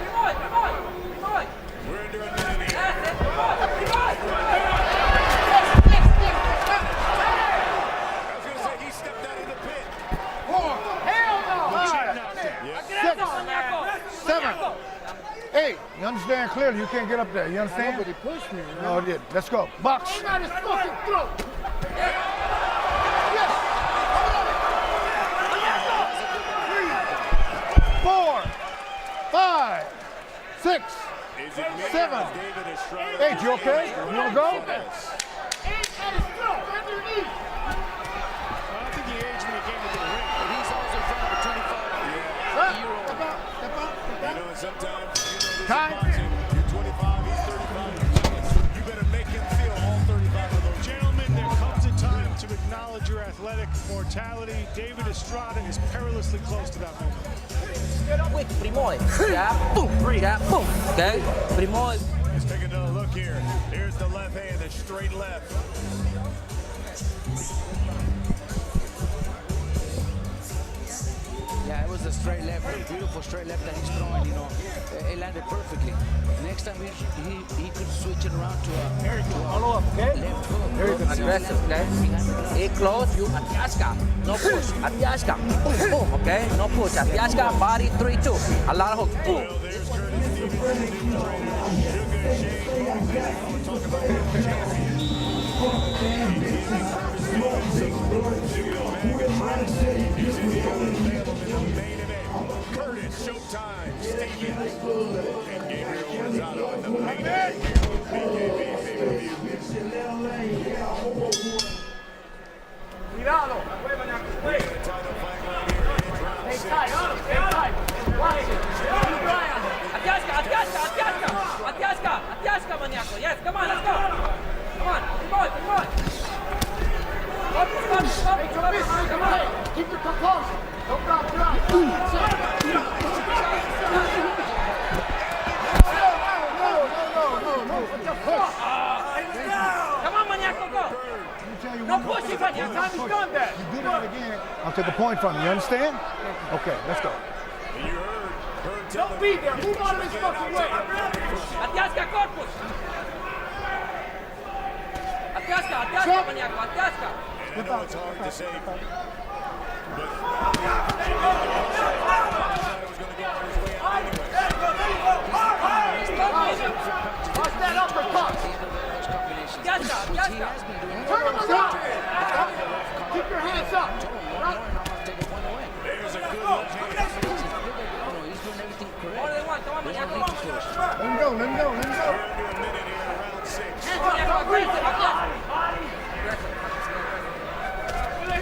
We're under a minute here. That's it. Primoy. I was going to say he stepped out of the pit. 4. Hell no. 5. 6. 7. 8. You understand clearly? You can't get up there. You understand? Nobody pushed me. No, it did. Let's go. Box. Aim at his fucking throat. Yes. 3, 4, 5, 6, 7, 8. You okay? You want to go? I don't think he aged when he came to the ring. And he's also in front of a 25-year-old. You know, sometimes, this Time. is boxing. You're 25, he's 35. You better make him feel all 35 of those. Gentlemen, there comes a time to acknowledge your athletic mortality. David Estrada is perilously close to that moment. Quick, Primoy. Jab, boom. Jab, boom. Okay? Primoy. Let's take another look here. Here's the left hand, the straight left. Yeah, it was a straight left, a beautiful straight left that he's throwing, you know. It landed perfectly. Next time he could switch it around to a Follow up, okay? left hook. Aggressive, okay? Stay close, you Atiaska. No push. Atiaska. Boom, boom, okay? No push. Atiaska, body 3-2. A lot of hooks. Boom. Well, there's Curtis Stevens. Talk about the Curtis, Showtime, Stevens, and Gabriel Rosado in the main event here on BKB pay-per-view. Cuidado. Wait. Title fight right here. Stay tight. Stay tight. Watch it. Atiaska, Maniaco. Yes, come on, let's go. Come on, Primoy. Come on. Keep your composure. Don't drop down. No. Push. Come on, Maniaco, go. No pushing, Maniaco. Time is done there. You do that again, I'll take a point from you. You understand? Okay, let's go. You heard her tell Don't be there. Move out of his fucking way. Atiaska, corpus. Atiaska, Maniaco. And I know it's hard to say, but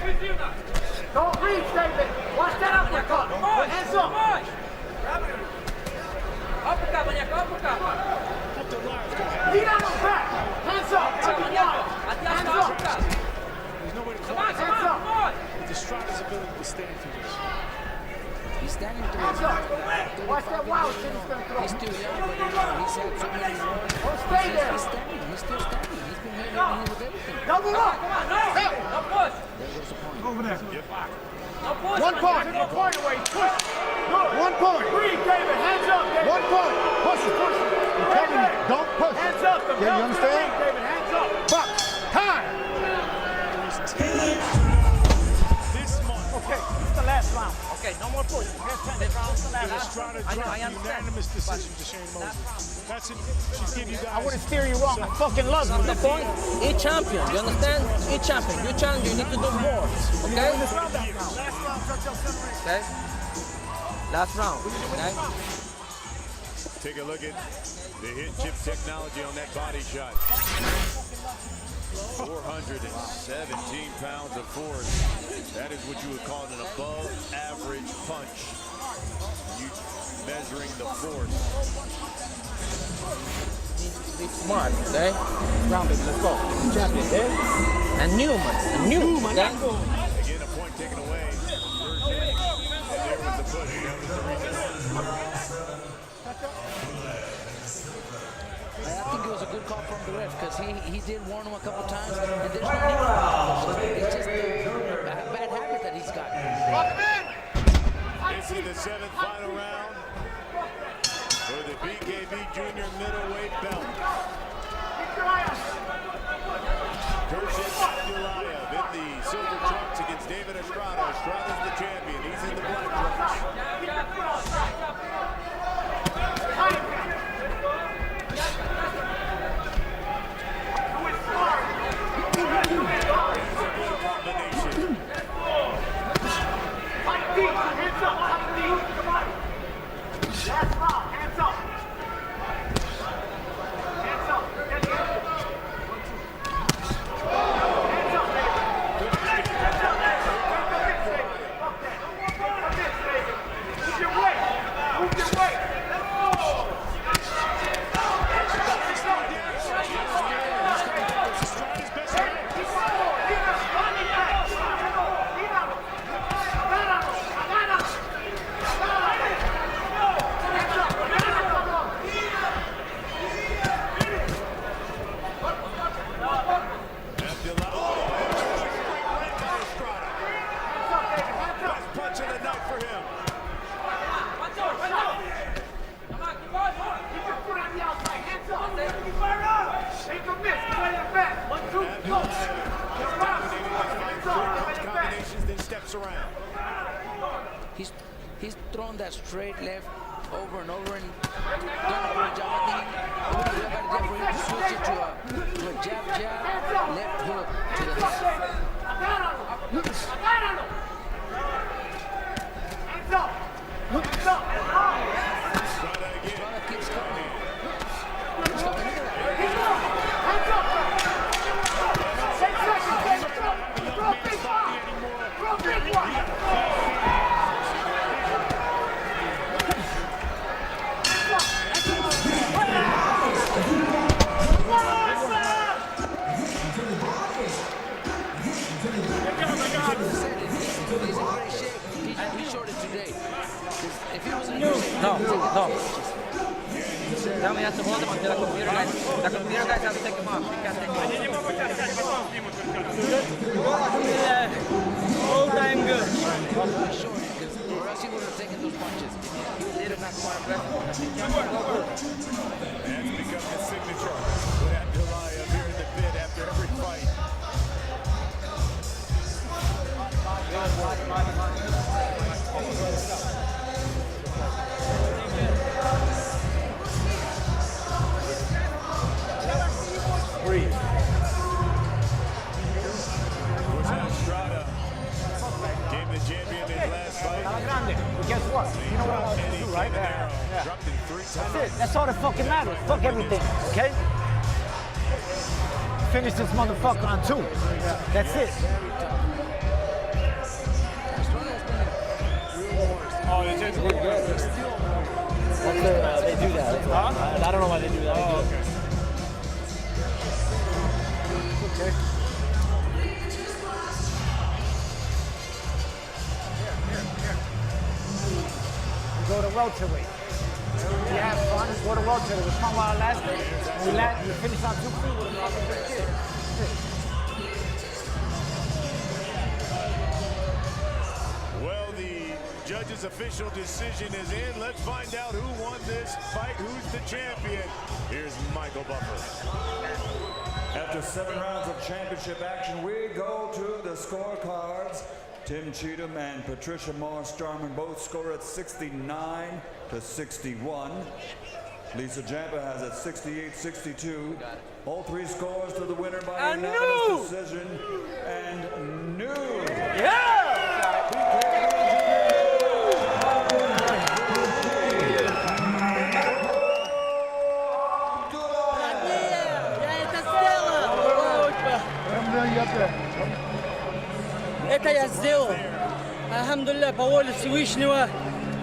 Don't reach, David. Watch that uppercut. Hands up. Uppercut, Maniaco, uppercut. Lead on his back. Hands up. Hands up. There's no way to Come on, come on. It's Estrada's ability to stand through this. He's standing through Hands his up. Watch that wild shit he's going to throw. He's still young, but he's had so many wars. Stay there. He's standing. He's still standing. He's been hitting with everything. Double up. Come on, no push. There goes the point. Over there. No push. 1 point. No point away. Push. Good. 1 point. Breathe, David. Hands up, David. 1 point. Push it. I'm telling you, don't push it. Hands up. Yeah, you understand? David, hands up. Box. Time. This month. Okay, this is the last round. Okay, no more push. This round's the last Estrada round. dropped a unanimous decision to Shane Mosley. That's it. She's give you guys. I wouldn't steer you wrong. I fucking love you. The point, each champion, you understand? Each champion, you challenge, you need to do more. Okay? Okay? Last round. Okay? Take a look at the hit chip technology on that body shot. 417 pounds of force. That is what you would call an above average punch. You measuring the force. Be smart, okay? Round, baby, let's go. Champion, okay? And Newman, okay? Again, a point taken away. And there was the push. That was the reason. I think it was a good call from the ref because he did warn him a couple times, and there's no need for it. It's just a bad habit that he's got. This is the 7th final round for the BKB Junior middleweight belt. Kurshid Abdullayev in the silver trunks against David Estrada. Estrada's the champion. He's in the black trunks. He's thrown that straight left over and over and done a great job. I think it would be better for him to switch it to a jab, left hook to the head. Estrada keeps coming. Keeps coming. No. Tell me has to hold him until the computer guys. The computer guys have to take him off. You can't take him off. All time good. Or else he would have taken those punches. He was later not quite aggressive. That's become his signature with Abdullayev here in the pit after every fight. Breathe. Estrada gave the champion his last fight. But guess what? You know what I want to do, right? Yeah. Dropped him 3 times. That's it. That's all that fucking matters. Fuck everything, okay? Finish this motherfucker on 2. That's it. says They do that. I don't know why they do that. Oh, okay. Okay. We go to welterweight. We have fun. Go to welterweight. We come out last day. We finish on 2 feet with a fucking good kid. Well, the judge's official decision is in. Let's find out who won this fight. Who's the champion? Here's Michael Buffer. After 7 rounds of championship action, we go to the scorecards. Tim Cheatham and Patricia Moore-Starman both score at 69-61. Lisa Jampa has it 68-62. All 3 scores to the winner by unanimous decision. And new. Это я сделал. Алхамдулилля, по воле Всевышнего,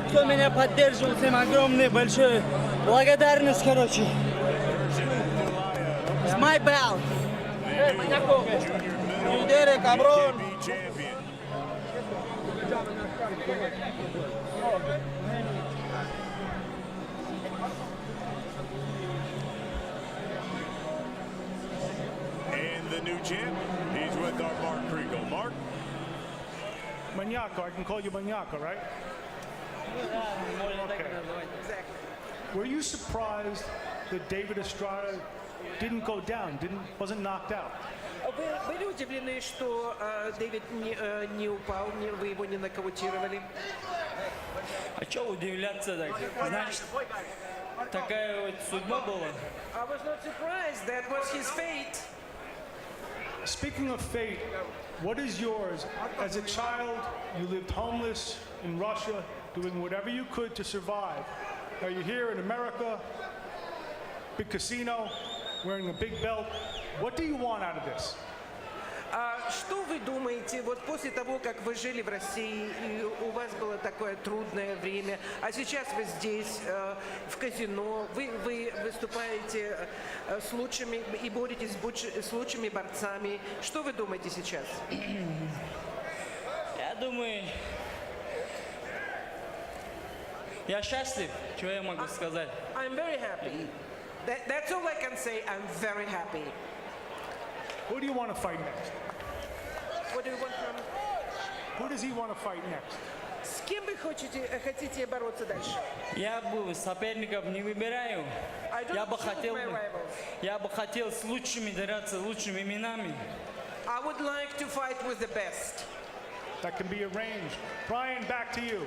кто меня поддерживал, всем огромное, большое благодарность, короче. It's my belt. Эй, маньяко. Лидеры, каброн. And the new champ, he's with our Mark Kriegel. Mark? Maniaco, I can call you Maniaco, right? Okay. Were you surprised that David Estrada didn't go down, wasn't knocked out? Вы были удивлены, что Дэвид не упал, вы его не нокаутировали? А что удивляться так? Значит, такая вот судьба была. I was not surprised. That was his fate. Speaking of fate, what is yours? As a child, you lived homeless in Russia, doing whatever you could to survive. Now you're here in America, big casino, wearing a big belt. What do you want out of this? Что вы думаете, вот после того, как вы жили в России, и у вас было такое трудное время, а сейчас вы здесь, в казино, вы выступаете с лучшими и боретесь с лучшими борцами. Что вы думаете сейчас? Я думаю, я счастлив, что я могу сказать. I'm very happy. That's all I can say. I'm very happy. Who do you want to fight next? What do you want from? Who does he want to fight next? С кем вы хотите бороться дальше? Я бы соперников не выбираю. Я бы хотел с лучшими драться, лучшими именами. I would like to fight with the best. That can be arranged. Brian, back to you.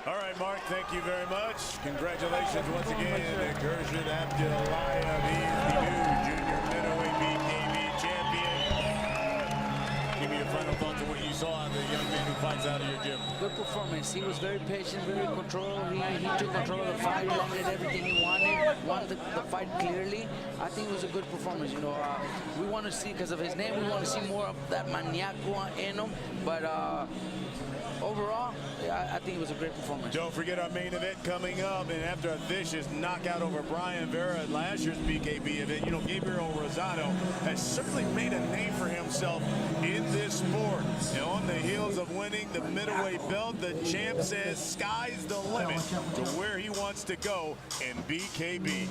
All right, Mark, thank you very much. Congratulations once again to Khursheed Abdullayev. He's the new junior middleweight BKB champion. Give me your final thoughts on what you saw on the young man who fights out of your gym. Good performance. He was very patient, very controlled. He took control of the fight, landed everything he wanted, won the fight clearly. I think it was a good performance. You know, we want to see, because of his name, we want to see more of that maniaco in him. But overall, I think it was a great performance. Don't forget our main event coming up, and after a vicious knockout over Brian Vera at last year's BKB event, you know, Gabriel Rosado has certainly made a name for himself in this sport. And on the heels of winning the middleweight belt, the champ says sky's the limit to where he wants to go in BKB.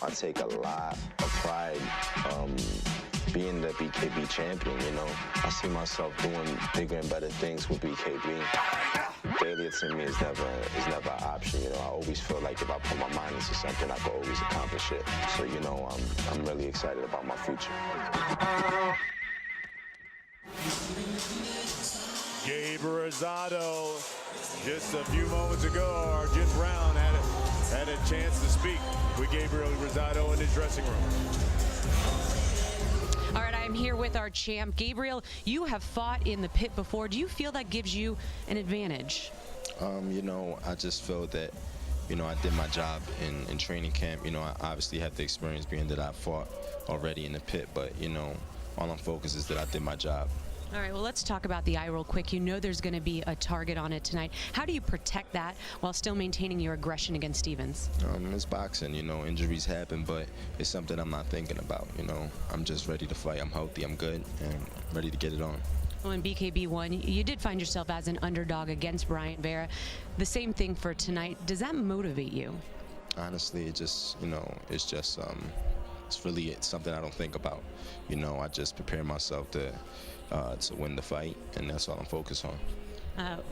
I take a lot of pride being the BKB champion, you know. I see myself doing bigger and better things with BKB. Failure to me is never an option, you know. I always feel like if I put my mind into something, I can always accomplish it. So, you know, I'm really excited about my future. Gabe Rosado, just a few moments ago, our 10th round had a chance to speak with Gabriel Rosado in his dressing room. All right, I'm here with our champ. Gabriel, you have fought in the pit before. Do you feel that gives you an advantage? You know, I just feel that, you know, I did my job in training camp. You know, I obviously have the experience being that I fought already in the pit, but, you know, all I'm focused is that I did my job. All right, well, let's talk about the eye real quick. You know there's going to be a target on it tonight. How do you protect that while still maintaining your aggression against Stevens? It's boxing, you know, injuries happen, but it's something I'm not thinking about, you know. I'm just ready to fight. I'm healthy, I'm good, and ready to get it on. Well, in BKB 1, you did find yourself as an underdog against Brian Vera. The same thing for tonight. Does that motivate you? Honestly, it just, you know, it's just, it's something I don't think about. You know, I just prepare myself to win the fight, and that's all I'm focused on.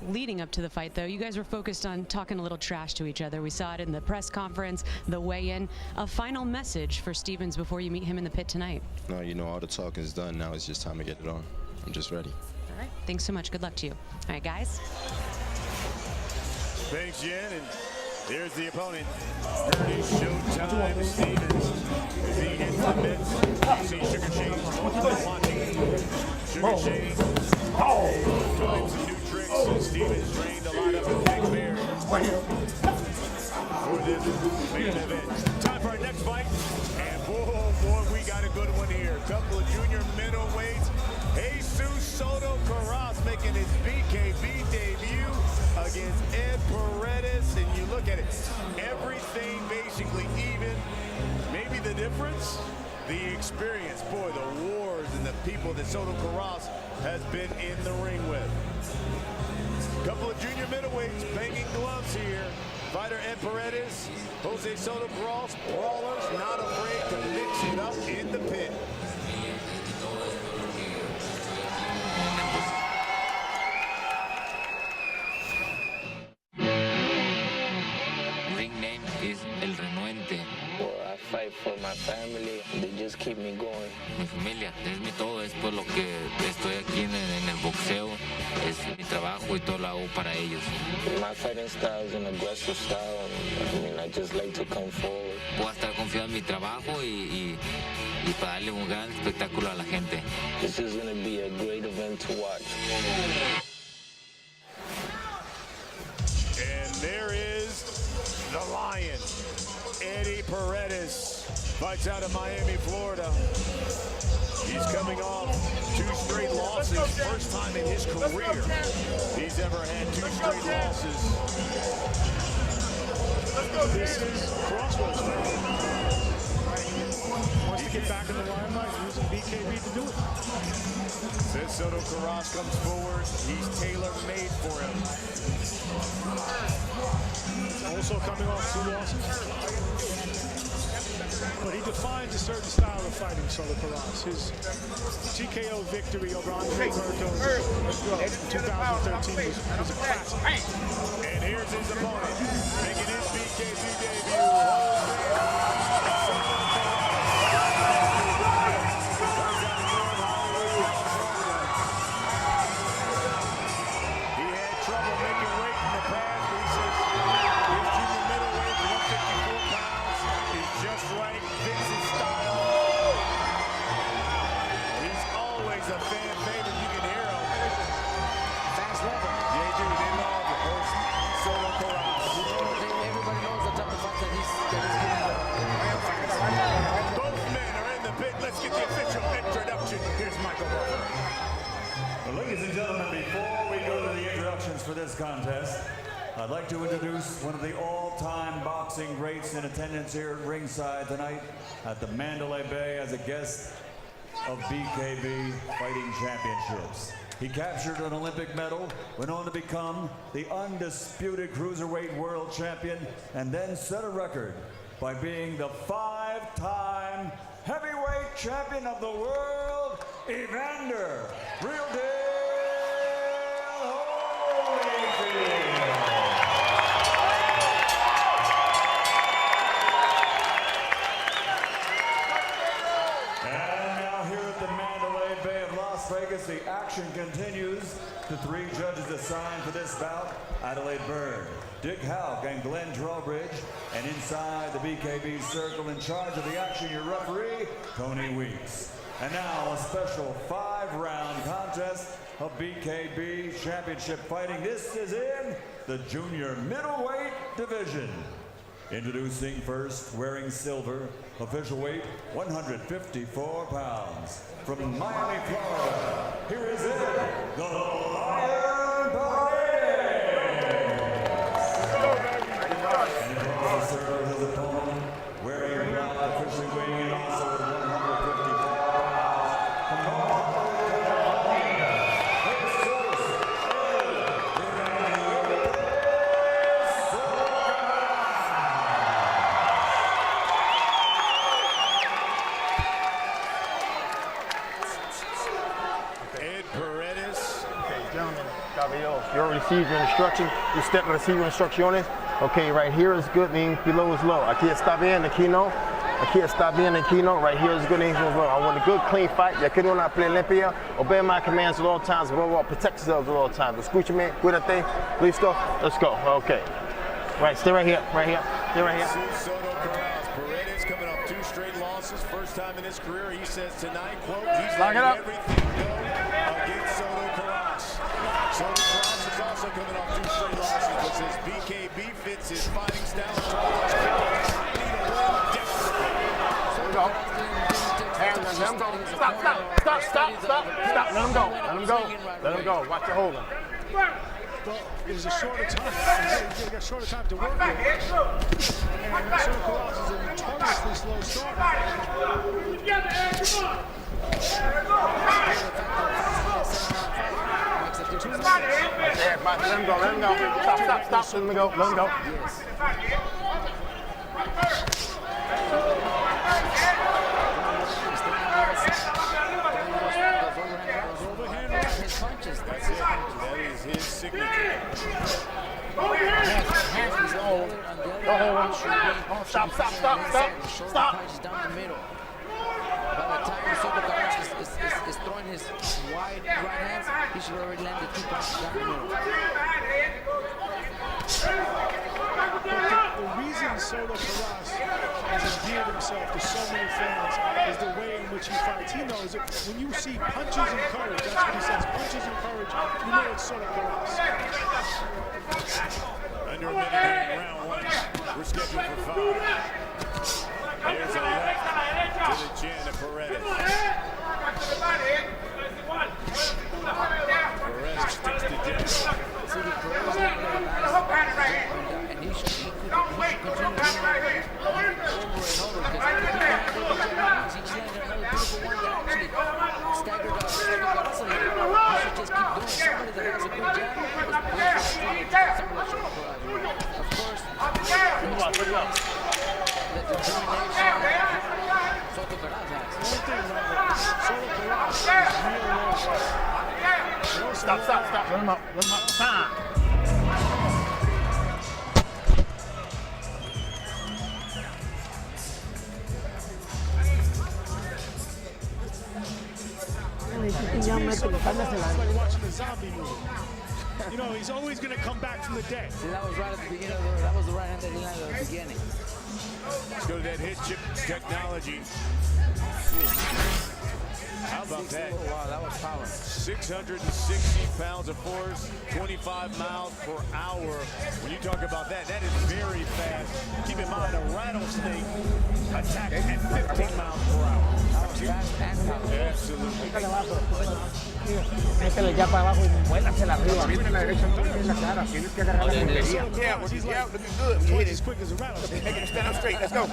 Leading up to the fight, though, you guys were focused on talking a little trash to each other. We saw it in the press conference, the weigh-in. A final message for Stevens before you meet him in the pit tonight? No, you know, all the talking is done. Now it's just time to get it on. I'm just ready. All right. Thanks so much. Good luck to you. All right, guys. Thanks, Jen. And there's the opponent. Curtis Showtime Stevens. As he hits the mitts, you see Sugar Shane's watching. Sugar Shane doing some new tricks. Stevens trained a lot of the Big Bear for this main event. Time for our next fight. And boy, we got a good one here. Couple of junior middleweights. Jesus Soto Carras making his BKB debut against Ed Paredes. And you look at it, everything basically even. Maybe the difference, the experience. Boy, the wars and the people that Soto Carras has been in the ring with. Couple of junior middleweights banging gloves here. Fighter Ed Paredes, Jose Soto Carras, brawlers not afraid to mix it up in the pit. Ring name is El Renuente. Well, I fight for my family. They just keep me going. Mi familia, es mi todo, es por lo que estoy aquí en el boxeo. Es mi trabajo y todo lo hago para ellos. My fighting style is an aggressive style. I mean, I just like to come forward. Puedo estar confiado en mi trabajo y para darle un gran espectáculo a la gente. This is going to be a great event to watch. And there is the Lion, Eddie Paredes, fights out of Miami, Florida. He's coming off 2 straight losses, first time in his career he's ever had 2 straight losses. This is Crossroads. Wants to get back in the limelight, using BKB to do it. Since Soto Carras comes forward, he's tailor-made for him. Also coming off 2 losses. But he defines a certain style of fighting, Soto Carras. His TKO victory over Andre Berto in 2013 was a classic. And here's his opponent, making his BKB debut. He had trouble making weight in the past, but he says his junior middleweight, 154 pounds, is just right, fits his style. He's always a fan favorite. You can hear him. Fans love him. They do. They love the first Soto Carras. Everybody knows the type of fight that he's Both men are in the pit. Let's get the official introduction. Here's Michael Buffer. Well, ladies and gentlemen, before we go to the introductions for this contest, I'd like to introduce one of the all-time boxing greats in attendance here at ringside tonight at the Mandalay Bay as a guest of BKB Fighting Championships. He captured an Olympic medal, went on to become the undisputed cruiserweight world champion, and then set a record by being the 5-time heavyweight champion of the world, Evander Real Deal Holyfield. And now here at the Mandalay Bay of Las Vegas, the action continues. The 3 judges assigned for this bout, Adelaide Byrd, Dick Houck, and Glenn Trowbridge. And inside the BKB circle, in charge of the action, your referee, Tony Weeks. And now a special 5-round contest of BKB championship fighting. This is in the junior middleweight division. Introducing first, wearing silver, official weight 154 pounds. From Miami, Florida, here is it, the Lion Paredes. And he also serves his opponent, wearing black, officially weighing in also at 154 pounds. From North you already received your instruction. You step to receive your instrucciones. Okay, right here is good, and below is low. Aquí está bien, aquí no. Aquí está bien, aquí no. Right here is good, and low. I want a good, clean fight. Ya quiero una pelea limpia. Obey my commands at all times. Above all, protect yourselves at all times. Escúchame, cuídate. Listo. Let's go. Okay. Right, stay right here, right here. Stay right here. Paredes coming off 2 straight losses. First time in his career, he says tonight, quote, he's Lock letting it up. everything go against Soto Caras. Soto Caras is also coming off 2 straight losses, but says BKB fits his fighting style. There we go. Hands, let him go. Stop. Let him go. Let him go. Watch your holding. Well, there's a shorter time. You got shorter time to work with. And Soto Caras is a notoriously slow starter. Let him go. Stop. Let him go. His punches. That's it. That is his signature. Hands low. Stop. Down the middle. By the time Soto Caras is throwing his wide right hands, he should already land the 2 punches down the middle. The reason Soto Caras has endeared himself to so many fans is the way in which he fights. He knows that when you see punches and courage, that's what he says, punches and courage, you know it's Soto Caras. Under a minute here in round 1. We're scheduled for 5. There's a left to the chin of Paredes. Paredes sticks to jab. And he should continue doing it over and over because each landed another beautiful one that actually staggered Caras a little. He should just keep doing it. Somebody that has a good jab is of course, the determination Soto Caras has. Soto Caras is real low. Stop. Let him up. Stop. It's like watching a zombie movie. You know, he's always going to come back from the dead. See, that was right at the beginning. That was the right hand that he landed at the beginning. Let's go to that hit chip technology. How about that? Wow, that was power. 660 pounds of force, 25 miles per hour. When you talk about that, that is very fast. Keep in mind, a rattlesnake attacked at 15 miles per hour. That was fast and power. Absolutely. Métele ya para abajo y vuélasela arriba. Viene la derecha, no tienes la cara. Tienes que agarrar la puntería. Yeah, looking good. We hit it. Make it stand up straight. Let's go.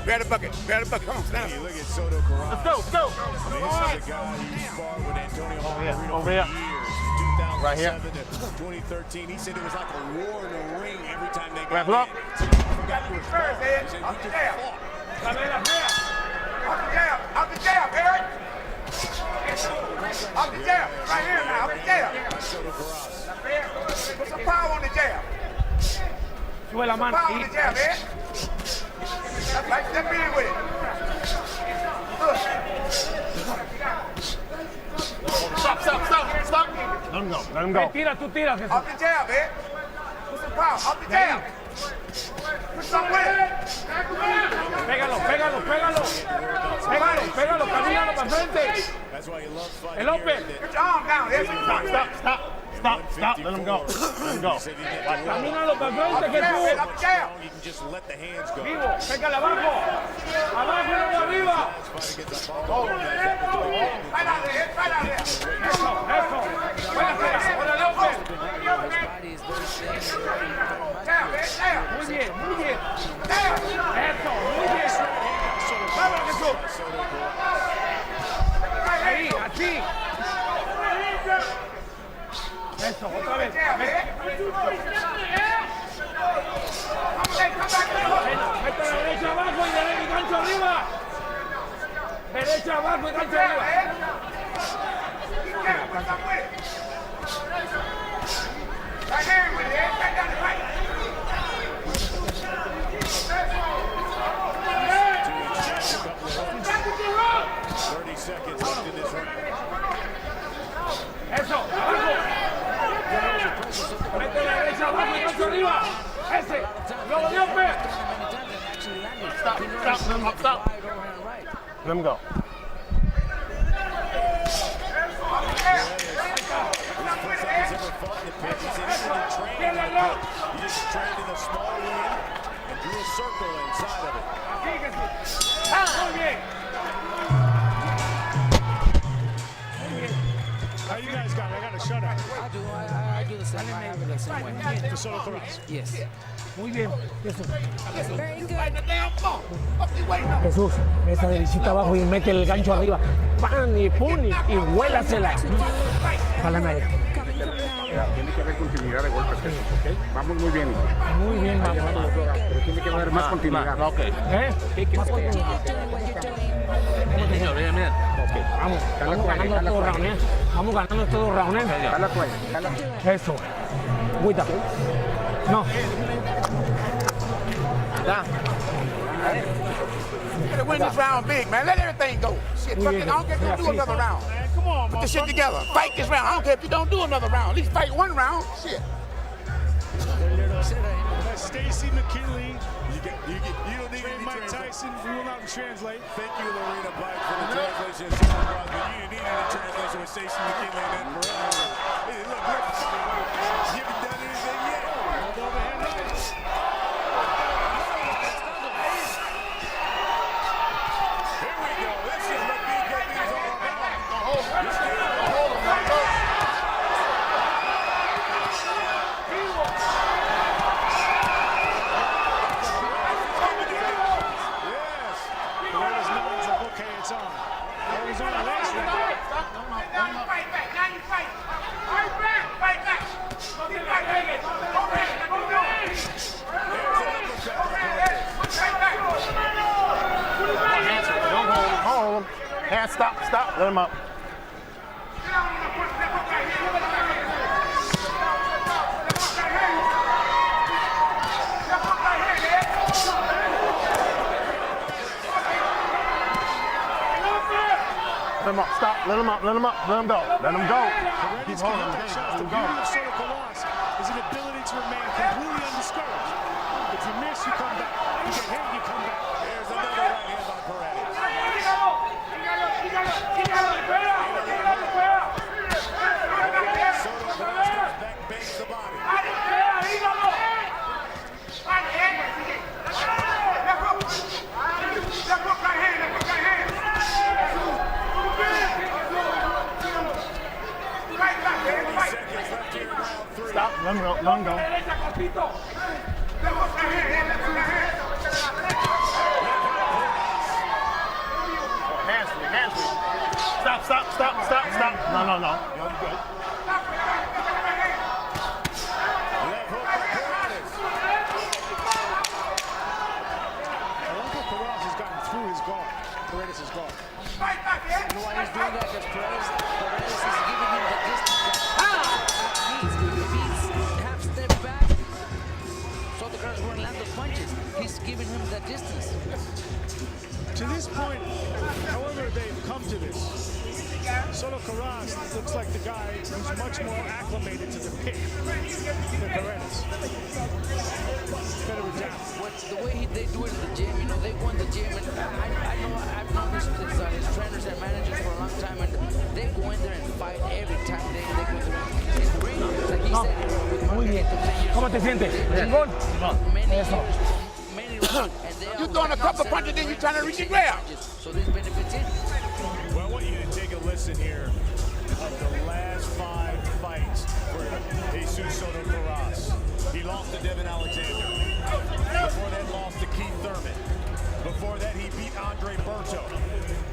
Grab the bucket. Come on, stand up. You look at Soto Caras. Let's go. I mean, this is a guy who sparred with Antonio Margarito over for here. years. Right here. 2007 to 2013. He said it was like a war in the ring every time they got Right, look. in. So he forgot to respond. He said, we just fought. Up the jab, Eric. Up the jab. Right here now. Up the jab. Soto Caras. Put some power on the jab. Sube la mano. Power on the jab, Eric. That's right. Step in with it. Good. Stop. Let him go. Tú tiras. Up the jab, Eric. Put some power. Up the jab. Put some with it. Pégalo. Camínalo para frente. That's why he loves fighting. El open. Put your arm down, Eric. Stop. Stop. Let him go. Let him go. Camínalo para frente, que tú. You can just let the hands go. Vivo, pégale abajo. Abajo y luego arriba. Muy bien. Eso, muy bien. Vamos, Jesús. Ahí, así. Eso, otra vez. Mete la derecha abajo y gancho arriba. Derecha abajo y gancho arriba. Eso, abajo. Mete la derecha abajo y gancho arriba. Ese. Luego Diope. Stop. Let him go. He just trained in a small ring and drew a circle inside of it. Muy bien. How you guys got it? I got a shutout. I do the same. I have it the same way. For Soto Corraz. Yes. Muy bien. Jesús, esa derechita abajo y mete el gancho arriba. ¡Pam! Y pum, y vuélasela. Jálame ahí. Tiene que haber continuidad de golpes, ¿ok? Vamos muy bien. Muy bien, vamos. Pero tiene que haber más continuidad. Ok. Más continuidad. Vamos ganando estos rounds, Vamos ganando estos rounds, Jala tú ahí, jala. Eso. Cuida. No. You gotta win this round big, man. Let everything go. Shit, fuck it. I don't care if you don't do another round. Come on, put this shit together. Fight this round. I don't care if you don't do another round. At least fight one round. Shit. That's Stacy McKinley. You don't need Train Mike Tyson. We will not translate. Thank you, Lorena Pike, for the translation. But you didn't need any translation with Stacy McKinley and then forever. Hey, look, you haven't done anything yet. Here we go. This is what BKB is all about. This game. It's on. It was on the last round. Now you fight back. Fight back. Don't hold him. Hands, stop. Let him up. Let him up, stop, let him up, let him go. Let him go. Keep holding him. Let him go. The beauty of Soto Corraz is an ability to remain completely undiscouraged. If you miss, you come back. You get hit, you come back. There's another right hand by Paredes. Soto Corraz comes back, bangs the body. Stop, let him go. Hands free. Stop. No. You're good. Left hook by Paredes. Uncle Corraz has gotten through his guard. Paredes' guard. You know why he's doing that? Because Paredes is giving him the distance that needs. If he's half step back, so the guys won't land those punches. He's giving him the distance. To this point, however they've come to this, Soto Corraz looks like the guy who's much more acclimated to the pick than Paredes. Better adapt. The way they do it in the gym, you know, they go in the gym, and I know I've known his trainers and managers for a long time, and they go in there and fight every time they go through. His ring ¿Cómo te sientes? ¿Chingón? Eso. You're throwing a couple punches, then you're trying to reach the ground. Well, I want you to take a listen here of the last 5 fights for Jesus Soto Karass. He lost to Devin Alexander. Before that, lost to Keith Thurman. Before that, he beat Andre Berto.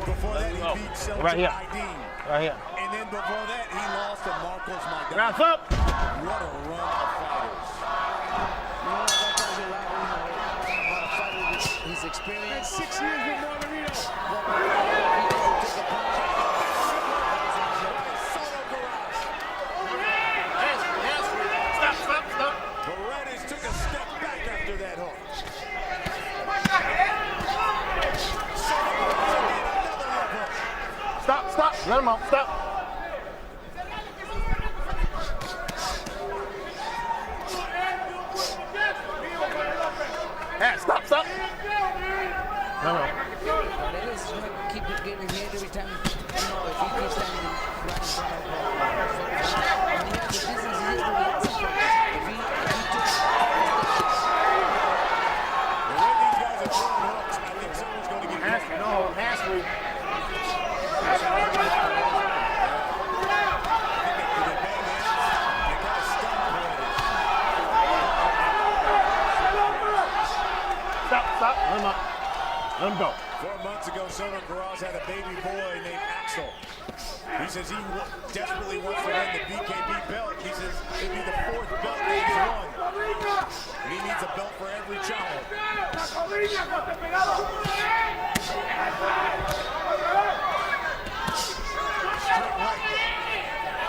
Before that, he beat Selçuk Right here. Aydin. Right here. And then before that, he lost to Marcos Maidana. Wraps up. What a run of fighters. His experience. 6 years with Margarito. Stop. Paredes took a step back after that hook. Stop. Let him out. Stop. Hey, stop. No. Paredes is going to keep getting hit every time, if he keeps standing right in front of and he has the distance he is with the outside fighters. If he took the way these guys are throwing hooks, I think someone's going to get hit. No, Hasley. Stop. Let him go. 4 months ago, Soto Karass had a baby boy named Axel. He says he desperately wants to win the BKB belt. He says it'd be the 4th belt that he's won. And he needs a belt for every child. Straight right.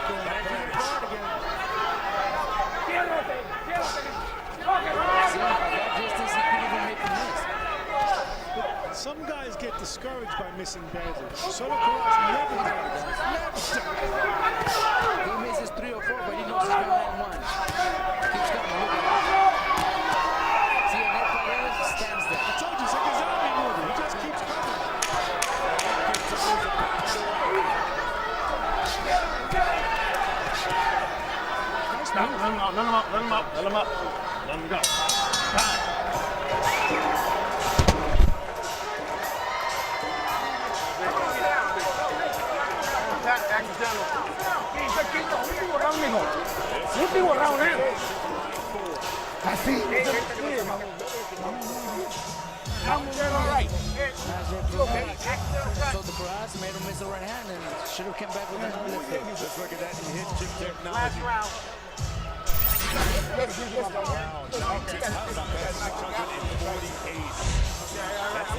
Going back to the guard again. Some guys get discouraged by missing badly. Soto Karass never does. He misses 3 or 4, but he knows he's going to land 1. Keeps coming. Look at that. See, and Paredes stands there. I told you, it's like a zombie movie. He just keeps coming. Stop. Let him up. Let him go. Último round, Así. So the Karass made him miss the right hand and should have come back with another left hook. Let's look at that hit chip technology. Last round. That's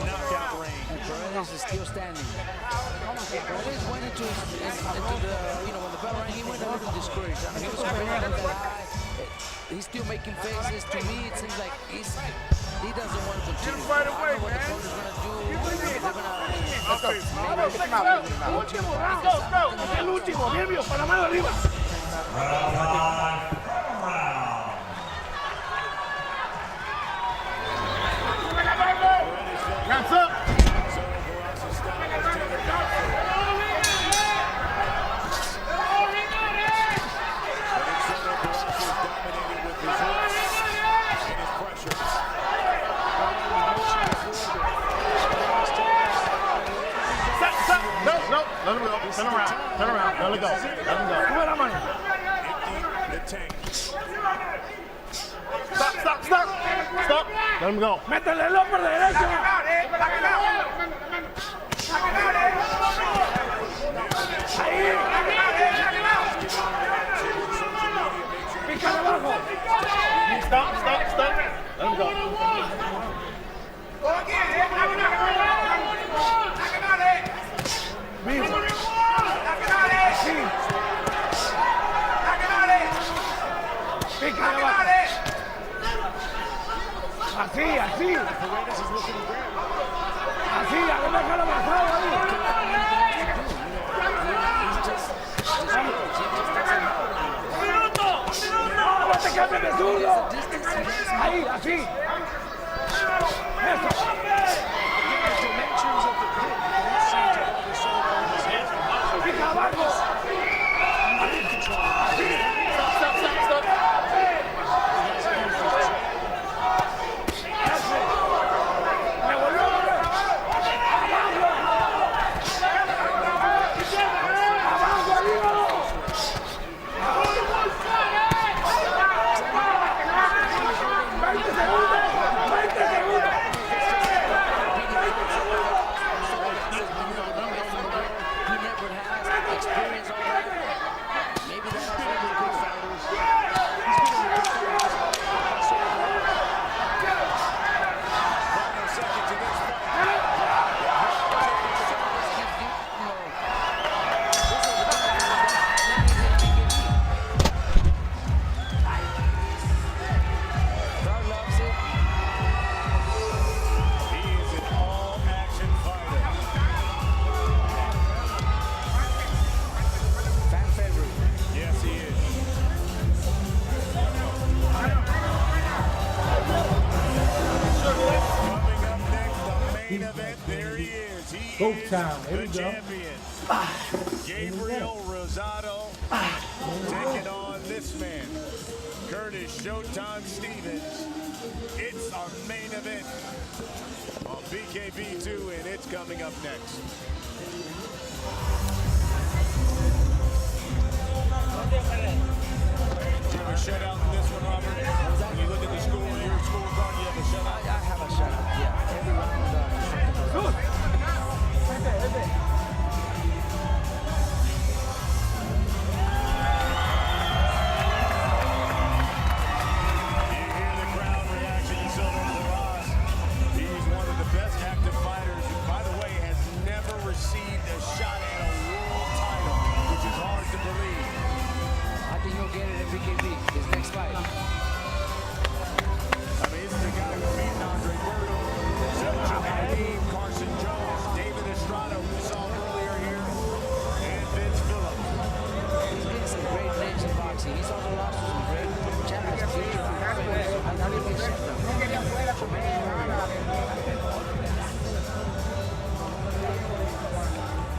knockout range. And Paredes is still standing. Paredes went into the, when the bell rang, he went a little discouraged. I mean, he was comparing that high. He's still making faces. To me, it seems like he doesn't want to continue. I don't know what the opponent's going to do. El último, nervios, para la mano arriba. Wraps up. No. Let him go. Turn around. Let him go. The tank. Stop. Let him go. Métele el hombro derecho. Ahí. Pica abajo. Stop. Let him go. Así. Así, déjalo avanzado ahí. ¡Minuto! ¡No te cambies de zurdo! Ahí, así. Eso. Pica abajo. Así. Goat town. There we the go. champion, Gabriel Rosado, taking on this man, Curtis Showtime Stevens. It's our main event on BKB2, and it's coming up next. Do you have a shutout in this one, Robert? When you look at the score, your scorecard, you have a shutout? I have a shutout, yeah. Every round. Good.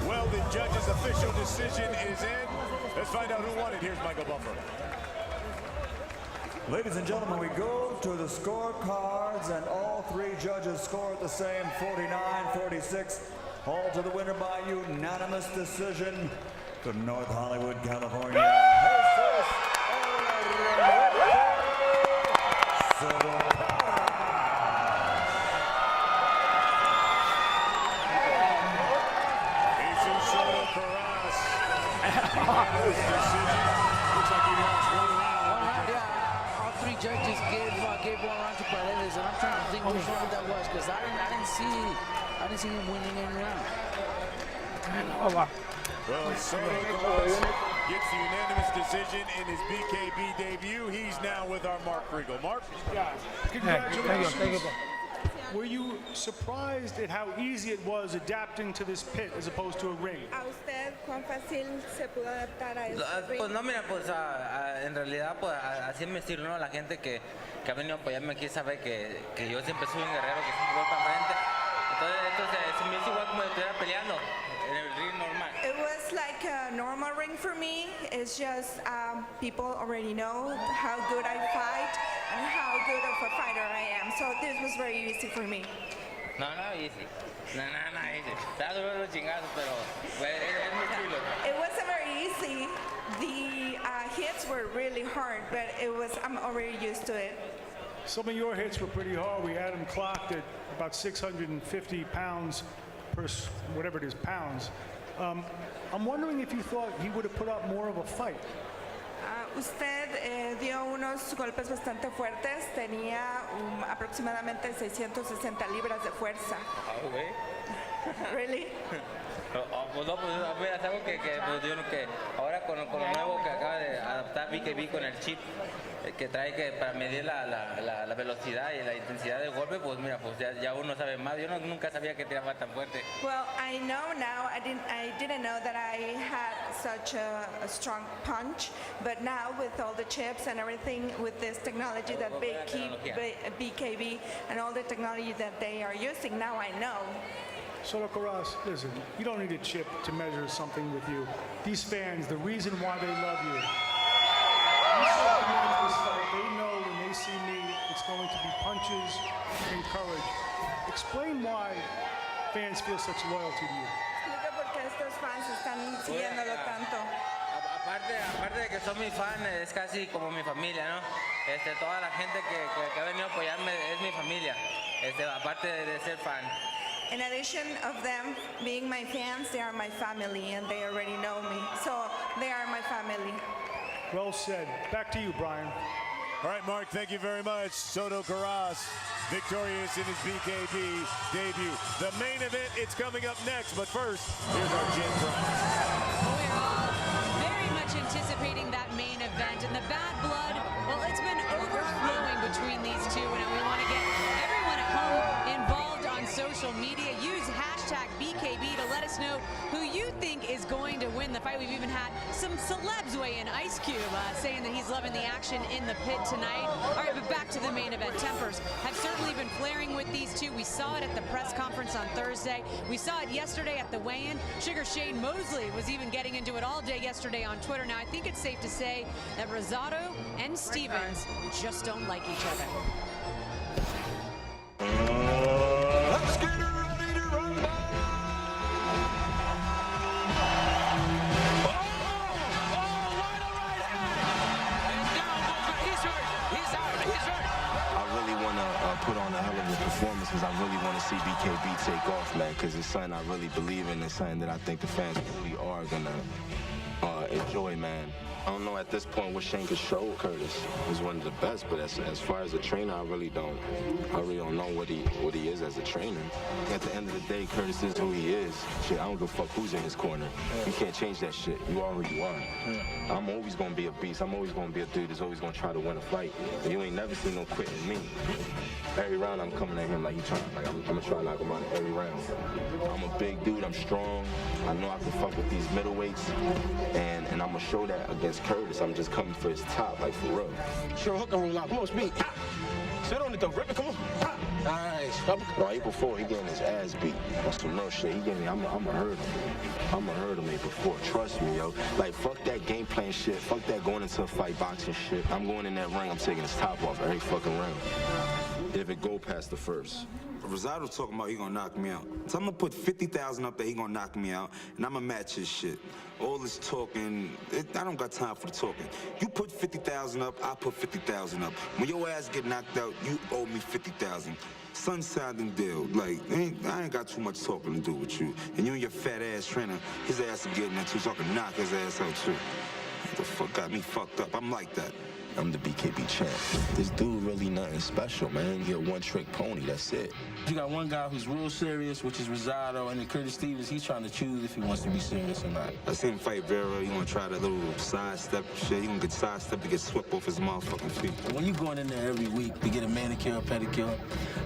Well, the judge's official decision is in. Let's find out who won it. Here's Michael Buffer. Ladies and gentlemen, we go to the scorecards, and all three judges scored the same, 49-46. All to the winner by unanimous decision from North Hollywood, California. Jesus Soto Carras. Looks like he lost one round. Yeah, all three judges gave one round to Paredes, and I'm trying to think which round that was, because I didn't see him winning any round. Oh, wow. Well, Soto Carras gets the unanimous decision in his BKB debut. He's now with our Mark Kriegel. Mark? Congratulations. Thank you. Were you surprised at how easy it was adapting to this pit as opposed to a ring? ¿A usted cuán fácil se pudo adaptar a este Pues no, mira, pues en realidad pues así es mi estilo, ¿no? La gente que ha venido a apoyarme aquí sabe que yo siempre soy un guerrero, que siempre voy para frente. Entonces esto se me hizo igual como si estuviera peleando en el ring normal. It was like a normal ring for me. It's just people already know how good I fight and how good of a fighter I am. So this was very easy for me. No, easy. No, easy. Está duro los chingazos, pero es mi estilo. It wasn't very easy. The hits were really hard, but I'm already used to it. Some of your hits were pretty hard. We had him clocked at about 650 pounds per, whatever it is, pounds. I'm wondering if you thought he would have put up more of a fight. Usted dio unos golpes bastante fuertes. Tenía aproximadamente 660 libras de fuerza. Oh, güey. Really? Pues no, pues mira, es algo que ahora con lo nuevo que acaba de adaptar BKB con el chip que trae para medir la velocidad y la intensidad del golpe, pues mira, pues ya uno sabe más. Yo nunca sabía que tiraba tan fuerte. Well, I know now. I didn't know that I had such a strong punch, but now with all the chips and everything, with this technology that BKB and all the technology that they are using, now I know. Soto Carras, listen, you don't need a chip to measure something with you. These fans, the reason why they love you. They know when they see me, it's going to be punches and courage. Explain why fans feel such loyalty to you. Explica por qué estos fans están siguiéndolo tanto. Aparte de que son mi fan, es casi como mi familia, ¿no? Toda la gente que ha venido a apoyarme es mi familia, aparte de ser fan. In addition of them being my fans, they are my family, and they already know me. So they are my family. Well said. Back to you, Brian. All right, Mark, thank you very much. Soto Carras, victorious in his BKB debut. The main event, it's coming up next, but first, here's our Jen Brian. We're all very much anticipating that main event, and the bad blood, well, it's been overflowing between these two, and we want to get everyone at home involved on social media. Use hashtag BKB to let us know who you think is going to win the fight. We've even had some celebs weigh in. Ice Cube saying that he's loving the action in the pit tonight. All right, but back to the main event. Tempers have certainly been flaring with these two. We saw it at the press conference on Thursday. We saw it yesterday at the weigh-in. Sugar Shane Mosley was even getting into it all day yesterday on Twitter. Now, I think it's safe to say that Rosado and Stevens just don't like each other. Let's get ready to rumble! Put on a hell of a performance because I really want to see BKB take off, man, because it's something I really believe in. It's something that I think the fans really are going to enjoy, man. I don't know at this point what Shane could show Curtis is one of the best, but as far as a trainer, I really don't know what he is as a trainer. At the end of the day, Curtis is who he is. Shit, I don't give a fuck who's in his corner. You can't change that shit. You are who you are. I'm always gonna be a beast. I'm always gonna be a dude that's always gonna try to win a fight. And you ain't never seen no quit in me. Every round I'm coming at him like I'm gonna try to knock him out every round. I'm a big dude. I'm strong. I know I can fuck with these middleweights, and I'm gonna show that against Curtis. I'm just coming for his top, like for real. Sure, hook and roll out. Come on, speed. Sit on it though, rip it. Come on. Nice. No, April 4, he getting his ass beat. That's some real shit. He getting me. I'ma hurt him. I'ma hurt him April 4. Trust me, yo. Like, fuck that game plan shit. Fuck that going into a fight boxing shit. I'm going in that ring. I'm taking his top off every fucking round. If it go past the first. Rosado talking about he gonna knock me out. So I'm gonna put 50,000 up there, he gonna knock me out, and I'm gonna match his shit. All this talking, I don't got time for the talking. You put 50,000 up, I put 50,000 up. When your ass get knocked out, you owe me 50,000. Sun-sounding deal. Like, I ain't got too much talking to do with you. And you and your fat ass trainer, his ass is getting that too, so I can knock his ass out too. What the fuck got me fucked up? I'm like that. I'm the BKB champ. This dude really nothing special, man. He a one-trick pony, that's it. You got one guy who's real serious, which is Rosado, and then Curtis Stevens, he's trying to choose if he wants to be serious or not. I seen him fight Vera. He gonna try that little sidestep shit. He gonna get sidestepped to get swept off his motherfucking feet. When you going in there every week to get a manicure, pedicure,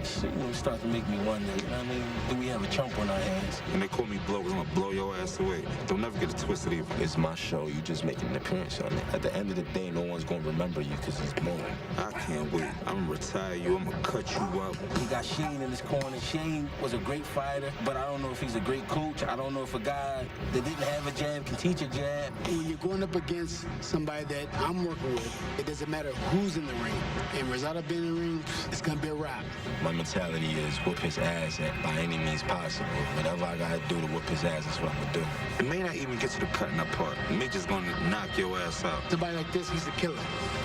shit, you start to make me wonder, you know what I mean? Do we have a chump on our hands? And they call me blow, because I'm gonna blow your ass away. Don't never get it twisted either. It's my show. You just making an appearance on it. At the end of the day, no one's gonna remember you because he's blowing. I can't wait. I'm gonna retire you. I'm gonna cut you up. He got Shane in his corner. Shane was a great fighter, but I don't know if he's a great coach. I don't know if a guy that didn't have a jab can teach a jab. When you're going up against somebody that I'm working with, it doesn't matter who's in the ring. And Rosado being in the ring, it's gonna be a wrap. My mentality is whoop his ass by any means possible. Whatever I gotta do to whoop his ass, that's what I'm gonna do. It may not even get to the cutting up part. It may just gonna knock your ass out. Somebody like this, he's a killer.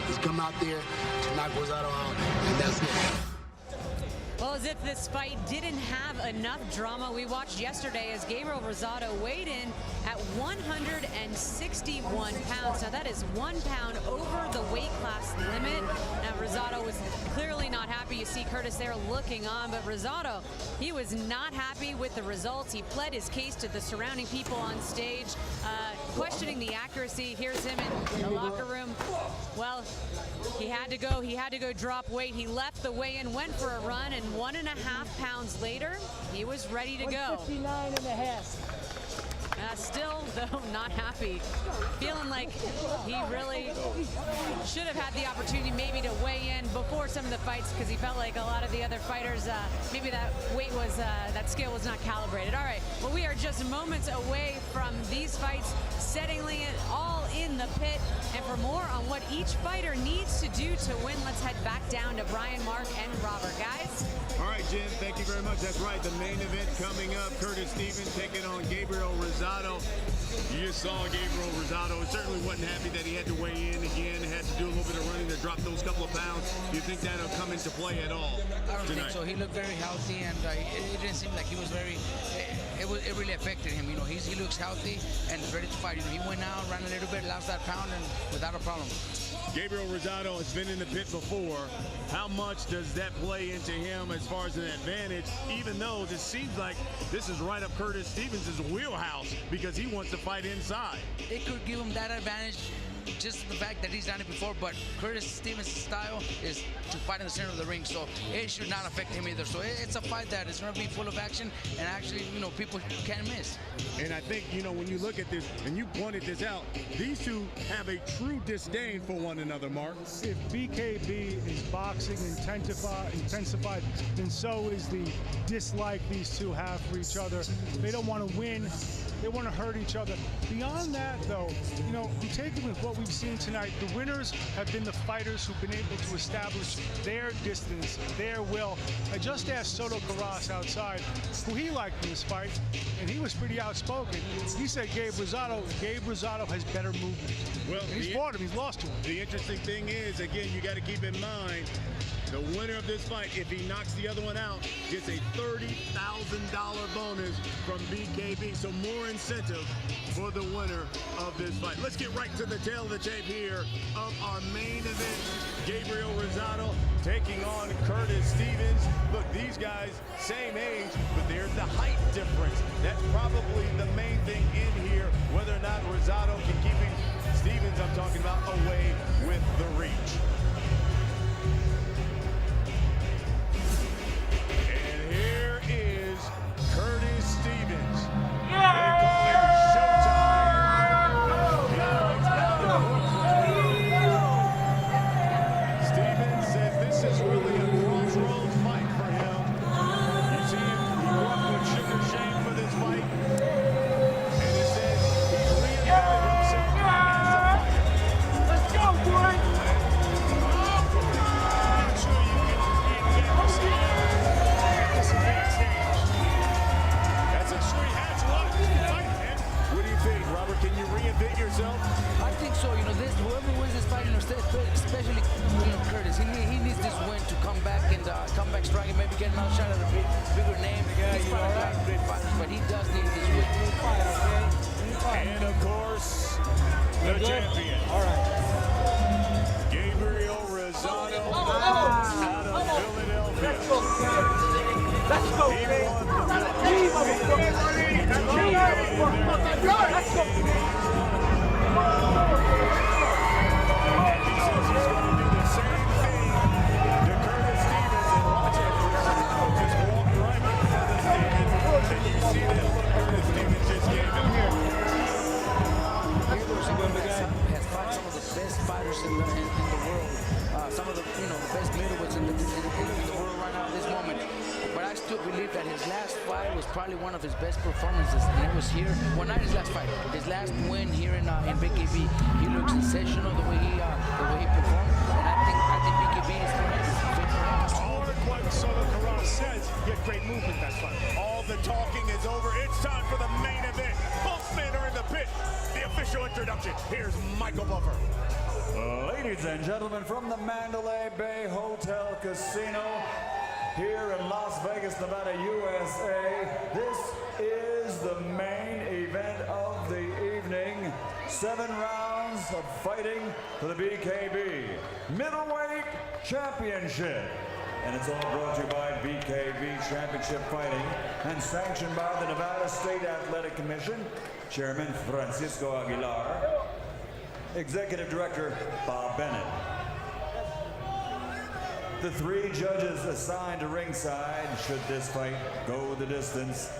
He's come out there to knock Rosado out, and that's it. Well, as if this fight didn't have enough drama, we watched yesterday as Gabriel Rosado weighed in at 161 pounds. Now, that is 1 pound over the weight class limit. Now, Rosado was clearly not happy. You see Curtis there looking on, but Rosado, he was not happy with the results. He pled his case to the surrounding people on stage, questioning the accuracy. Here's him in the locker room. Well, he had to go drop weight. He left the weigh-in, went for a run, and 1.5 pounds later, he was ready to go. 159.5. Still, though, not happy. Feeling like he really should have had the opportunity maybe to weigh in before some of the fights, because he felt like a lot of the other fighters, maybe that weight was, that scale was not calibrated. All right, well, we are just moments away from these fights settling it all in the pit. And for more on what each fighter needs to do to win, let's head back down to Brian, Mark, and Robert. Guys? All right, Jen, thank you very much. That's right, the main event coming up. Curtis Stevens taking on Gabriel Rosado. You just saw Gabriel Rosado. Certainly wasn't happy that he had to weigh in again, had to do a little bit of running to drop those couple of pounds. Do you think that'll come into play at all I don't tonight? think so. He looked very healthy, and it didn't seem like he was very... It really affected him. You know, he looks healthy and ready to fight. You know, he went out, ran a little bit, lost that pound, and without a problem. Gabriel Rosado has been in the pit before. How much does that play into him as far as an advantage, even though this seems like this is right up Curtis Stevens' wheelhouse because he wants to fight inside? It could give him that advantage just the fact that he's done it before, but Curtis Stevens' style is to fight in the center of the ring, so it should not affect him either. So it's a fight that is going to be full of action, and actually, you know, people can't miss. And I think, you know, when you look at this, and you pointed this out, these two have a true disdain for one another, Mark. If BKB is boxing intensified, then so is the dislike these two have for each other. They don't want to win. They want to hurt each other. Beyond that, though, you know, I'm taking with what we've seen tonight. The winners have been the fighters who've been able to establish their distance, their will. I just asked Soto Carras outside who he liked in this fight, and he was pretty outspoken. He said Gabe Rosado has better movement. Well, and he's fought him, he's lost to him. The interesting thing is, again, you got to keep in mind, the winner of this fight, if he knocks the other one out, gets a $30,000 bonus from BKB. So more incentive for the winner of this fight. Let's get right to the tail of the tape here of our main event. Gabriel Rosado taking on Curtis Stevens. Look, these guys, same age, but there's the height difference. That's probably the main thing in here, whether or not Rosado can keep Stevens, I'm talking about, away with the reach. And here is Curtis Stevens. They call it showtime. Stevens says this is really a crossroads fight for him. You see him, he walked with Sugar Shane for this fight. And it says he's reinvented himself as a fighter. Let's go, boy! I'm sure you can reinvent yourself at this advanced stage. That's a sure he has a lot to fight, man. What do you think, Robert? Can you reinvent yourself? I think so. You know, whoever wins this fight, you know, especially Curtis, he needs this win to come back and come back striking, maybe get another shot at a bigger name. He's fought a lot of great fighters, but he does need this win. And of course, the champion. All right. Gabriel Rosado out of Philadelphia. Let's go, baby. Let's go. And he says he's going to do the same thing to Curtis Stevens. And watch it, Rosado just walked right in front of Stevens. And you see that look Curtis Stevens just gave him here. Has fought some of the best fighters in the world, some of the the best middleweights in the world right now at this moment. But I still believe that his last fight was probably one of his best performances, and it was here. Well, not his last fight, his last win here in BKB. He looks sensational the way he performed, and I think BKB is fit for him. Hard what Soto Carras says, get great movement that fight. All the talking is over. It's time for the main event. Both men are in the pit. The official introduction. Here's Michael Buffer. Ladies and gentlemen, from the Mandalay Bay Hotel Casino here in Las Vegas, Nevada, USA, this is the main event of the evening. 7 rounds of fighting for the BKB Middleweight Championship. And it's all brought to you by BKB Championship Fighting and sanctioned by the Nevada State Athletic Commission, Chairman Francisco Aguilar, Executive Director Bob Bennett. The 3 judges assigned to ringside, should this fight go the distance: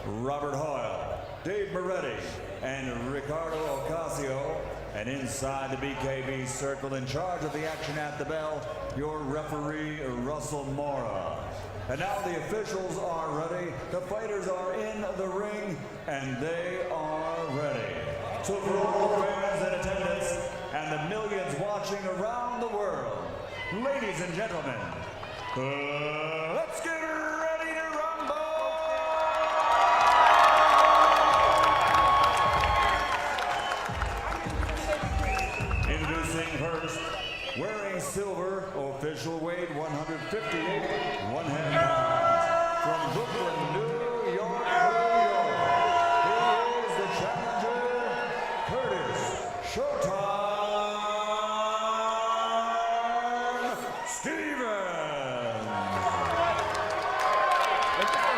Robert Hoyle, Dave Moretti, and Ricardo Ocasio. And inside the BKB circle, in charge of the action at the bell, your referee, Russell Mora. And now the officials are ready, the fighters are in the ring, and they are ready. So for all fans in attendance and the millions watching around the world, ladies and gentlemen, let's get ready to rumble! Introducing first, wearing silver, official weight 158, 1/2 pounds. From Brooklyn, New York, he is the challenger, Curtis Showtime Stevens.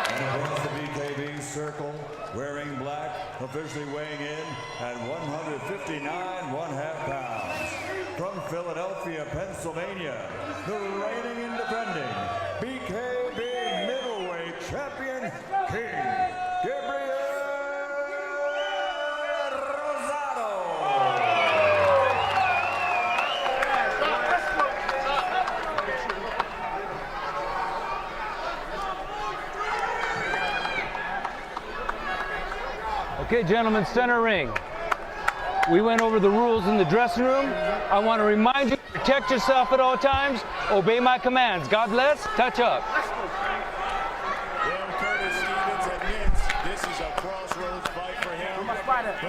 And across the BKB circle, wearing black, officially weighing in at 100 59 1/2 pounds. From Philadelphia, Pennsylvania, the reigning and defending BKB middleweight champion, King Gabriel Rosado. Okay, gentlemen, center ring. We went over the rules in the dressing room. I want to remind you, protect yourself at all times. Obey my commands. God bless. Touch up. Well, Curtis Stevens admits this is a crossroads fight for him. But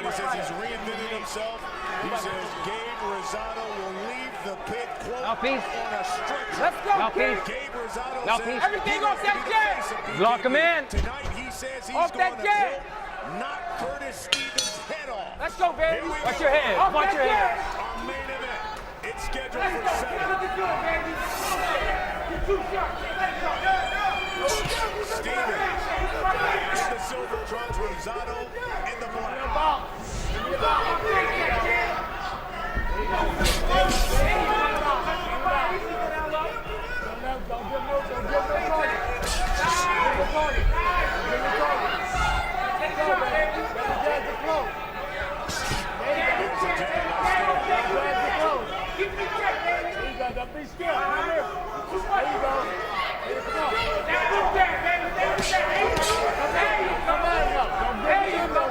he says he's reinvented himself. He says Gabe Rosado will leave the pit, quote, on a stretcher. Let's go, Mouthpiece. Gabe Rosado Mouthpiece. says Everything he off wants to that be the face of jet. BKB. Lock him in. Tonight he says he's Off going that to jet. knock Curtis Stevens' head off. Let's go, baby. Watch your head. Off Watch that your head. jet. Our main event. It's scheduled Let's for go. 7. Look at you, baby. You're too sharp. Let's go. Stevens in the silver trunks, Rosado in the black.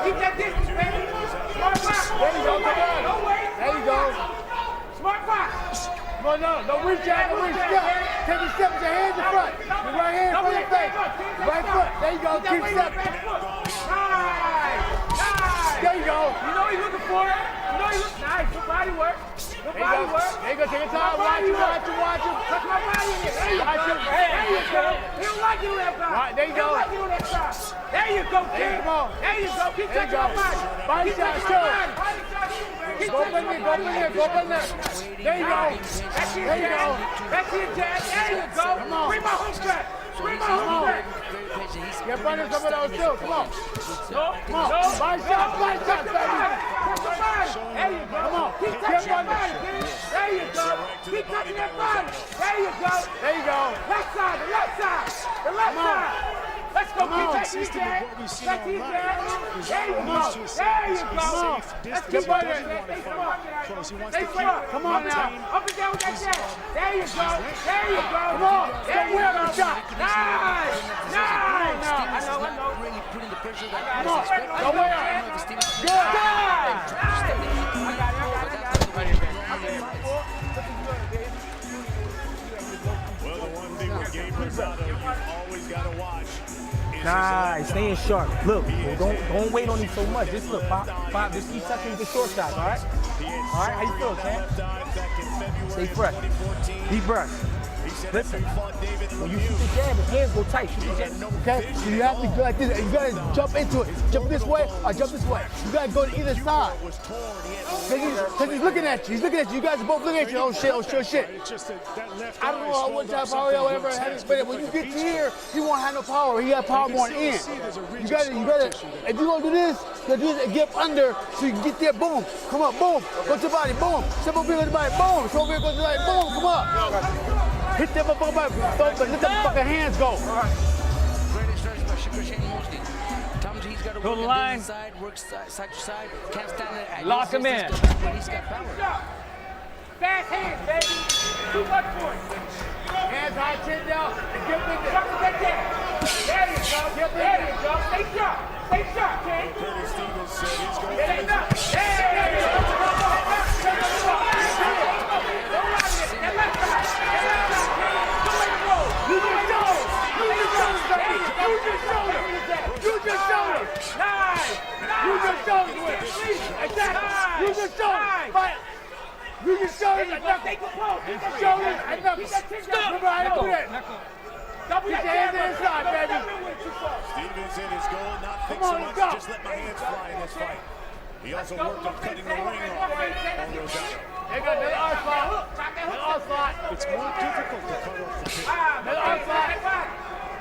Keep that distance, baby. Smart box. There you go. Come on. No way. There you go. Smart box. No, don't reach out, don't reach out. Take a step with your hands in front. Your right hand in front of your face. Right foot. There you go. Keep stepping. Nice. There you go. You know he's looking for it. You know he's looking. Nice. Good body work. Good There body you go. work. There you go. Take your time. Watch him. Touch my body in it. There you Watch go. him. There you go. He don't like you on that side. Right, there you He don't go. like you on that side. There you go, kid. Hey, come on. There you go. Keep There you touching my go. body. Body Keep shots, touching my too. body. Body shots, too, baby. Keep Go touching in my there, go in body. there, go in there. There you go. Back to your There you jab. go. Back to your jab. There you go. Come on. Bring my hook back. Bring my hook back. Get under some of those too. Come on. No, Come on. Body shots, baby. Touch the body. There you go. Come on. Keep Get touching that under. body, kid. There you go. Keep touching that body. There you go. There you go. Left side, the left side. The left Come on. side. Let's go, Come on. keep taking Consistent with what we've seen Back to your online. jab. He's There you always go. just There you safe go. distance. Let's He keep Get doesn't it. want to Stay fight close. He wants Stay to strong. keep Come on now. maintain. Up and down with that jab. There you go. There you go. Come on. There you Don't wear go. the shot. Nice. Nice. Stevens I is know. not really putting the pressure that Come was on. expected. Don't wear I it. don't know if Stevens Good. Nice. Well, the one thing with Gabe Rosado, you've always got to watch. Nice, staying sharp. Look, don't wait on him so much. Just look, pop, just keep touching the short shots, all right? All right, how you feel, champ? Stay fresh. Deep breath. Listen, when you shoot the jab, his hands go tight. Shoot the jab. Okay? So you have to go like this. You gotta jump into it. Jump this way or jump this way. You gotta go to either side. Because he's looking at you. He's looking at you. You guys are both looking at you. Oh shit, oh shit, oh shit. It's just that left I don't know eye what swelled type up, of power or whatever. something But when you get to here, you won't have no power. He got power going in. You gotta, if you gonna do this, you gotta do this and get up under so you can get there. Boom. Come up, boom. Go to the body, boom. Step over here, go to the body, boom. Step over here, go to the body, boom. Come up. Hit that motherfucker body. Let the fucking hands go. Great starts by Sugar Shane Mosley. Times he's got to Hold work the on line. the inside, work side to side. Can't stand it. At Lock his him in. distance, but he's got power. Fast hands, baby. Too much for it. Hands high, chin down, and get in there. Drop it back there. There you go. There you go. Stay sharp. Stay sharp, kid. Curtis Stevens said he's going There you go. There you go. Don't ride it. That left side. That left side. Go ahead and roll. Use your shoulders. Use your shoulders, baby. Use your shoulders. Use your shoulders. Nice. Use your shoulders with it. Exactly. Use your shoulders. Fight. Use your shoulders and knuckles. Stay composed. Use your shoulders and knuckles. Remember, I don't do that. Double Get that your hands jab. inside, baby. Stevens in his goal, not think Come on, so let's much, go. just let my hands fly in this fight. He also worked on cutting the ring off on Rosado. There you go, another onslaught. Another onslaught. It's more difficult to cut off the pin. Another onslaught.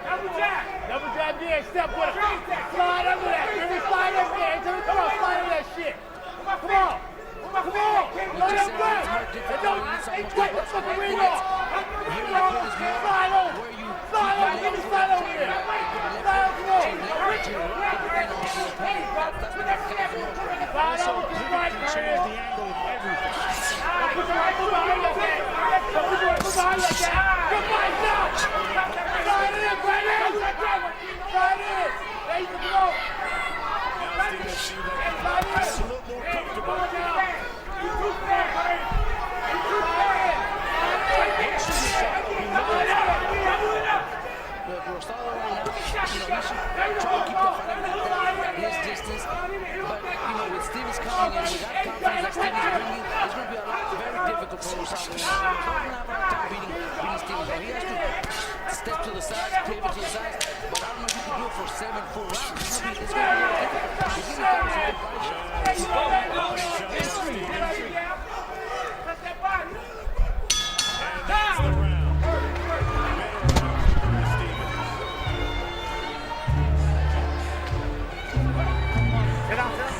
Double jab. Double jab there, step with it. Slide under that. Really slide under there. Into the cross, slide under that shit. Come on. Step to the side, pivot to the side, but I don't know if you can do it for 7 full rounds. It's going to be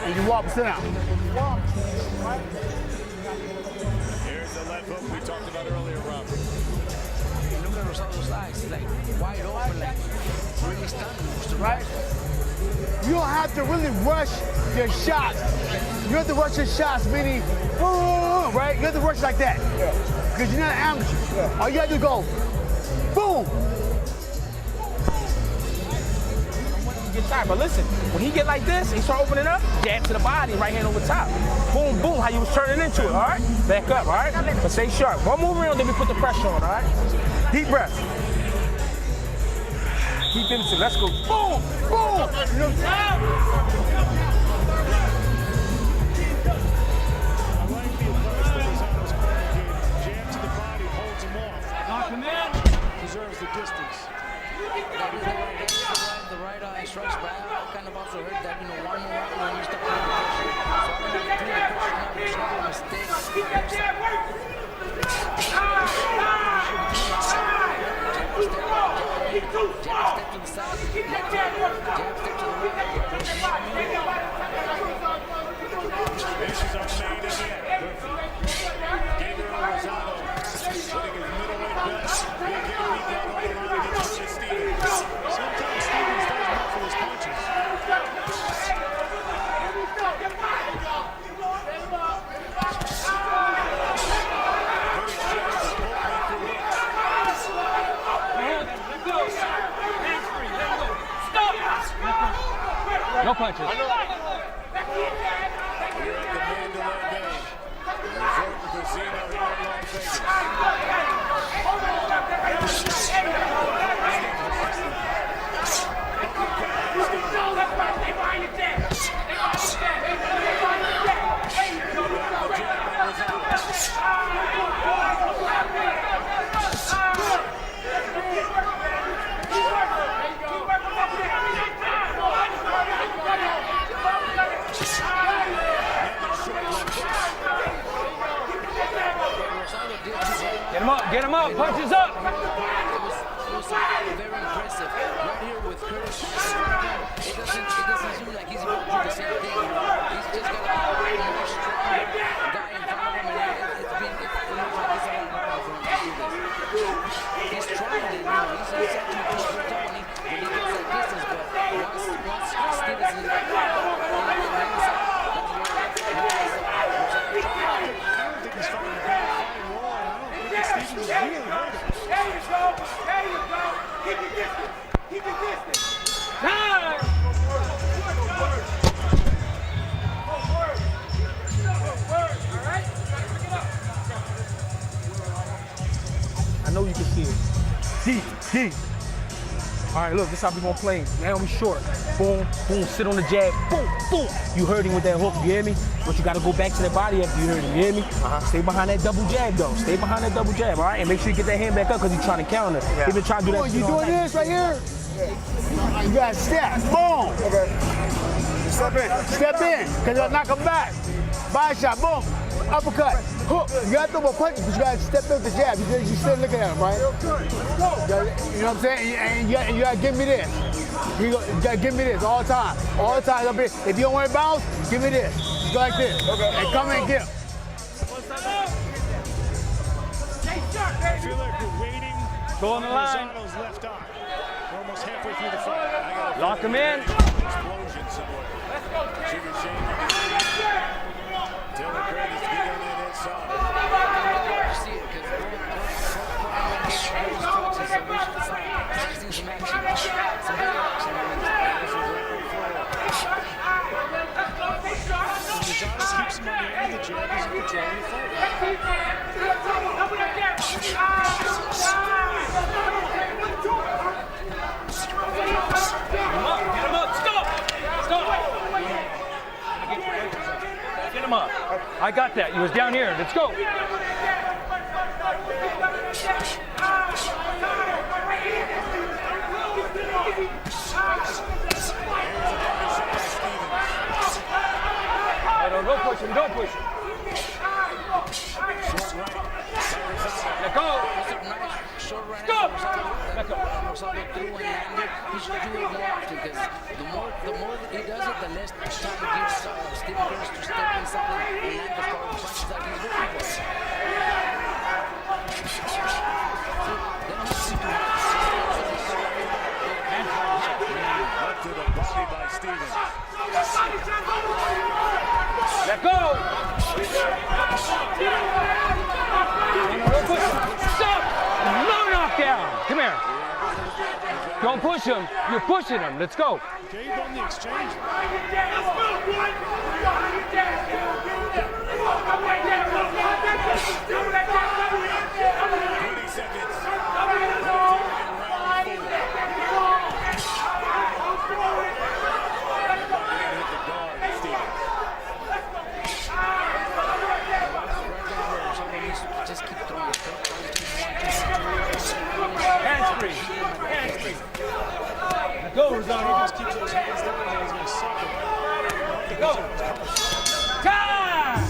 And you walk, sit down. Here's the left hook we talked about earlier, Robert. Look at Rosado's eyes, like wide open, like really stunning. Right? You don't have to really rush your shots. You have to rush your shots, meaning, right? You have to rush like that. Because you're not an amateur. All you have to go, boom. Get tired, but listen, when he get like this, he start opening up, jab to the body, right hand over top. Boom, boom, how you was turning into it, all right? Back up, all right? But stay sharp. One move around, then we put the pressure on, all right? Deep breath. Keep into it, let's go. Boom, boom. Jab to the body, holds him off. Knock him in. Preserves the distance. The right eye strikes, but I kind of also heard that, one more round when you start putting the pressure. So I don't have to do the pressure now, there's no mistakes. Jab step to the side, jab step to the right. This is our main event. Gabriel Rosado putting his middleweight belt. Big hit beat down all around against Stevens. Sometimes Stevens does muffle his punches. No punches. We're at the Mandalay Bay, resort and casino here in Las Vegas. Get him up, punches up. It was very impressive. Right here with Curtis, it doesn't seem like he's about to do the same thing. He's just got a more strong guy in front of him, and it looks like it's a lot harder for him to do this. He's trying it, he's actually pushing the top when he gets that distance, but once Stevens is like, I don't think he's fighting a bad fighting wall. Stevens really hurt him. There you go. Keep your distance. Keep your distance. Time. I know you can see it. Deep. All right, look, this is how we gonna play. Now we short. Boom, boom, sit on the jab. Boom, boom. You heard him with that hook, you hear me? But you gotta go back to the body after you heard him, you hear me? Stay behind that double jab, though. Stay behind that double jab, all right? And make sure you get that hand back up because he's trying to counter. Yeah. He been trying to do that. You doing this right here? You gotta step. Boom. Okay. Step in, because you'll knock him back. Body shot, boom. Uppercut, hook. You got to throw more punches, but you got to step in with the jab. You still looking at him, right? You know what I'm saying? And you got to give me this. You got to give me this all the time. All the time. If you don't want to bounce, give me this. Go like this. Okay. And come and get him. I feel like we're waiting Go on the line. Rosato's left eye. We're almost halfway through the fight. Lock him in. Explosion somewhere. Sugar Shane. Dylan Curtis get on that inside. You see it because some action. Some good action. Rosado keeps him on the end of the jab. He's in control of the fight. Get him up. Stop. Get him up. I got that. You was down here. Let's go. Don't push him. Don't push him. Let go. Short right. Stop. Let go. Rosado threw and landed. He should do it more often because the more he does it, the less time it gives Stephen Curtis to step inside and land the power punches that he's looking for. They don't have to do Left to the body by Stevens. Let go. Don't push him. Stop. No knockdown. Come here. Don't push him. You're pushing him. Let's go. Okay, you won the exchange. Just keep throwing. Hands-free. Go, Rosado. He just keeps those hands down and he's going to suck it. Go. Time!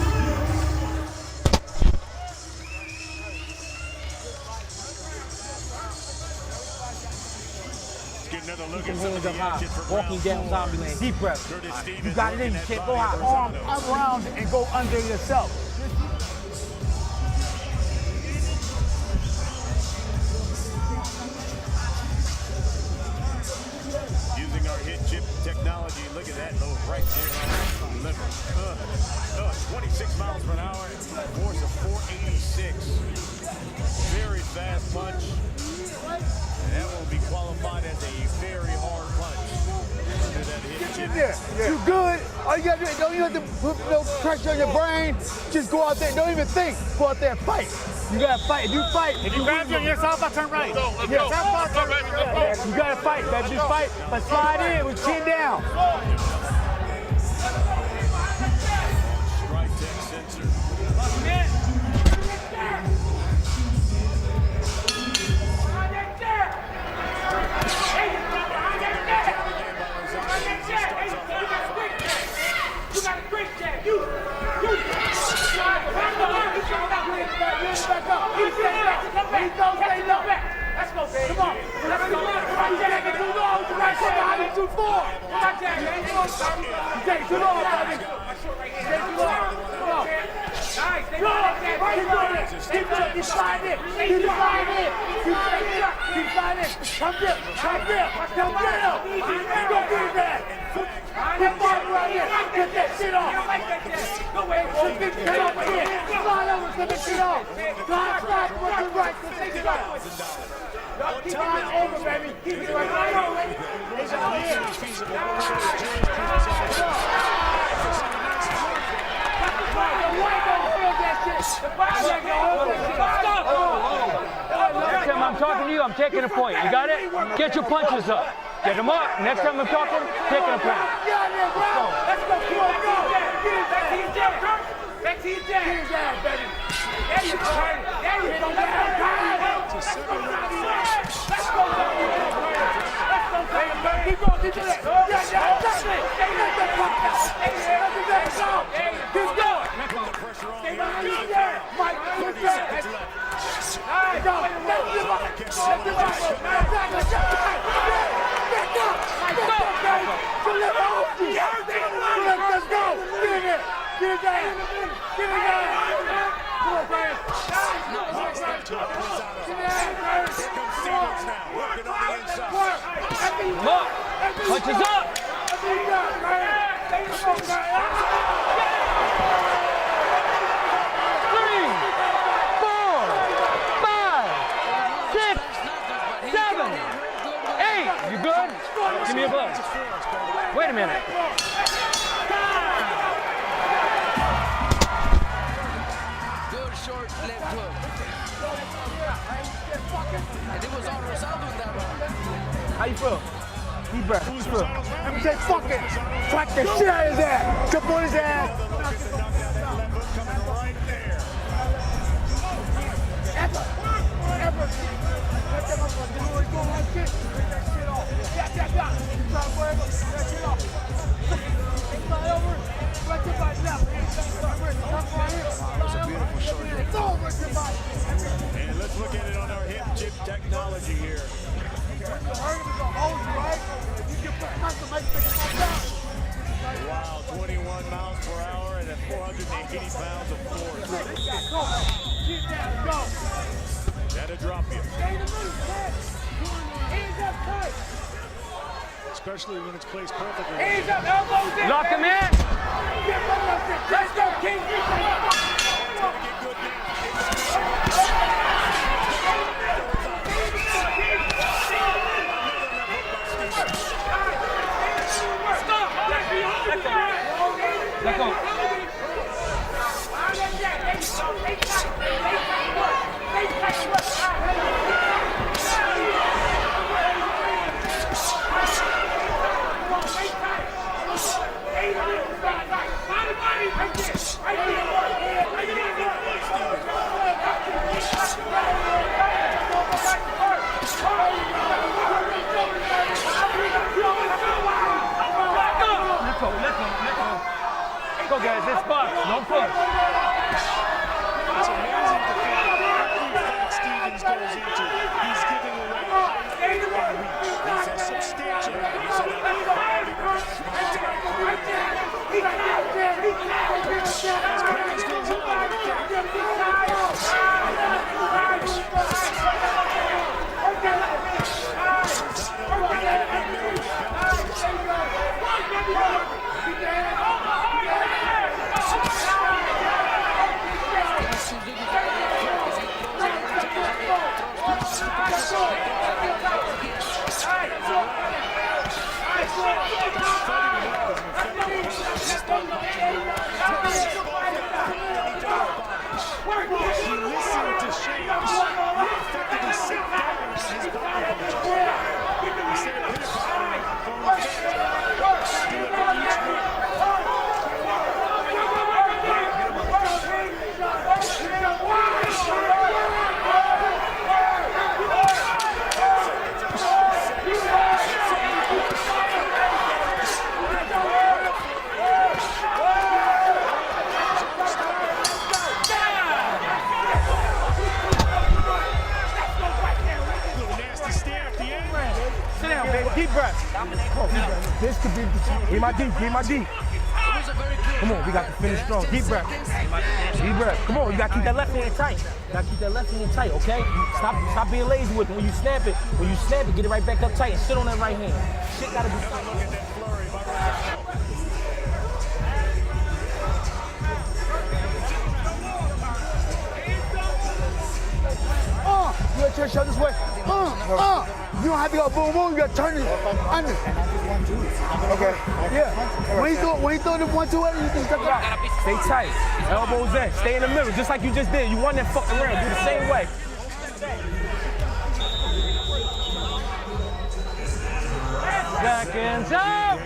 Get another look Keep at them some of hands the up high. action from Walking round down four. zombie land. Deep breath. Curtis You Stevens got it in. working You that can't go body high. Arm Rosado. around and go under yourself. Using our hit chip technology. Look at that low right there on the liver. 26 miles per hour, force of 486. Very fast punch. And that will be qualified as a very hard punch. Under that hit Get chip. in there. You good. All you got to do, don't you have to put no pressure on your brain. Just go out there. Don't even think. Go out there and fight. You got to fight. If you fight. If you grab your southpaw, turn right. Let's go. You got to fight. Baby. Just fight. But slide in with chin down. StrikeTec sensor. You got a great jab. You. Back up. He's stay low. Let's go, baby. Come on. Let's go. Right jab. Too long. Right jab. Too far. Right jab. You take too long, baby. You take too long. Come on. Nice. Keep doing it. Keep sliding it. Keep sliding it. Keep sliding it. Come get him. Come get him. Go get that. Get Mark right here. Get that shit off. Go away. Get over here. Slide over. Get that shit off. Slide with the right. Take it off. Slide over, baby. Keep it right there. It's out here. Next time I'm talking to you, I'm taking a point. You got it? Get your punches up. Get them up. Next time I'm talking, taking a point. Let's go. Come on, go. Back to your jab. Back to your jab. Get his ass, baby. There you go. There you go. Let's go. Let's go, baby. Keep going. Keep doing that. Let that pump out. Let that go. Keep going. Stay behind you there. Mike, push back. Nice. Go. Left to right. Left to right. Back up. Back up, baby. Deliver off you. Let's go. Get in there. Get his ass. Get his ass. Come on, Brian. Nice. close. Wait a minute. Good short left hook. And it was all Rosado in that round. How you feel? Deep breath. How you feel? Let me say, fuck it. Crack the shit out of his ass. Jump on his ass. And let's look at it on our hip chip technology here. Wow, 21 miles per hour and at 480 pounds of force. That'll drop you. Especially when it's placed perfectly. Hands up, elbows in. Lock him in. Let's go, King. Let go. Go, guys, it's box. Don't push. It's amazing to think every fight Stevens goes into, he's giving away height and reach. He's a substantial. Deep breath. This could be. Give my deep. Give my deep. Come on, we got to finish strong. Deep breath. Deep breath. Come on, you got to keep that left hand tight. You got to keep that left hand tight, okay? Stop being lazy with it. When you snap it, get it right back up tight and sit on that right hand. Shit got to be tight. You gotta turn your shoulders this way. You don't have to go boom, boom. You gotta turn it under. Okay. Yeah. When you throw the 1-2, you just duck out. Stay tight. Elbows in. Stay in the middle, just like you just did. You won that fucking round. Do the same way. Seconds up.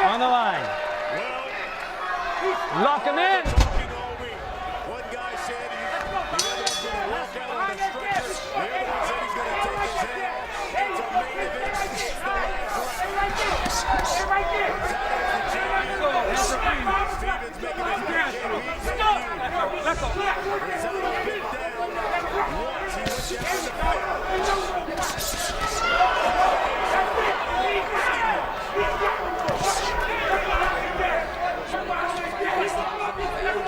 On the line. Lock him in. One guy said the other one's going to walk out on the stretcher. The other one said he's going to take his head. It's a main event. It's the last round. Stevens making his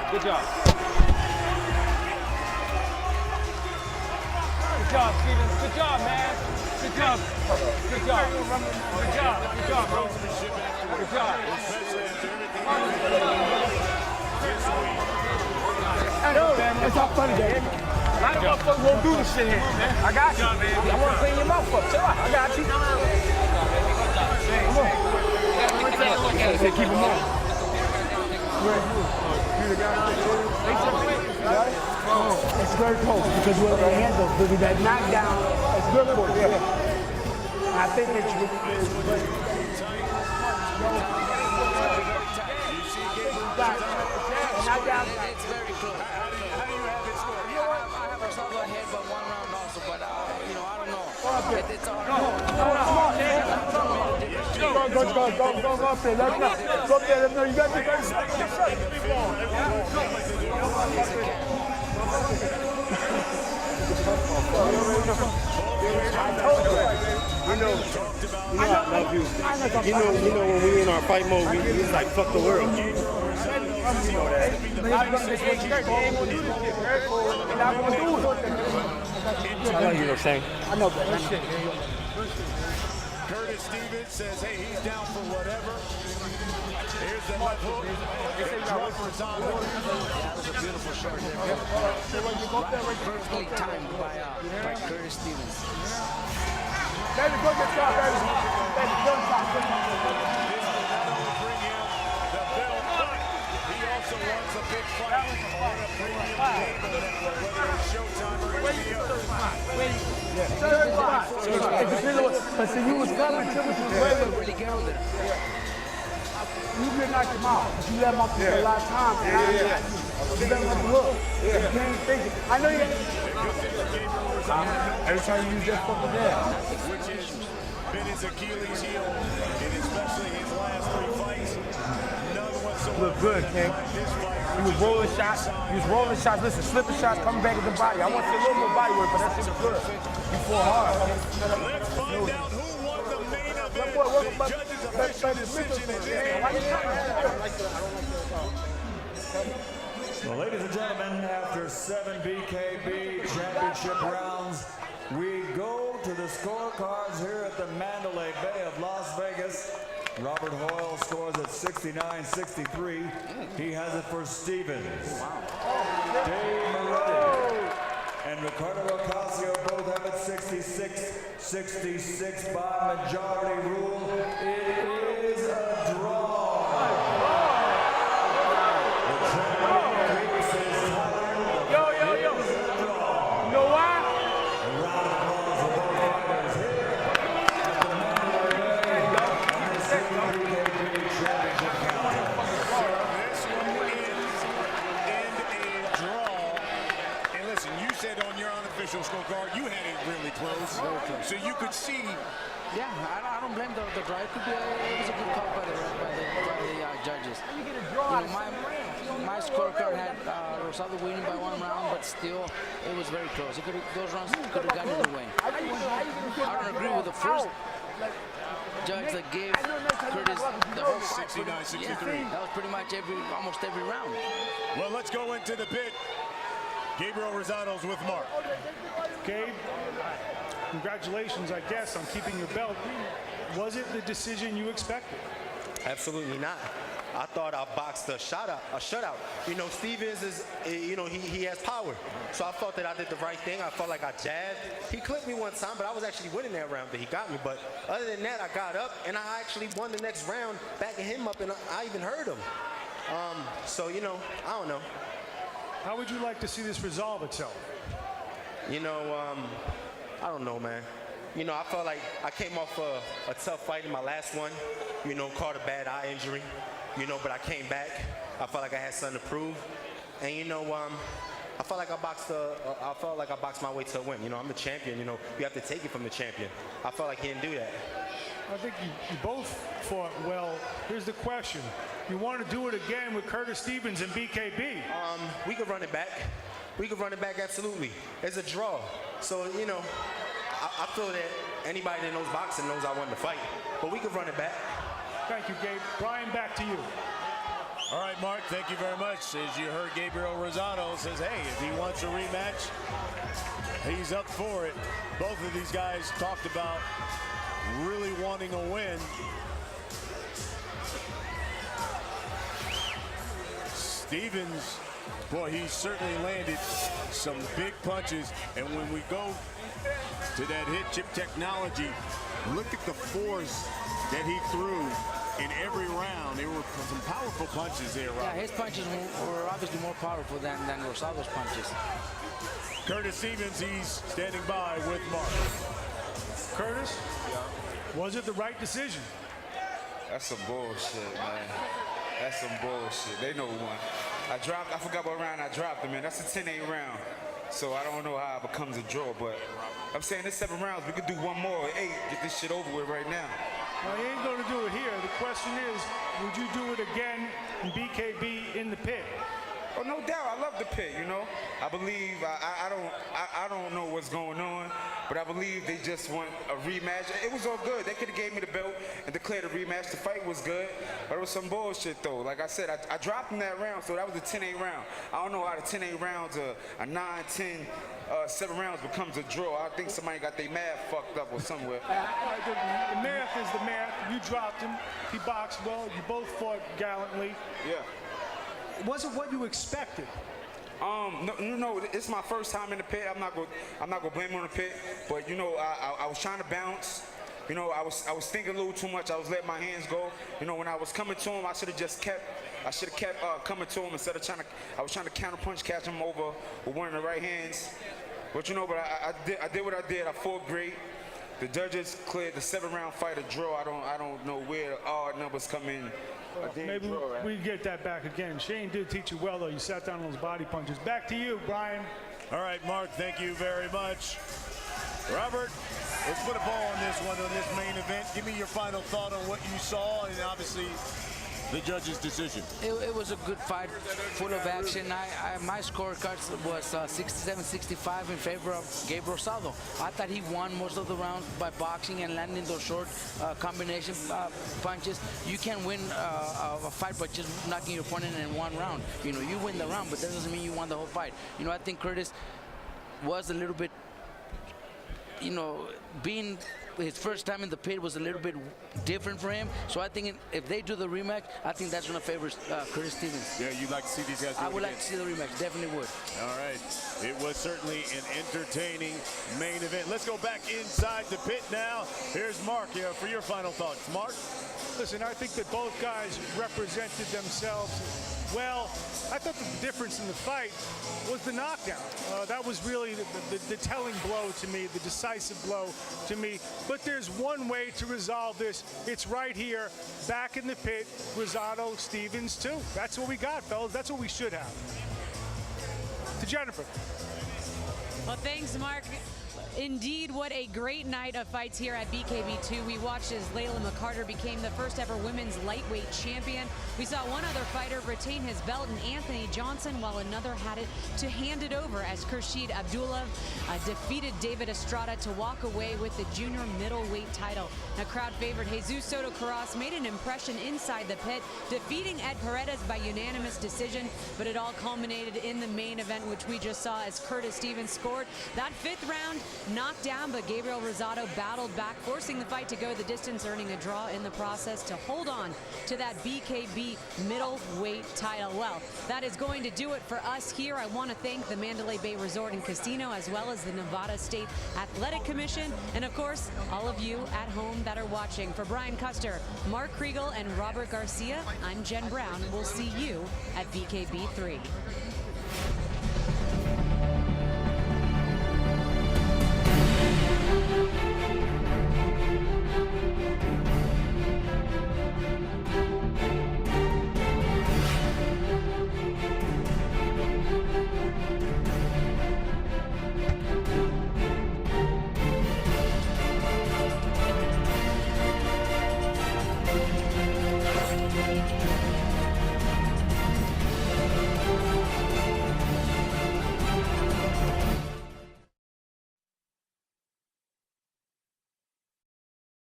Good job. Good job, Stevens. Good job, man. Good job. Good job. Good job. Good job, bro. Good job. That's all funny, man. A lot of motherfuckers won't do this shit here, man. I got you. I want to clean your mouth up. Chill out. I got you. Come on. Say keep him on. It's very close because what they handle will be that knockdown. It's good for you. I think it's It's very close. How do you have it scored? I have Rosado ahead by 1 round also, but you know, I don't know. It's all Go up there. Let him know. Go up there. Let him know. You got the gun. I love you. You know when we in our fight mode, it's like fuck the world. You know that. I know you know Shane. I know that. Curtis Stevens says, hey, he's down for whatever. Here's the left hook. Drop Rosado. That was a beautiful shot there. Perfectly timed by Curtis Stevens. Baby, go get shot, baby. Baby, go shot. This will not only bring him the belt, but he also wants a big fight on a premium cable network, whether it's Showtime or HBO. Third spot. But see, you was coming. Really careful there. You could knock him out. You let him off a lot of time. You let him off the hook. You can't think it. I know you. Every time you use that fucking there. Which has been his Achilles heel, and especially his last 3 fights. None whatsoever. Look good, King. He was rolling shots. Listen, slipping shots, coming back at the body. I want to see a little more body work, but that shit was good. You fought hard. Let's find out who won the main event. The judges official decision is in. Well, ladies and gentlemen, after 7 BKB championship rounds, we go to the scorecards here at the Mandalay Bay of Las Vegas. Robert Hoyle scores at 69-63. He has it for Stevens. Dave Moretti and Ricardo Ocasio both have it 66-66 by majority rule. It is a draw. Scorecard, you had it really close, so you could see. Yeah, I don't blame the draw. It was a good call by the judges. You know, my scorecard had Rosado winning by 1 round, but still, it was very close. Those rounds could have gone either way. I don't agree with the first judge that gave Curtis the whole fight. 69-63. Yeah, that was pretty much almost every round. Well, let's go into the pit. Gabriel Rosado's with Mark. Gabe, congratulations, I guess, on keeping your belt. Was it the decision you expected? Absolutely not. I thought I boxed a shutout. You know, Stevens is, you know, he has power. So I thought that I did the right thing. I felt like I jabbed. He clipped me one time, but I was actually winning that round that he got me. But other than that, I got up and I actually won the next round, backing him up, and I even hurt him. So, you know, I don't know. How would you like to see this resolve itself? You know, I don't know, man. You know, I felt like I came off a tough fight in my last one. You know, caught a bad eye injury. You know, but I came back. I felt like I had something to prove. And you know, I felt like I boxed my way to a win. You know, I'm the champion. You know, you have to take it from the champion. I felt like he didn't do that. I think you both fought well. Here's the question. You want to do it again with Curtis Stevens and BKB? We could run it back. We could run it back, absolutely. It's a draw. So, you know, I feel that anybody that knows boxing knows I won the fight. But we could run it back. Thank you, Gabe. Brian, back to you. All right, Mark, thank you very much. As you heard, Gabriel Rosado says, hey, if he wants a rematch, he's up for it. Both of these guys talked about really wanting a win. Stevens, boy, he certainly landed some big punches. And when we go to that hit chip technology, look at the force that he threw in every round. There were some powerful punches there, Robert. Yeah, his punches were obviously more powerful than Rosado's punches. Curtis Stevens, he's standing by with Mark. Curtis, was it the right decision? That's some bullshit, man. That's some bullshit. They know one. I forgot what round I dropped him in. That's a 10-8 round. So I don't know how it becomes a draw, but I'm saying there's 7 rounds. We could do one more, 8, get this shit over with right now. Well, he ain't going to do it here. The question is, would you do it again in BKB in the pit? Oh, no doubt. I love the pit, you know. I believe, I don't know what's going on, but I believe they just want a rematch. It was all good. They could have gave me the belt and declared a rematch. The fight was good, but it was some bullshit, though. Like I said, I dropped in that round, so that was a 10-8 round. I don't know how the 10-8 rounds, a 9, 10, 7 rounds becomes a draw. I think somebody got their math fucked up or somewhere. The math is the math. You dropped him. He boxed well. You both fought gallantly. Yeah. Was it what you expected? No, it's my first time in the pit. I'm not gonna blame on the pit, but you know, I was trying to bounce. You know, I was thinking a little too much. I was letting my hands go. You know, when I was coming to him, I should have kept coming to him instead of I was trying to counter punch, catch him over with one of the right hands. But you know, I did what I did. I fought great. The judges cleared the 7-round fight a draw. I don't know where the odd numbers come in. Well, maybe we get that back again. Shane did teach you well, though. You sat down on those body punches. Back to you, Brian. All right, Mark, thank you very much. Robert, let's put a ball on this one, on this main event. Give me your final thought on what you saw and obviously the judge's decision. It was a good fight, full of action. My scorecard was 67-65 in favor of Gabe Rosado. I thought he won most of the rounds by boxing and landing those short combination punches. You can't win a fight by just knocking your opponent in one round. You know, you win the round, but that doesn't mean you won the whole fight. You know, I think Curtis was a little bit, you know, being his first time in the pit was a little bit different for him. So I think if they do the rematch, I think that's going to favor Curtis Stevens. Yeah, you'd like to see these guys do it I would again. like to see the rematch. Definitely would. All right. It was certainly an entertaining main event. Let's go back inside the pit now. Here's Mark for your final thoughts. Mark? Listen, I think that both guys represented themselves well. I thought the difference in the fight was the knockdown. That was really the telling blow to me, the decisive blow to me. But there's one way to resolve this. It's right here, back in the pit, Rosado, Stevens, too. That's what we got, fellas. That's what we should have. To Jennifer. Well, thanks, Mark. Indeed, what a great night of fights here at BKB2. We watched as Layla McCarter became the first ever women's lightweight champion. We saw one other fighter retain his belt in Anthony Johnson, while another had it to hand it over as Khurshid Abdullah defeated David Estrada to walk away with the junior middleweight title. Now, crowd favorite Jesus Soto Karass made an impression inside the pit, defeating Ed Paredes by unanimous decision, but it all culminated in the main event, which we just saw as Curtis Stevens scored that 5th round knocked down, but Gabriel Rosado battled back, forcing the fight to go the distance, earning a draw in the process to hold on to that BKB middleweight title. Well, that is going to do it for us here. I want to thank the Mandalay Bay Resort and Casino, as well as the Nevada State Athletic Commission, and of course, all of you at home that are watching. For Brian Custer, Mark Kriegel, and Robert Garcia, I'm Jen Brown. We'll see you at BKB 3.